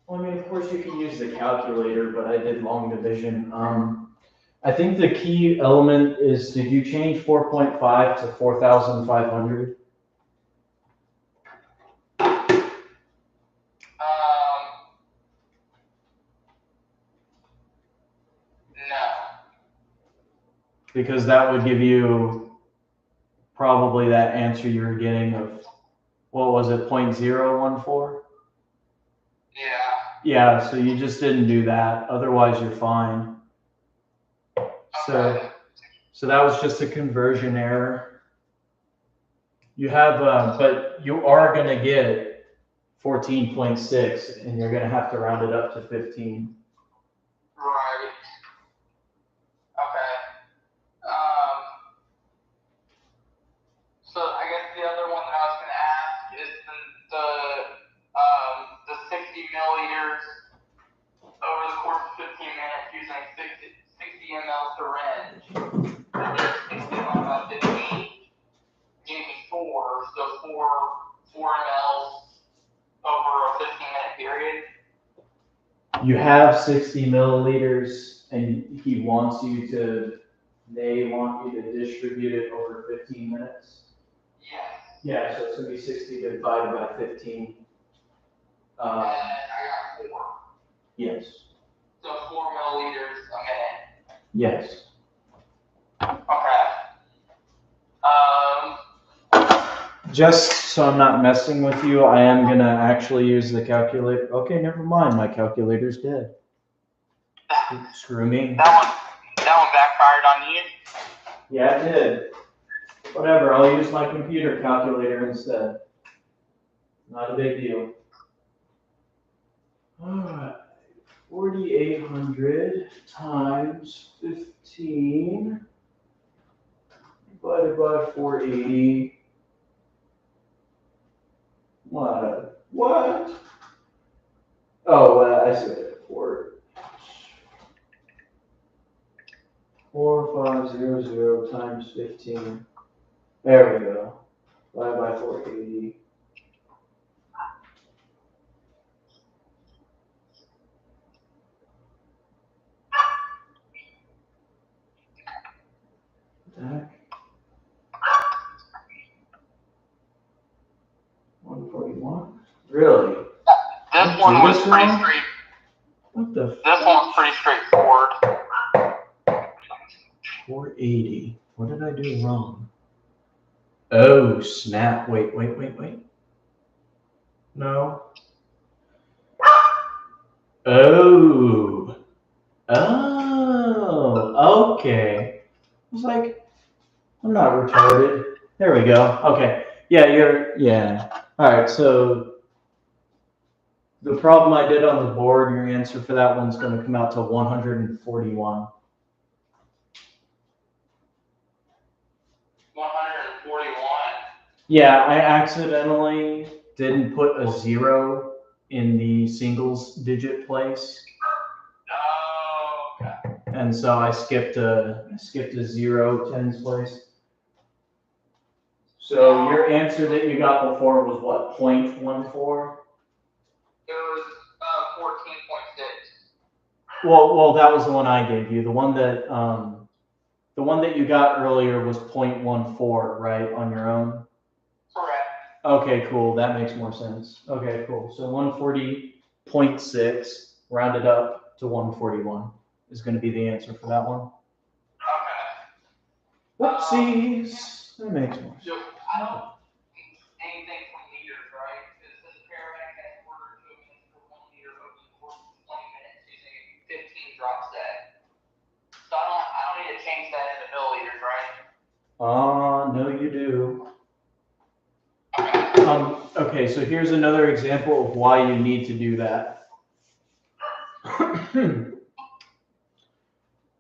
Well, I mean, of course you can use the calculator, but I did long division. I think the key element is, did you change 4.5 to 4,500? No. Because that would give you probably that answer you were getting of, what was it, 0.014? Yeah. Yeah, so you just didn't do that. Otherwise, you're fine. Okay. So that was just a conversion error. You have, but you are going to get 14.6, and you're going to have to round it up to 15. Right. Okay. So I guess the other one that I was going to ask is the 60 milliliters over the course of 15 minutes using 60 ml syringe. There's 60 divided by 15 gave me 4, so 4 mLs over a 15-minute period. You have 60 milliliters, and he wants you to, they want you to distribute it over 15 minutes? Yes. Yeah, so it's going to be 60 divided by 15. And I got 4. Yes. So 4 milliliters a minute. Yes. Okay. Just so I'm not messing with you, I am going to actually use the calculator. Okay, never mind. My calculator's dead. Screw me. That one backfired on you? Yeah, it did. Whatever, I'll use my computer calculator instead. Not a big deal. Alright, 4,800 times 15 divided by 480. What? Oh, I see it. 4,500 times 15. There we go. Divided by 480. Back. 141. Really? This one was pretty straight. What the? This one's pretty straightforward. 480. What did I do wrong? Oh, snap. Wait. No. Oh, okay. I was like, I'm not retarded. There we go. Okay. Yeah. All right, so the problem I did on the board, your answer for that one's going to come out to 141. 141. Yeah, I accidentally didn't put a 0 in the singles digit place. Oh, okay. And so I skipped a 0 tens place. So your answer that you got before was what, 0.14? It was 14.6. Well, that was the one I gave you. The one that you got earlier was 0.14, right, on your own? Correct. Okay, cool. That makes more sense. Okay, cool. So 140.6 rounded up to 141 is going to be the answer for that one. Okay. Whoopsies. That makes more sense. So I don't think anything from liters, right? Because this paramedic has ordered 2 minutes for 1 liter over the course of 20 minutes using a 15 drop set. So I don't need to change that into milliliters, right? No, you do. Okay, so here's another example of why you need to do that.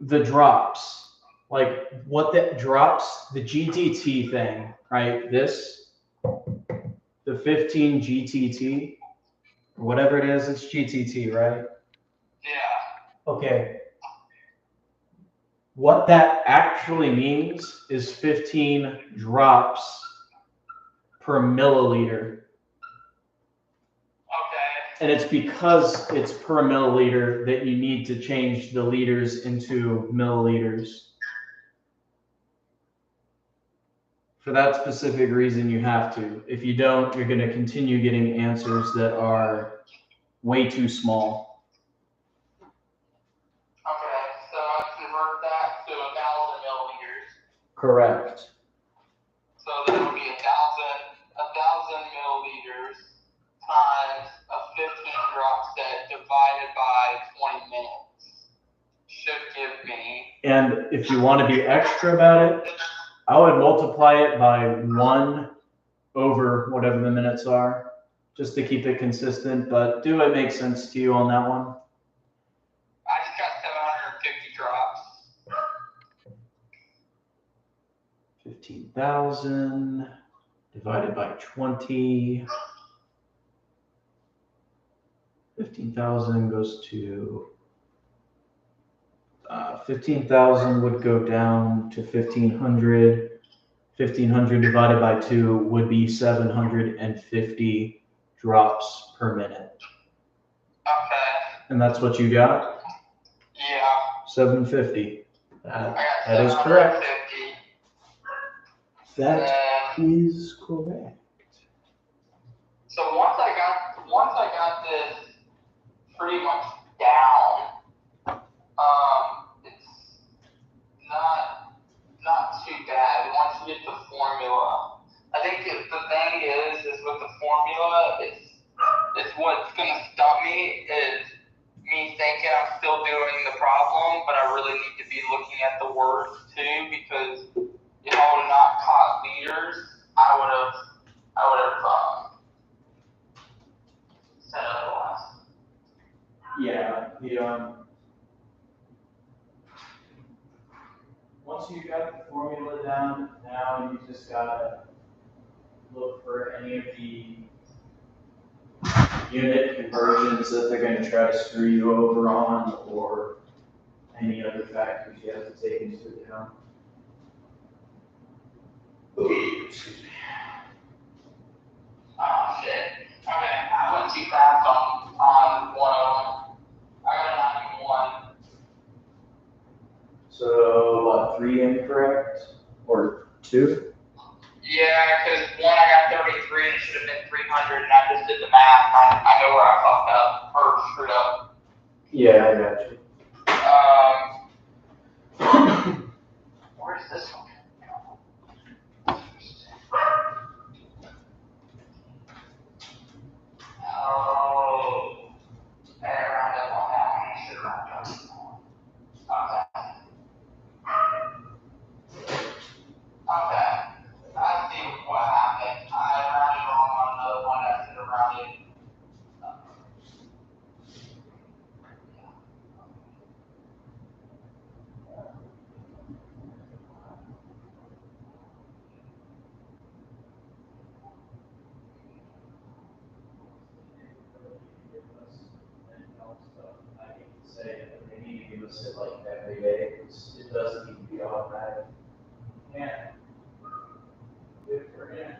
The drops, like what that drops, the GTT thing, right? This, the 15 GTT, or whatever it is, it's GTT, right? Yeah. Okay. What that actually means is 15 drops per milliliter. Okay. And it's because it's per milliliter that you need to change the liters into milliliters. For that specific reason, you have to. If you don't, you're going to continue getting answers that are way too small. Okay, so I convert that to 1,000 milliliters. Correct. So that would be 1,000 milliliters times a 15 drop set divided by 20 minutes. Should give me. And if you want to be extra about it, I would multiply it by 1 over whatever the minutes are, just to keep it consistent. But do it make sense to you on that one? I just got 750 drops. 15,000 divided by 20. 15,000 goes to 15,000 would go down to 1,500. 1,500 divided by 2 would be 750 drops per minute. Okay. And that's what you got? Yeah. 750. That is 750. correct. That is correct. So once I got this pretty much down, it's not too bad once you get the formula. I think the thing is with the formula, it's what's gonna stop me is me thinking I'm still doing the problem, but I really need to be looking at the words too, because if I would have not caught liters, I would have said otherwise. Yeah, once you got the formula down, now you just gotta look for any of the unit conversions that they're going to try to screw you over on, or any other factors you have to take into account. Excuse me. Oh shit. Okay, I went too fast on one of them. I got a 91. So what, 3 incorrect? Or 2? Yeah, because one I got 33 and it should have been 300, and I just did the math. I know where I fucked up or screwed up. Yeah, I got you. Where's this one? Oh, I round up on that one. I should have rounded up on that one. Okay. I see what happened. I rounded wrong on another one. I should have rounded. release it like every day because it does need to be automatic. Yeah. Good for him.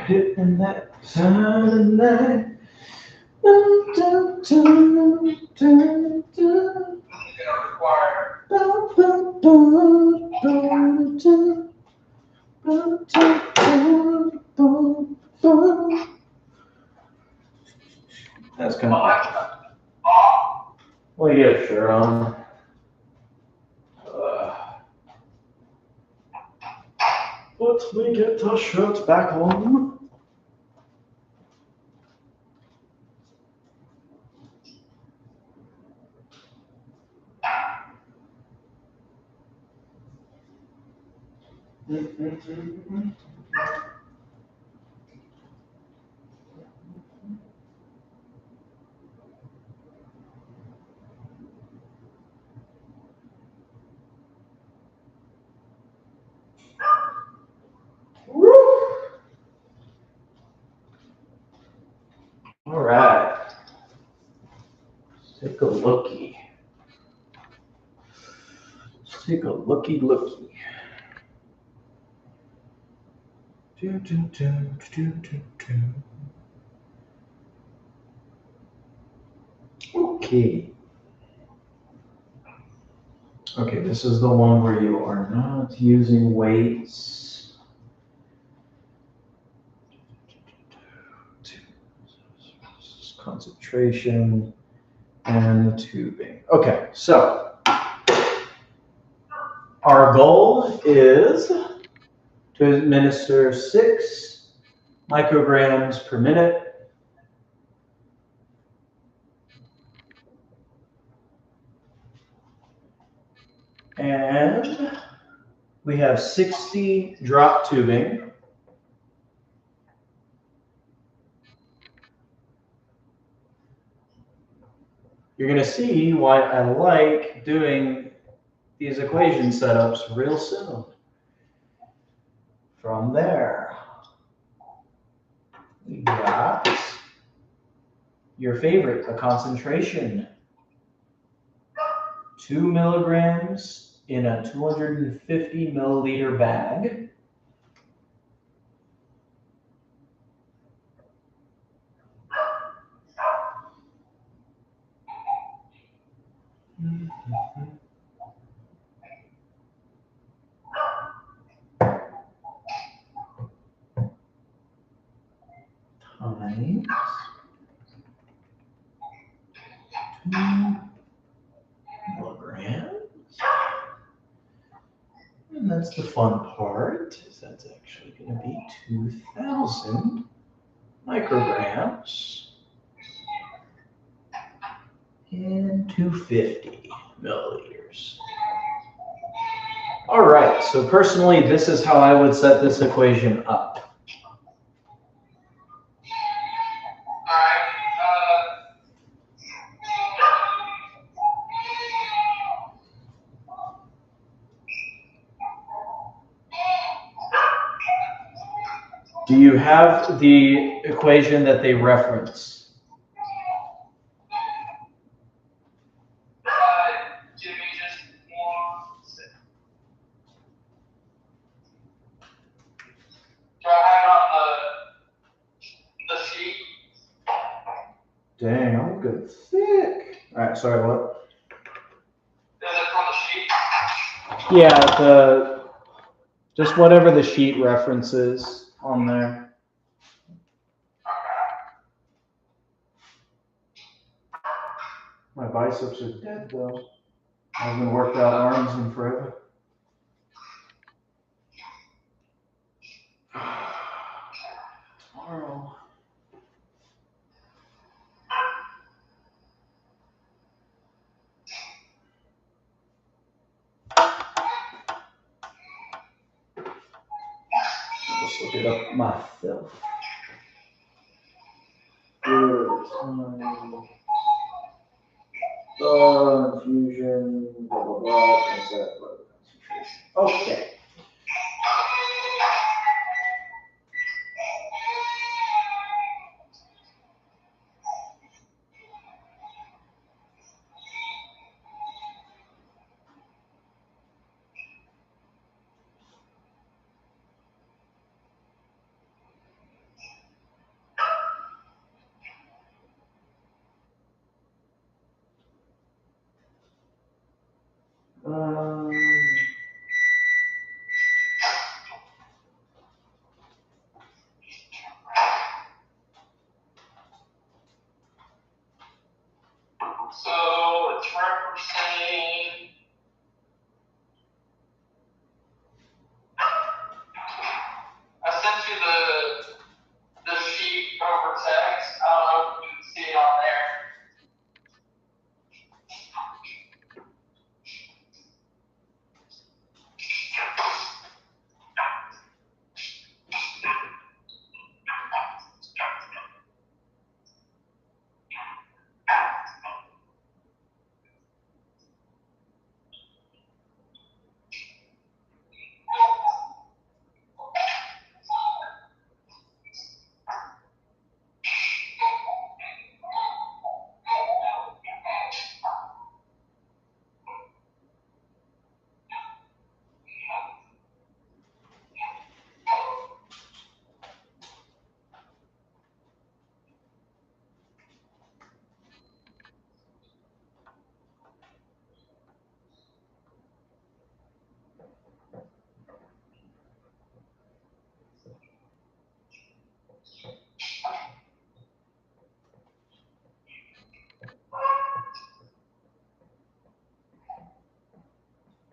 Hitting that time of night. Dun, dun, dun, dun, dun. Dun, dun, dun, dun, dun. Dun, dun, dun, dun, dun. That's kind of. Well, yeah, sure. Let me get the shirt back on. All right. Let's take a looky. Let's take a looky. Do, do, do, do, do, do. Okay. Okay, this is the one where you are not using weights. Concentration and the tubing. Okay, so our goal is to administer 6 micrograms per minute. And we have 60 drop tubing. You're going to see why I like doing these equation setups real soon. From there, we got your favorite, the concentration. 2 milligrams in a 250 milliliter bag. Times milligrams. And that's the fun part, is that's actually going to be 2,000 micrograms and 250 milliliters. All right, so personally, this is how I would set this equation up. Do you have the equation that they reference? Give me just 1 second. Do I have it on the sheet? Dang, I'm good thick. All right, sorry, what? Is it from the sheet? Yeah, just whatever the sheet references on there. My biceps are dead though. I haven't worked out arms in forever. Tomorrow. Just look it up myself. Infusion, blah, blah, blah, concentration. Okay. So it's referencing. I sent you the sheet over text. I don't know if you can see it on there.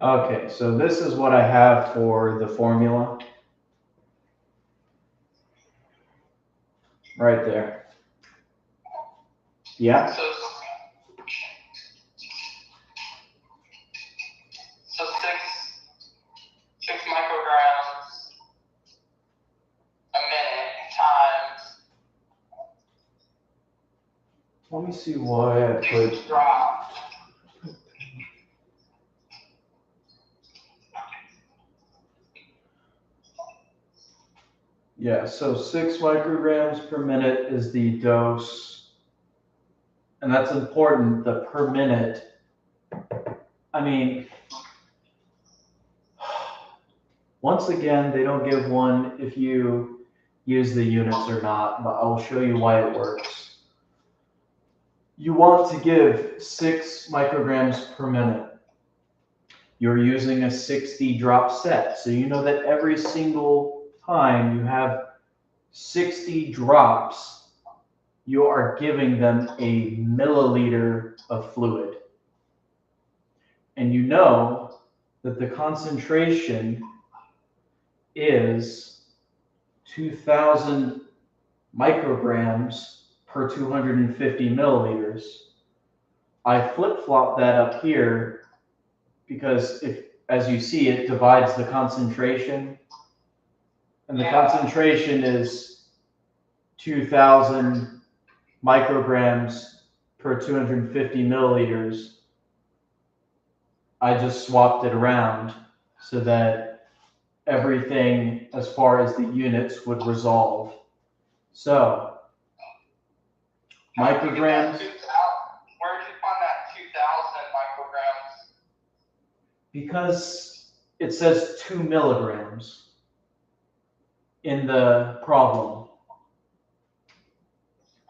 Okay, so this is what I have for the formula. Right there. Yeah? So 6 micrograms a minute times. Let me see why I put. Drop. Yeah, so 6 micrograms per minute is the dose. And that's important, the per minute. I mean, once again, they don't give one if you use the units or not, but I'll show you why it works. You want to give 6 micrograms per minute. You're using a 60 drop set. So you know that every single time you have 60 drops you are giving them a milliliter of fluid. And you know that the concentration is 2,000 micrograms per 250 milliliters. I flip-flop that up here because if, as you see, it divides the concentration, and the concentration is 2,000 micrograms per 250 milliliters. I just swapped it around so that everything as far as the units would resolve. So, micrograms. Where did you find that 2,000 micrograms? Because it says 2 milligrams in the problem.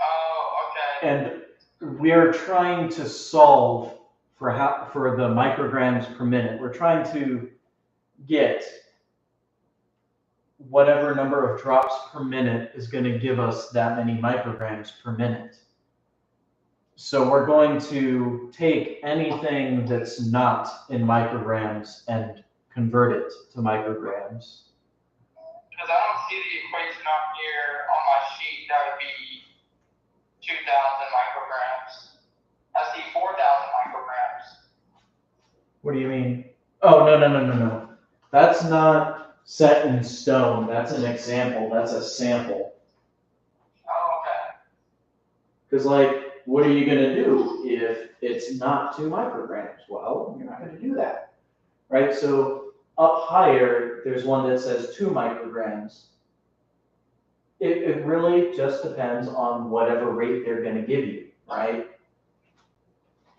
Oh, okay. And we're trying to solve for the micrograms per minute. We're trying to get whatever number of drops per minute is going to give us that many micrograms per minute. So we're going to take anything that's not in micrograms and convert it to micrograms. Because I don't see the equation up here on my sheet. That would be 2,000 micrograms. I see 4,000 micrograms. What do you mean? Oh, no. That's not set in stone. That's an example. That's a sample. Oh, okay. Because, like, what are you going to do if it's not 2 micrograms? Well, you're not going to do that, right? So up higher, there's one that says 2 micrograms. It really just depends on whatever rate they're going to give you, right?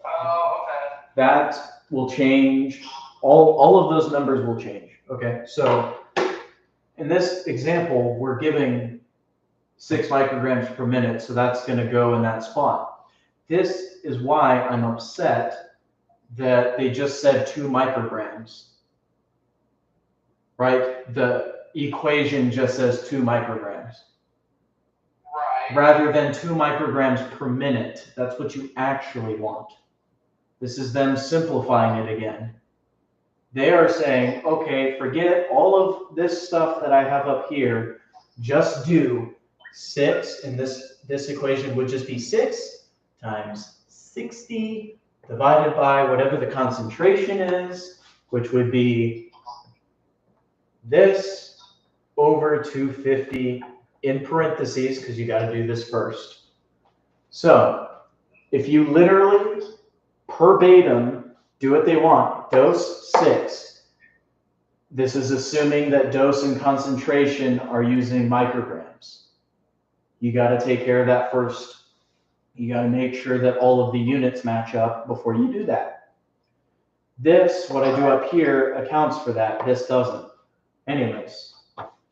Oh, okay. That will change. All of those numbers will change, okay? So in this example, we're giving 6 micrograms per minute, so that's going to go in that spot. This is why I'm upset that they just said 2 micrograms, right? The equation just says 2 micrograms. Right. Rather than 2 micrograms per minute. That's what you actually want. This is them simplifying it again. They are saying, okay, forget all of this stuff that I have up here. Just do 6, and this equation would just be 6 times 60 divided by whatever the concentration is, which would be this over 250 in parentheses, because you got to do this first. So if you literally verbatim do what they want, dose 6. This is assuming that dose and concentration are using micrograms. You got to take care of that first. You got to make sure that all of the units match up before you do that. This, what I do up here, accounts for that. This doesn't. Anyways,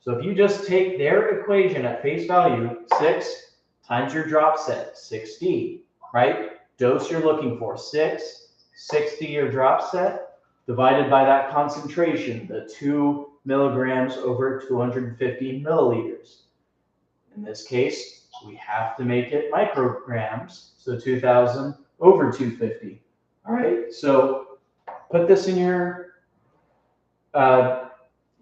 so if you just take their equation at face value, 6 times your drop set, 60, right? Dose you're looking for, 6, 60 your drop set, divided by that concentration, the 2 milligrams over 250 milliliters. In this case, we have to make it micrograms, so 2,000 over 250. All right, so put this in your,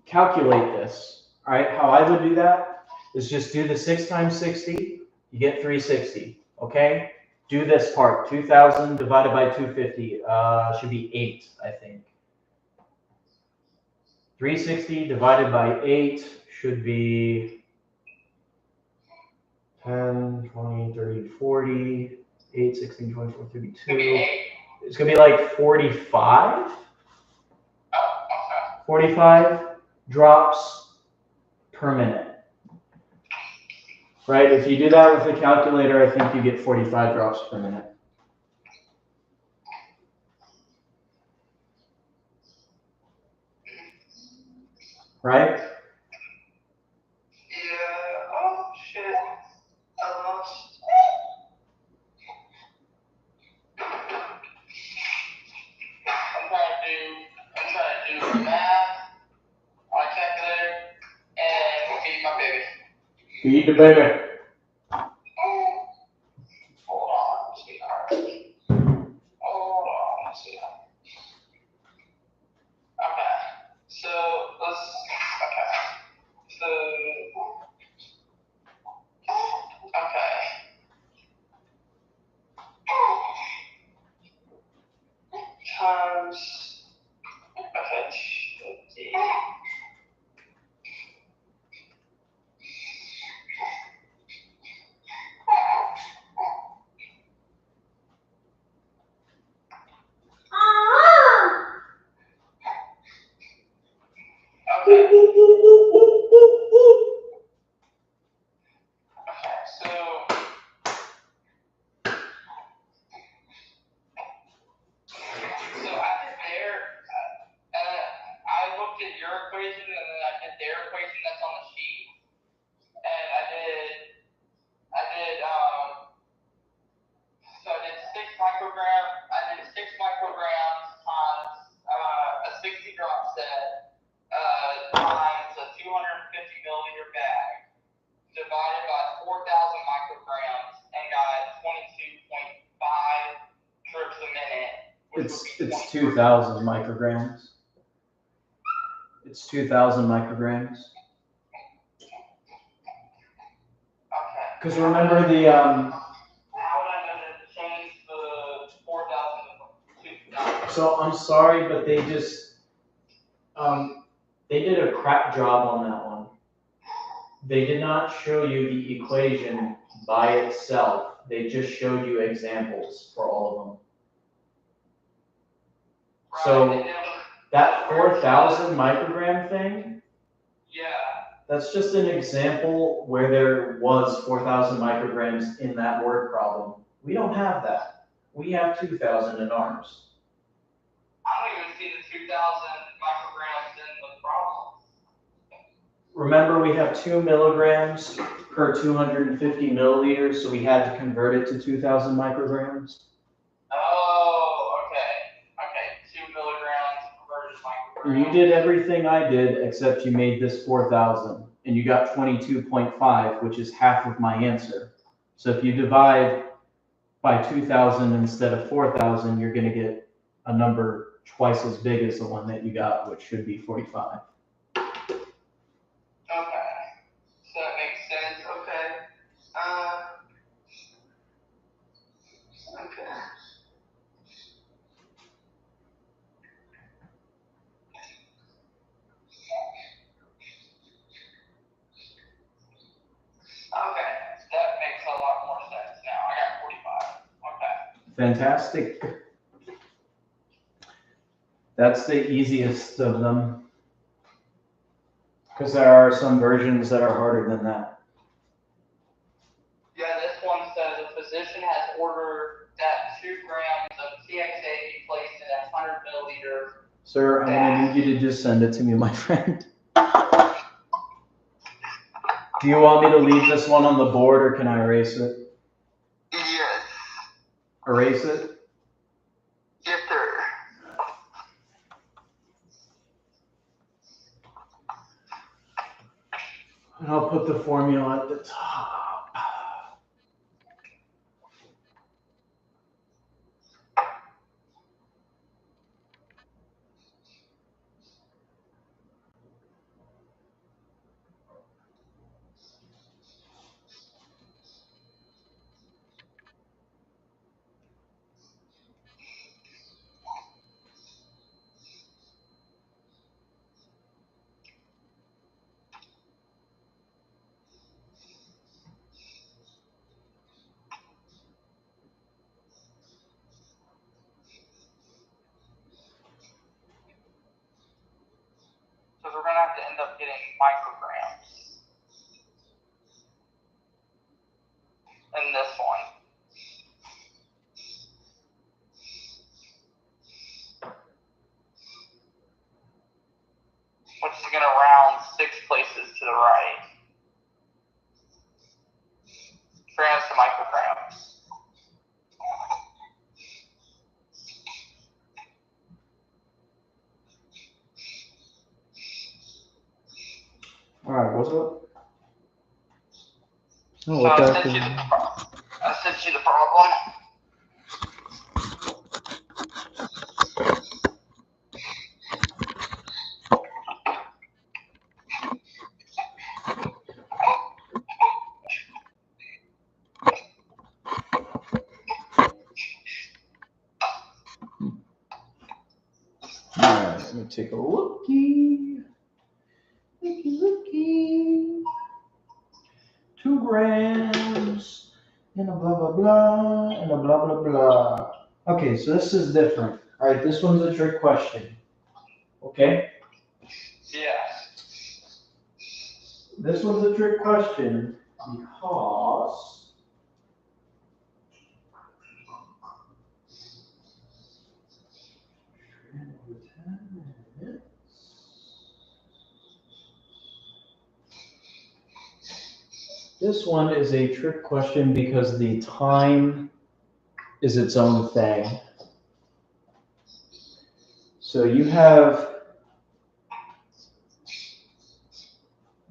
calculate this. All right, how I would do that is just do the 6 times 60, you get 360, okay? Do this part, 2,000 divided by 250, should be 8, I think. 360 divided by 8 should be 10, 20, 30, 40, 8, 16, 24, 32. It's going to be like 45? 45 drops per minute. Right? If you do that with a calculator, I think you get 45 drops per minute. Right? Yeah. Oh, shit. I lost. I'm trying to do math on a calculator and feed my baby. Feed the baby. milliliter bag divided by 4,000 micrograms and got 22.5 trips a minute. It's 2,000 micrograms. It's 2,000 micrograms. Okay. Because remember the How would I know to change the 4,000 to 2,000? So I'm sorry, but they just they did a crap job on that one. They did not show you the equation by itself. They just showed you examples for all of them. Right. So that 4,000 microgram thing, yeah, that's just an example where there was 4,000 micrograms in that word problem. We don't have that. We have 2,000 in ours. I don't even see the 2,000 micrograms in the problem. Remember, we have 2 milligrams per 250 milliliters, so we had to convert it to 2,000 micrograms. Oh, okay. 2 milligrams versus micrograms. And you did everything I did, except you made this 4,000, and you got 22.5, which is half of my answer. So if you divide by 2,000 instead of 4,000, you're going to get a number twice as big as the one that you got, which should be 45. Okay, so that makes sense. Okay. Okay. Okay, that makes a lot more sense now. I got 45. Okay. Fantastic. That's the easiest of them, because there are some versions that are harder than that. Yeah, this one says a physician has ordered that 2 grams of TXA be placed in a 100 milliliter. Sir, I'm going to need you to just send it to me, my friend. Do you want me to leave this one on the board, or can I erase it? Yes. Erase it? Yes, sir. And I'll put the formula at the top. So we're going to have to end up getting micrograms in this one. Which is going to round 6 places to the right. Grams to micrograms. All right, what's up? So I sent you the problem. All right, let me take a looky. Looky. 2 grams, and a blah, blah, blah, and a blah, blah, blah. Okay, so this is different. All right, this one's a trick question. Okay? Yeah. This one's a trick question because this one is a trick question because the time is its own thing. So you have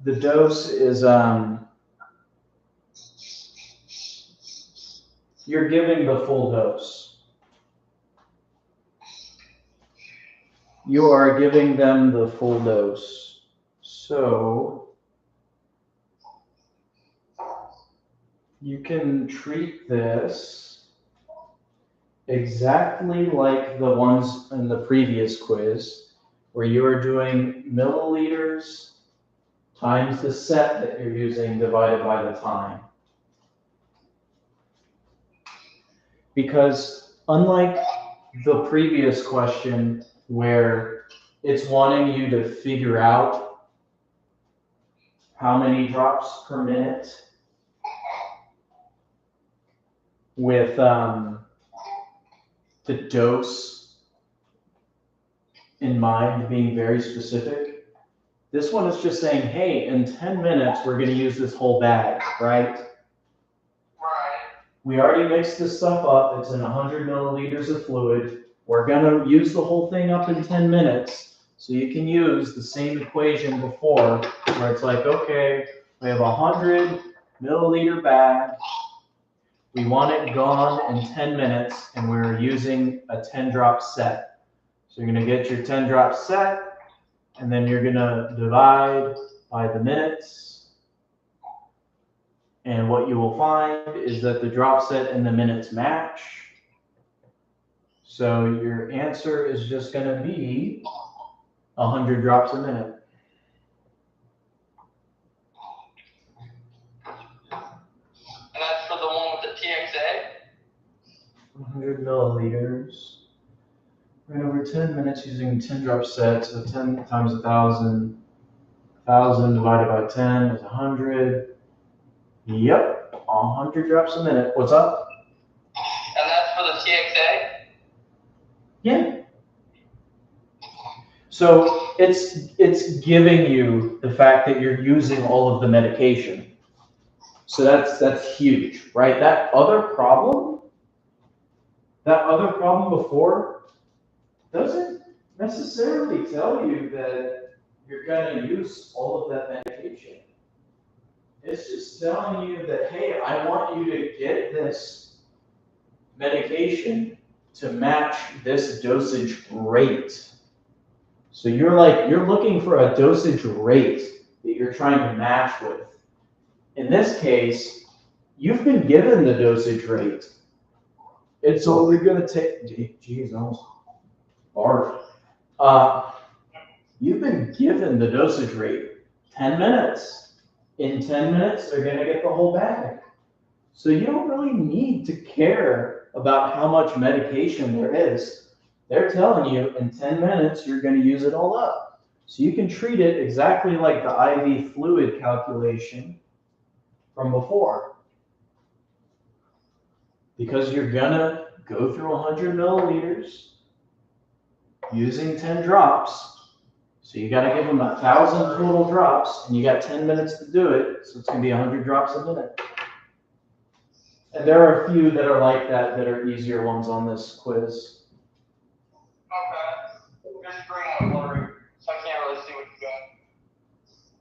the dose is, you're giving the full dose. You are giving them the full dose. So you can treat this exactly like the ones in the previous quiz, where you are doing milliliters times the set that you're using divided by the time. Because unlike the previous question where it's wanting you to figure out how many drops per minute with the dose in mind, being very specific, this one is just saying, hey, in 10 minutes, we're going to use this whole bag, right? We already mixed this stuff up. It's in 100 milliliters of fluid. We're going to use the whole thing up in 10 minutes. So you can use the same equation before where it's like, okay, we have a 100 milliliter bag. We want it gone in 10 minutes, and we're using a 10 drop set. So you're going to get your 10 drop set, and then you're going to divide by the minutes. And what you will find is that the drop set and the minutes match. So your answer is just going to be 100 drops a minute. And that's for the one with the TXA? 100 milliliters. Right over 10 minutes using 10 drop sets. So 10 times 1,000. 1,000 divided by 10 is 100. Yep, 100 drops a minute. What's up? And that's for the TXA? Yeah. So it's giving you the fact that you're using all of the medication. So that's huge, right? That other problem before doesn't necessarily tell you that you're going to use all of that medication. It's just telling you that, hey, I want you to get this medication to match this dosage rate. So you're looking for a dosage rate that you're trying to match with. In this case, you've been given the dosage rate. It's only going to take, geez, almost barf. You've been given the dosage rate, 10 minutes. In 10 minutes, they're going to get the whole bag. So you don't really need to care about how much medication there is. They're telling you in 10 minutes, you're going to use it all up. So you can treat it exactly like the IV fluid calculation from before. Because you're going to go through 100 milliliters using 10 drops. So you got to give them 1,000 total drops, and you got 10 minutes to do it. So it's going to be 100 drops a minute. And there are a few that are like that are easier ones on this quiz. Okay. Your screen is blurry, so I can't really see what you got.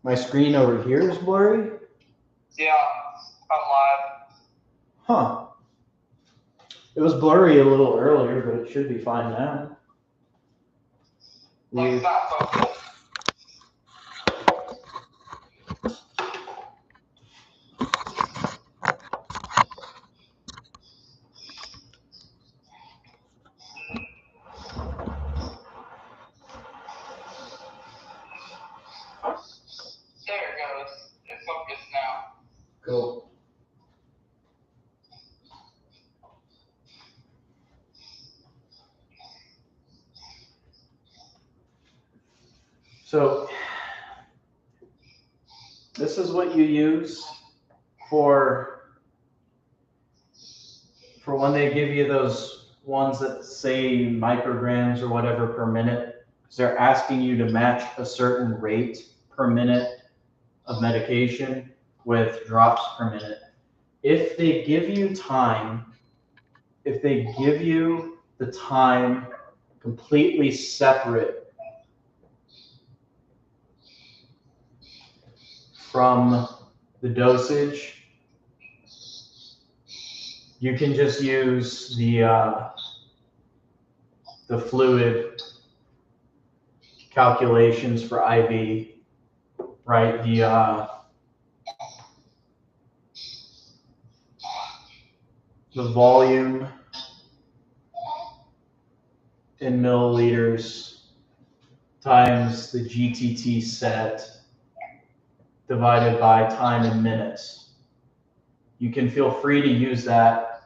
My screen over here is blurry? Yeah, I'm live. Huh. It was blurry a little earlier, but it should be fine now. Like it's not focused. There it goes. It's focused now. Cool. So this is what you use for when they give you those ones that say micrograms or whatever per minute, because they're asking you to match a certain rate per minute of medication with drops per minute. If they give you time, if they give you the time completely separate from the dosage, you can just use the fluid calculations for IV, right? The volume in milliliters times the GTT set divided by time in minutes. You can feel free to use that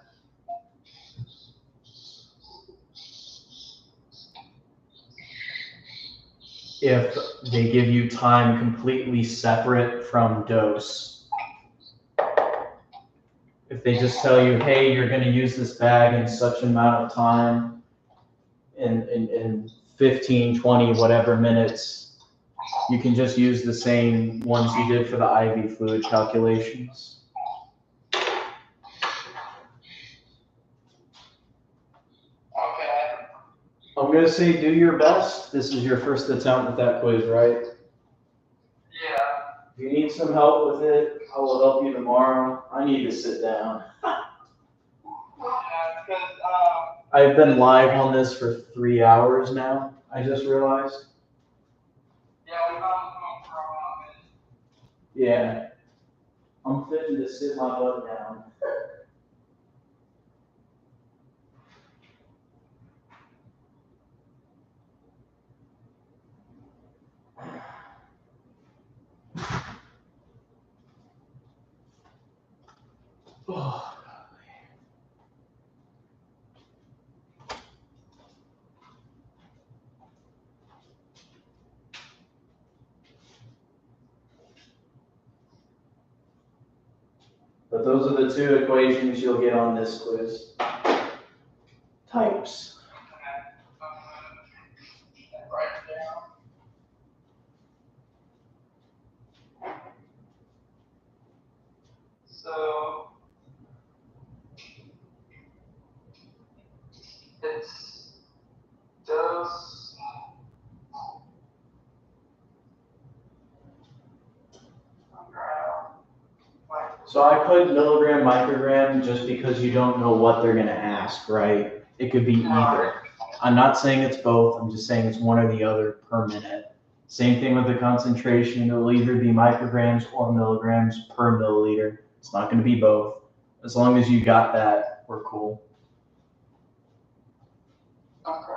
if they give you time completely separate from dose. If they just tell you, hey, you're going to use this bag in such an amount of time, in 15, 20, whatever minutes, you can just use the same ones you did for the IV fluid calculations. Okay. I'm going to say do your best. This is your first attempt at that quiz, right? Yeah. If you need some help with it, I will help you tomorrow. I need to sit down. Yeah, because I've been live on this for 3 hours now, I just realized. yeah, we found some for a while. Yeah. I'm fitting to sit my butt down. Oh. But those are the two equations you'll get on this quiz. Types. Right down. So it's dose. So I put milligram, microgram just because you don't know what they're going to ask, right? It could be either. I'm not saying it's both. I'm just saying it's one or the other per minute. Same thing with the concentration. It'll either be micrograms or milligrams per milliliter. It's not going to be both. As long as you got that, we're cool. Okay.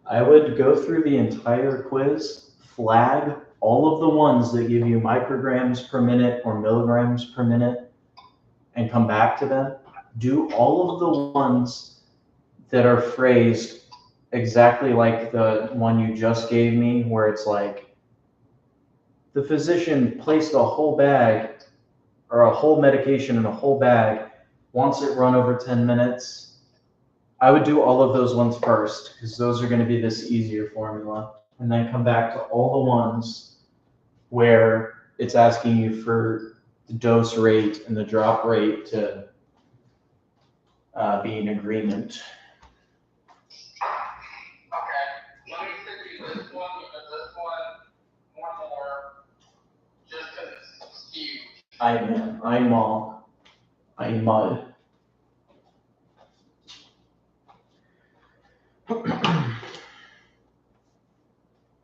I would go through the entire quiz, flag all of the ones that give you micrograms per minute or milligrams per minute, and come back to them. Do all of the ones that are phrased exactly like the one you just gave me, where it's like, the physician placed a whole bag or a whole medication in a whole bag, wants it run over 10 minutes. I would do all of those ones first because those are going to be this easier formula, and then come back to all the ones where it's asking you for the dose rate and the drop rate to be in agreement. Okay. Let me send you this one because this one more, just because it's huge. I'm mud.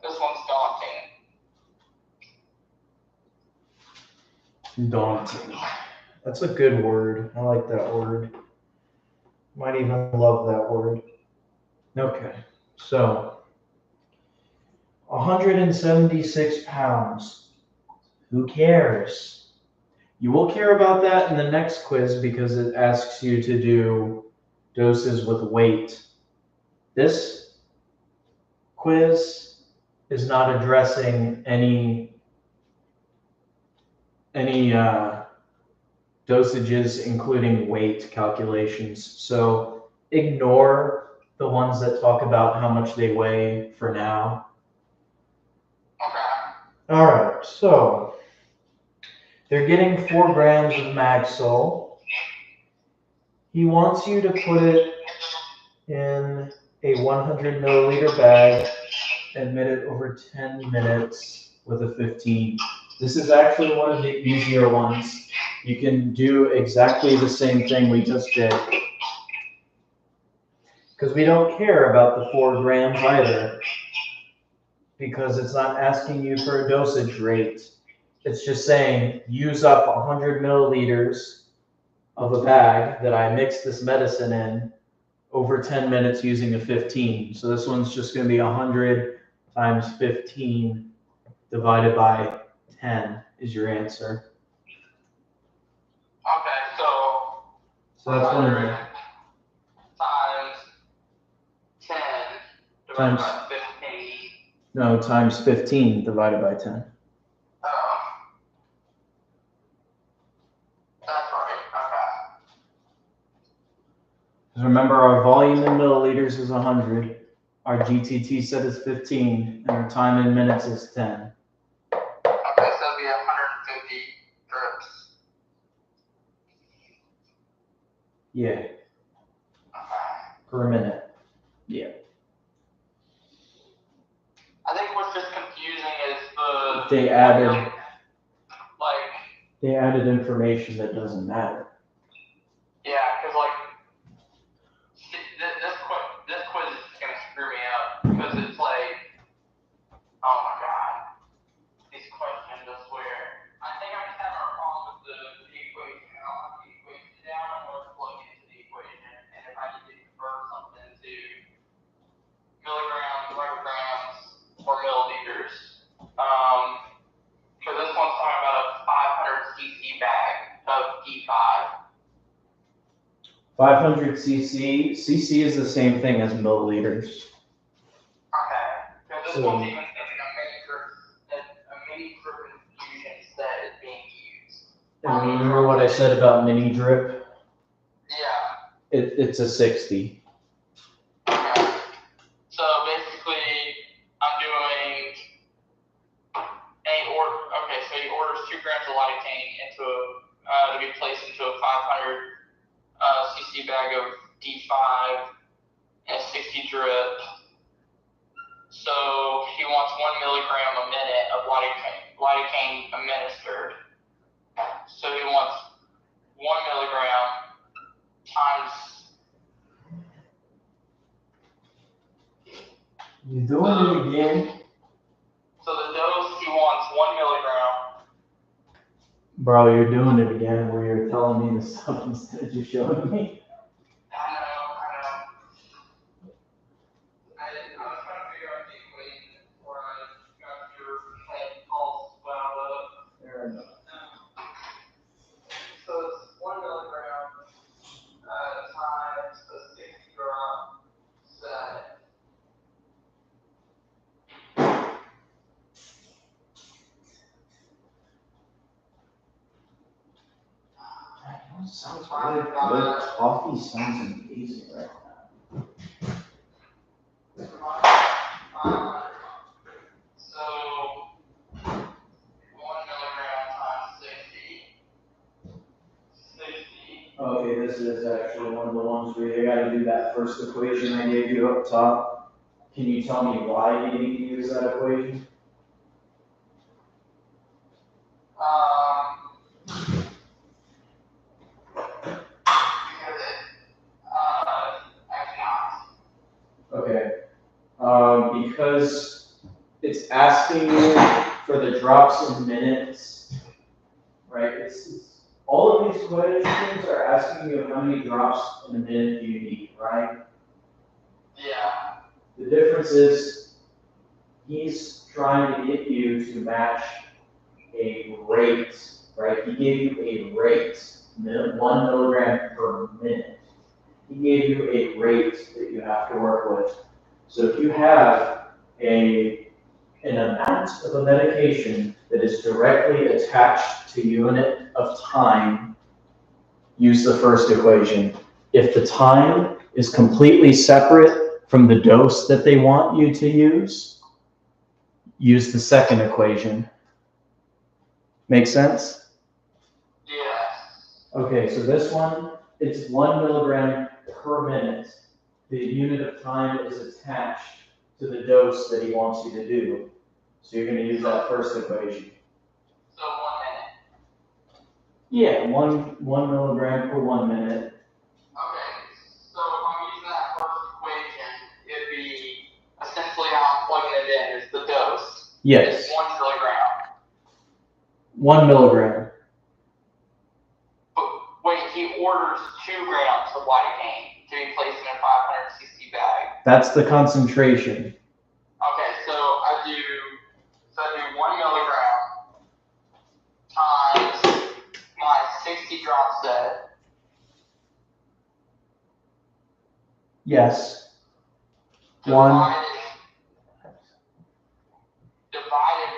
This one's daunting. Daunting. That's a good word. I like that word. Might even love that word. Okay, so 176 pounds. Who cares? You will care about that in the next quiz because it asks you to do doses with weight. This quiz is not addressing any dosages including weight calculations. So ignore the ones that talk about how much they weigh for now. Okay. All right, so They're getting 4 grams of Magsol. He wants you to put it in a 100 milliliter bag and mid it over 10 minutes with a 15. This is actually one of the easier ones. You can do exactly the same thing we just did. Because we don't care about the 4 grams either. Because it's not asking you for a dosage rate. It's just saying use up 100 milliliters of a bag that I mixed this medicine in over 10 minutes using a 15. So this one's just going to be 100 times 15 divided by 10 is your answer. Okay, so that's one of the times 10 divided by 15. No, times 15 divided by 10. Oh. That's right, okay. Because remember, our volume in milliliters is 100. Our GTT set is 15, and our time in minutes is 10. Okay, so it'll be 150 drips. Yeah. Okay. Per minute. Yeah. I think what's just confusing is They added information that doesn't matter. Yeah, because this quiz is just gonna screw me up because it's like, oh my god, these questions, I swear. I think I'm just having a problem with the equation. I'll have the equation down and we'll plug into the equation, and if I need to convert something to milligrams, micrograms, or milliliters, for this one's talking about a 500 cc bag of D5. 500 cc. Cc is the same thing as milliliters. Okay. So this one's even saying a mini drip infusion set is being used. And remember what I said about mini drip? Yeah. It's a 60. Okay. So basically, I'm doing okay, so he orders 2 grams of lidocaine to be placed into a 500 cc bag of D5 and a 60 drip. So he wants 1 milligram a minute of lidocaine administered. So he wants 1 milligram times. You doing it again? So the dose he wants 1 milligram. Bro, you're doing it again where you're telling me the stuff instead of just showing me. I know. I was trying to figure out the equation before I got your head all swelled up. Fair enough. So it's 1 milligram times a 60 drop set. Sounds really good. Coffee sounds amazing right now. So 1 milligram times 60. Okay, this is actually one of the ones where you gotta do that first equation I gave you up top. Can you tell me why you need to use that equation? Okay. Because it's asking you for the drops in minutes, right? It's all of these questions are asking you how many drops in a minute you need, right? Yeah. The difference is he's trying to get you to match a rate, right? He gave you a rate, 1 milligram per minute. He gave you a rate that you have to work with. So if you have an amount of a medication that is directly attached to a unit of time, use the first equation. If the time is completely separate from the dose that they want you to use the second equation. Make sense? Okay, so this one, it's 1 milligram per minute. The unit of time is attached to the dose that he wants you to do. So you're going to use that first equation. So 1 minute. Yeah, one milligram per 1 minute. Okay, so if I'm using that first equation, it'd be essentially how I'm plugging it in is the dose. Yes. It's 1 milligram. 1 milligram. But wait, he orders 2 grams of lidocaine to be placed in a 560 bag. That's the concentration. Okay, so I do 1 milligram times my 60 drop set. Yes. Divided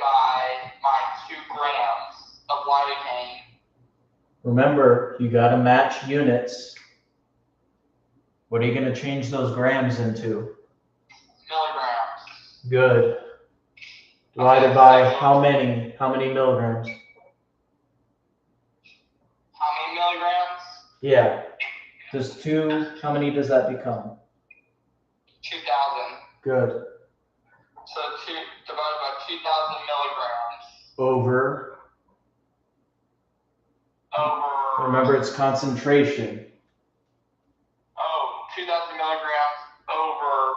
by my 2 grams of lidocaine. Remember, you got to match units. What are you going to change those grams into? Milligrams. Good. Divided by how many? How many milligrams? How many milligrams? Yeah. Does 2, how many does that become? 2,000. Good. So 2 divided by 2,000 milligrams. Over. Remember, it's concentration. 2,000 milligrams over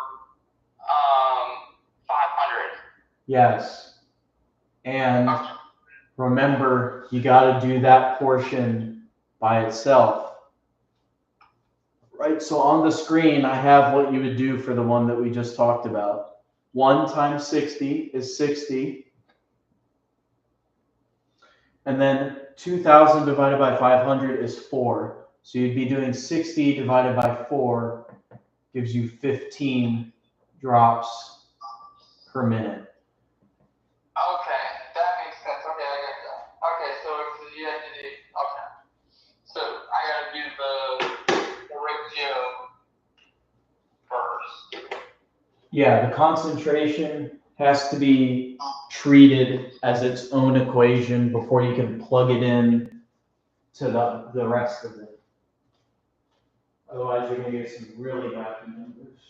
500. Yes. And remember, you got to do that portion by itself. Right, so on the screen, I have what you would do for the one that we just talked about. 1 times 60 is 60. And then 2,000 divided by 500 is 4. So you'd be doing 60 divided by 4 gives you 15 drops per minute. Okay, that makes sense. Okay, I got that. Okay, so you have to do, okay. So I got to do the ratio first. Yeah, the concentration has to be treated as its own equation before you can plug it in to the rest of it. Otherwise, you're going to get some really wacky numbers.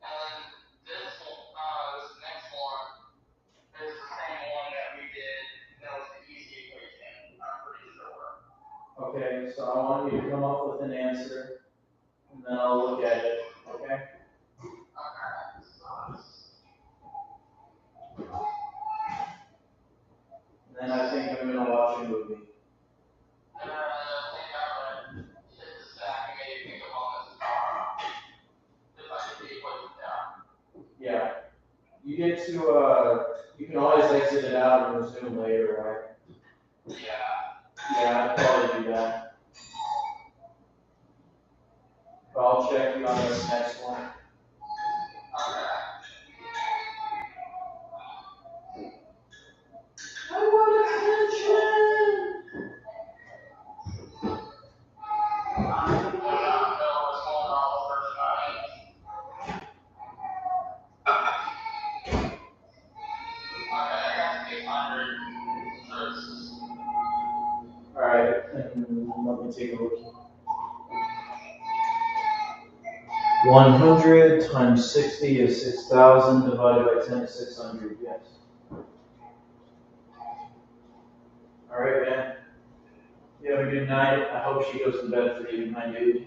And this next one is the same one that we did. That was the easy equation, I'm pretty sure. Okay, so I want you to come up with an answer, and then I'll look at it, okay? Okay, so And then I think I'm going to watch a movie. I think I would hit the stack and maybe pick up on this tomorrow. If I get the equation down. Yeah. You get to, you can always exit it out and resume later, right? Yeah. Yeah, I'd probably do that. But I'll check you on this next one. Okay. I want attention! I don't know what's going on with her tonight. Okay, I got 600. Alright, and let me take a look. 100 times 60 is 6,000 divided by 10 is 600, yes. Alright, man. You have a good night. I hope she goes to bed for you, my dude.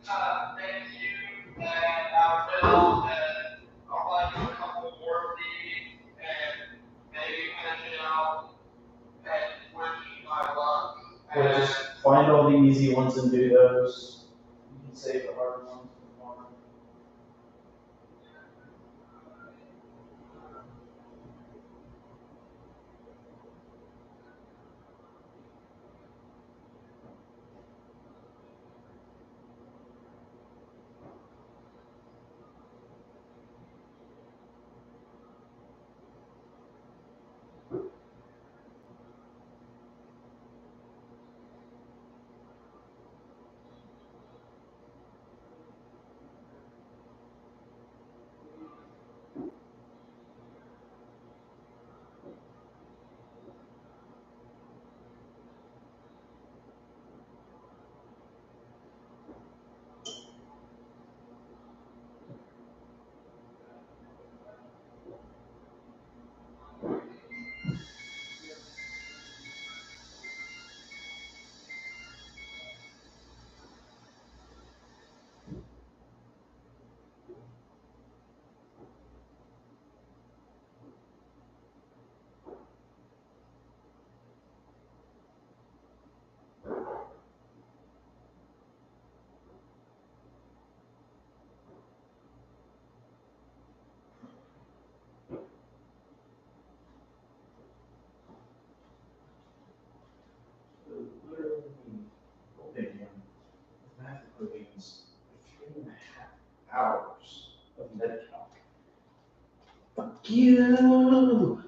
Thank you, and I will, and I'll let you a couple more of these, and maybe finish it out, and wish you my luck. We'll just find all the easy ones and do those. You can save the hard ones for tomorrow. you.